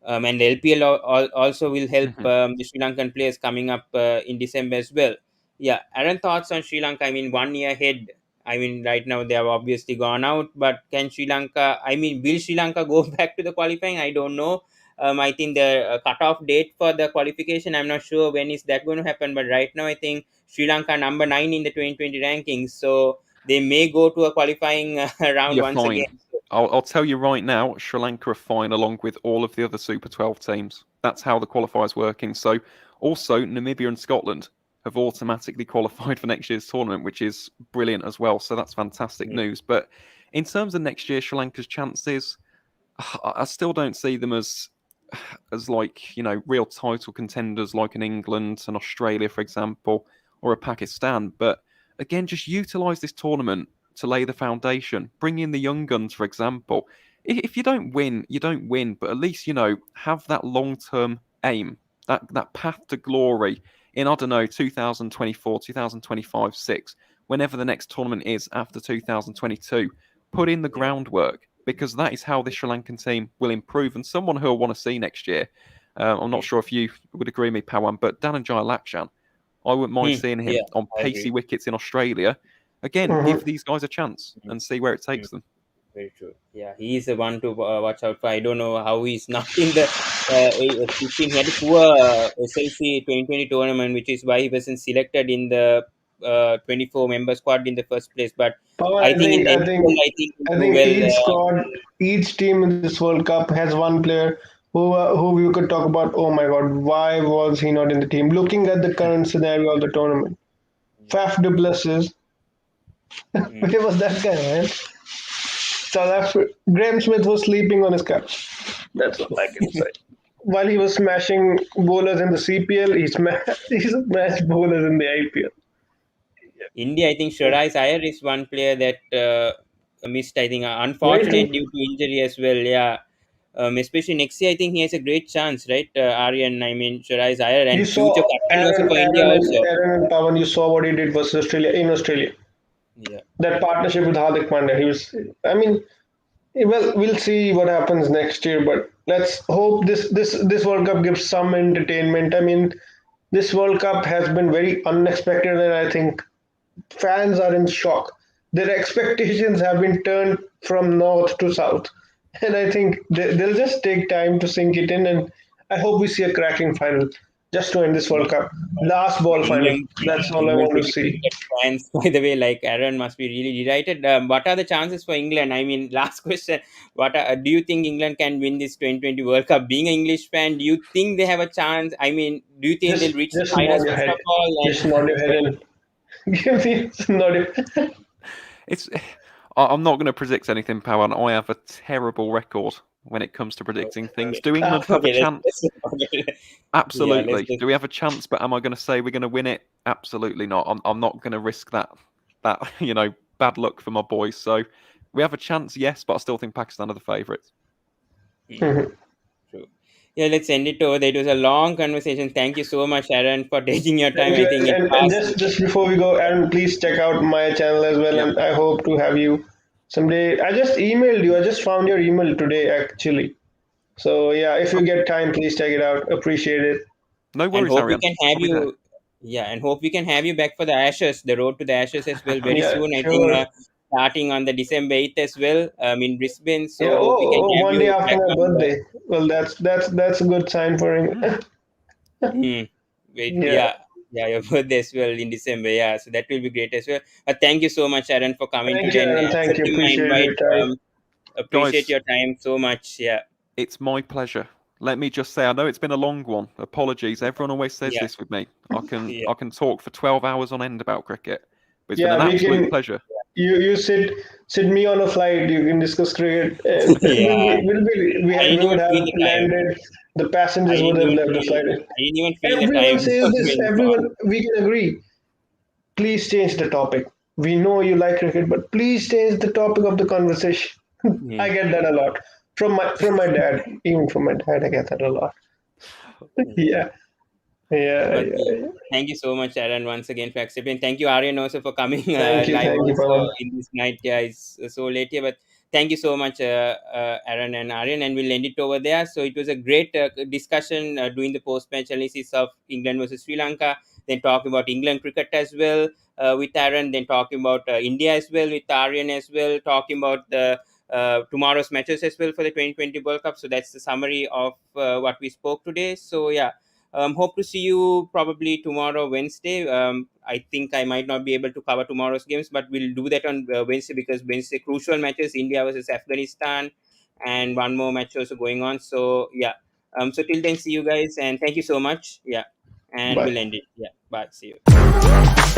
[SPEAKER 1] And the LPL also will help
[SPEAKER 2] Mhm.
[SPEAKER 1] the Sri Lankan players coming up in December as well. Yeah, Aaron, thoughts on Sri Lanka? I mean, 1 year ahead. I mean, right now they have obviously gone out, but can Sri Lanka? I mean, will Sri Lanka go back to the qualifying? I don't know. I think the cutoff date for the qualification, I'm not sure when is that going to happen. But right now, I think Sri Lanka number 9 in the 2020 rankings, so they may go to a qualifying round
[SPEAKER 2] You're
[SPEAKER 1] once
[SPEAKER 2] fine.
[SPEAKER 1] again.
[SPEAKER 2] I'll tell you right now, Sri Lanka are fine along with all of the other Super 12 teams. That's how the qualifier's working. So also Namibia and Scotland have automatically qualified for next year's tournament, which is brilliant as well. So that's fantastic
[SPEAKER 1] Yeah.
[SPEAKER 2] news. But in terms of next year, Sri Lanka's chances, I still don't see them as like, you know, real title contenders like an England and Australia, for example, or a Pakistan. But again, just utilise this tournament to lay the foundation. Bring in the young guns, for example. If you don't win, you don't win. But at least, you know, have that long-term aim, that path to glory in, I don't know, 2024, 2025, 6, whenever the next tournament is after 2022. Put in the
[SPEAKER 1] Yeah.
[SPEAKER 2] groundwork because that is how the Sri Lankan team will improve. And someone who I want to see next year, I'm not sure if you would agree with me, Pawan, but Dananjaya Lakshan, I wouldn't mind seeing him
[SPEAKER 1] Yeah,
[SPEAKER 2] on
[SPEAKER 1] I
[SPEAKER 2] pacey
[SPEAKER 1] agree.
[SPEAKER 2] wickets in Australia. Again, give
[SPEAKER 4] Mhm.
[SPEAKER 2] these guys a chance and see where it takes them.
[SPEAKER 1] Very true. Yeah, he is the one to watch out for. I don't know how he's not in the 15. He had a poor SLC 2020 tournament, which is why he wasn't selected in the 24 member squad in the first place. But
[SPEAKER 4] Pawan,
[SPEAKER 1] I think in the
[SPEAKER 4] I
[SPEAKER 1] LPL,
[SPEAKER 4] think,
[SPEAKER 1] I think
[SPEAKER 4] I
[SPEAKER 1] he'll do
[SPEAKER 4] think
[SPEAKER 1] well.
[SPEAKER 4] each squad, each team in this World Cup has one player who you could talk about. Oh my God, why was he not in the team? Looking at the current scenario of the tournament, Faf du Plessis,
[SPEAKER 1] Mm.
[SPEAKER 4] where was that guy, man? South Africa. Graham Smith was sleeping on his couch. That's all I can say. While he was smashing bowlers in the CPL, he smashed bowlers in the IPL.
[SPEAKER 1] India, I think Shiraz Iyer is one player that missed. I think
[SPEAKER 4] Very
[SPEAKER 1] unfortunate
[SPEAKER 4] true.
[SPEAKER 1] due to injury as well. Yeah. Especially next year, I think he has a great chance, right? Aryan, I mean, Shiraz Iyer
[SPEAKER 4] You
[SPEAKER 1] and future
[SPEAKER 4] saw
[SPEAKER 1] captain also for India also.
[SPEAKER 4] Aaron and Pawan. You saw what he did versus Australia in Australia.
[SPEAKER 1] Yeah.
[SPEAKER 4] That partnership with Hardik Pandya. He was. I mean, well, we'll see what happens next year, but let's hope this World Cup gives some entertainment. I mean, this World Cup has been very unexpected, and I think fans are in shock. Their expectations have been turned from north to south, and I think they'll just take time to sink it in. And I hope we see a cracking final just to end this World Cup. Last ball final. That's all I
[SPEAKER 1] England
[SPEAKER 4] want to
[SPEAKER 1] cricket
[SPEAKER 4] see.
[SPEAKER 1] fans, by the way, like Aaron must be really delighted. What are the chances for England? I mean, last question. Do you think England can win this 2020 World Cup? Being an English fan, do you think they have a chance? I mean, do you think they'll reach the
[SPEAKER 4] Just
[SPEAKER 1] finals
[SPEAKER 4] nod your
[SPEAKER 1] first
[SPEAKER 4] head.
[SPEAKER 1] of all?
[SPEAKER 4] Just nod your head and give me a nod your head.
[SPEAKER 2] It's. I'm not going to predict anything, Pawan. I have a terrible record when it comes to predicting things. Do England have a
[SPEAKER 1] Okay,
[SPEAKER 2] chance?
[SPEAKER 1] yeah, let's
[SPEAKER 2] Absolutely.
[SPEAKER 1] just
[SPEAKER 2] Do we have a chance? But am I going to say we're going to win it? Absolutely not. I'm not going to risk that you know, bad luck for my boys. So We have a chance, yes, but I still think Pakistan are the favourites.
[SPEAKER 4] Mhm.
[SPEAKER 1] True. Yeah, let's end it over there. It was a long conversation. Thank you so much, Aaron, for taking your time.
[SPEAKER 4] Thank you.
[SPEAKER 1] I think it
[SPEAKER 4] And
[SPEAKER 1] passed.
[SPEAKER 4] just before we go, Aaron, please check out my channel as well,
[SPEAKER 2] Yeah.
[SPEAKER 4] and I hope to have you someday. I just emailed you. I just found your email today, actually. So yeah, if you get time, please check it out. Appreciate it.
[SPEAKER 2] No
[SPEAKER 1] And
[SPEAKER 2] worries,
[SPEAKER 1] hope we
[SPEAKER 2] Aaryan.
[SPEAKER 1] can have
[SPEAKER 2] I'll be there.
[SPEAKER 1] you. Yeah, and hope we can have you back for the Ashes, the road to the Ashes as well, very
[SPEAKER 4] Yeah,
[SPEAKER 1] soon. I think
[SPEAKER 4] sure.
[SPEAKER 1] starting on the December 8th as well, in Brisbane. So
[SPEAKER 4] Yeah.
[SPEAKER 1] hope we can have
[SPEAKER 4] One day
[SPEAKER 1] you
[SPEAKER 4] after
[SPEAKER 1] back
[SPEAKER 4] my
[SPEAKER 1] on the.
[SPEAKER 4] birthday. Well, that's a good sign for him.
[SPEAKER 1] Wait,
[SPEAKER 4] Yeah.
[SPEAKER 1] your birthday as well in December. Yeah, so that will be great as well. But thank you so much, Aaron, for coming
[SPEAKER 4] Thank you,
[SPEAKER 1] today and
[SPEAKER 4] Aaron. Thank you.
[SPEAKER 1] accepting my
[SPEAKER 4] Appreciate
[SPEAKER 1] invite.
[SPEAKER 4] your time.
[SPEAKER 1] Appreciate
[SPEAKER 2] Guys,
[SPEAKER 1] your time so much. Yeah,
[SPEAKER 2] it's my pleasure. Let me just say, I know it's been a long one. Apologies. Everyone always says
[SPEAKER 1] yeah,
[SPEAKER 2] this with me. I
[SPEAKER 1] yeah.
[SPEAKER 2] can talk for 12 hours on end about cricket. But it's been
[SPEAKER 4] Yeah,
[SPEAKER 2] an
[SPEAKER 4] we
[SPEAKER 2] absolute
[SPEAKER 4] can.
[SPEAKER 2] pleasure.
[SPEAKER 4] You sit me on a flight. You can discuss cricket.
[SPEAKER 1] Yeah. I didn't
[SPEAKER 4] We would
[SPEAKER 1] even
[SPEAKER 4] have
[SPEAKER 1] feel the time.
[SPEAKER 4] landed. The
[SPEAKER 1] I
[SPEAKER 4] passengers would
[SPEAKER 1] didn't
[SPEAKER 4] have
[SPEAKER 1] even
[SPEAKER 4] left the
[SPEAKER 1] feel.
[SPEAKER 4] flight.
[SPEAKER 1] I didn't even feel the
[SPEAKER 4] Everyone
[SPEAKER 1] time
[SPEAKER 4] says this.
[SPEAKER 1] when gone.
[SPEAKER 4] Everyone, we can agree. Please change the topic. We know you like cricket, but please change the topic of the conversation. I
[SPEAKER 1] Hmm.
[SPEAKER 4] get that a lot from my dad. Even from my dad, I get that a lot.
[SPEAKER 1] Yeah.
[SPEAKER 4] Yeah, yeah,
[SPEAKER 1] But
[SPEAKER 4] yeah, yeah.
[SPEAKER 1] thank you so much, Aaron, once again for accepting. Thank you, Aryan, also for coming live
[SPEAKER 4] Thank you,
[SPEAKER 1] also
[SPEAKER 4] Pawan.
[SPEAKER 1] in this night. Yeah, it's so late here, but thank you so much, Aaron and Aryan, and we'll end it over there. So it was a great discussion doing the post-match analysis of England versus Sri Lanka, then talking about England cricket as well with Aaron, then talking about India as well with Aryan as well, talking about the tomorrow's matches as well for the 2020 World Cup. So that's the summary of what we spoke today. So yeah, hope to see you probably tomorrow, Wednesday. I think I might not be able to cover tomorrow's games, but we'll do that on Wednesday because Wednesday crucial matches: India versus Afghanistan, and one more match also going on. So yeah. So till then, see you guys, and thank you so much. Yeah, and we'll
[SPEAKER 4] Bye.
[SPEAKER 1] end it. Yeah, bye. See you.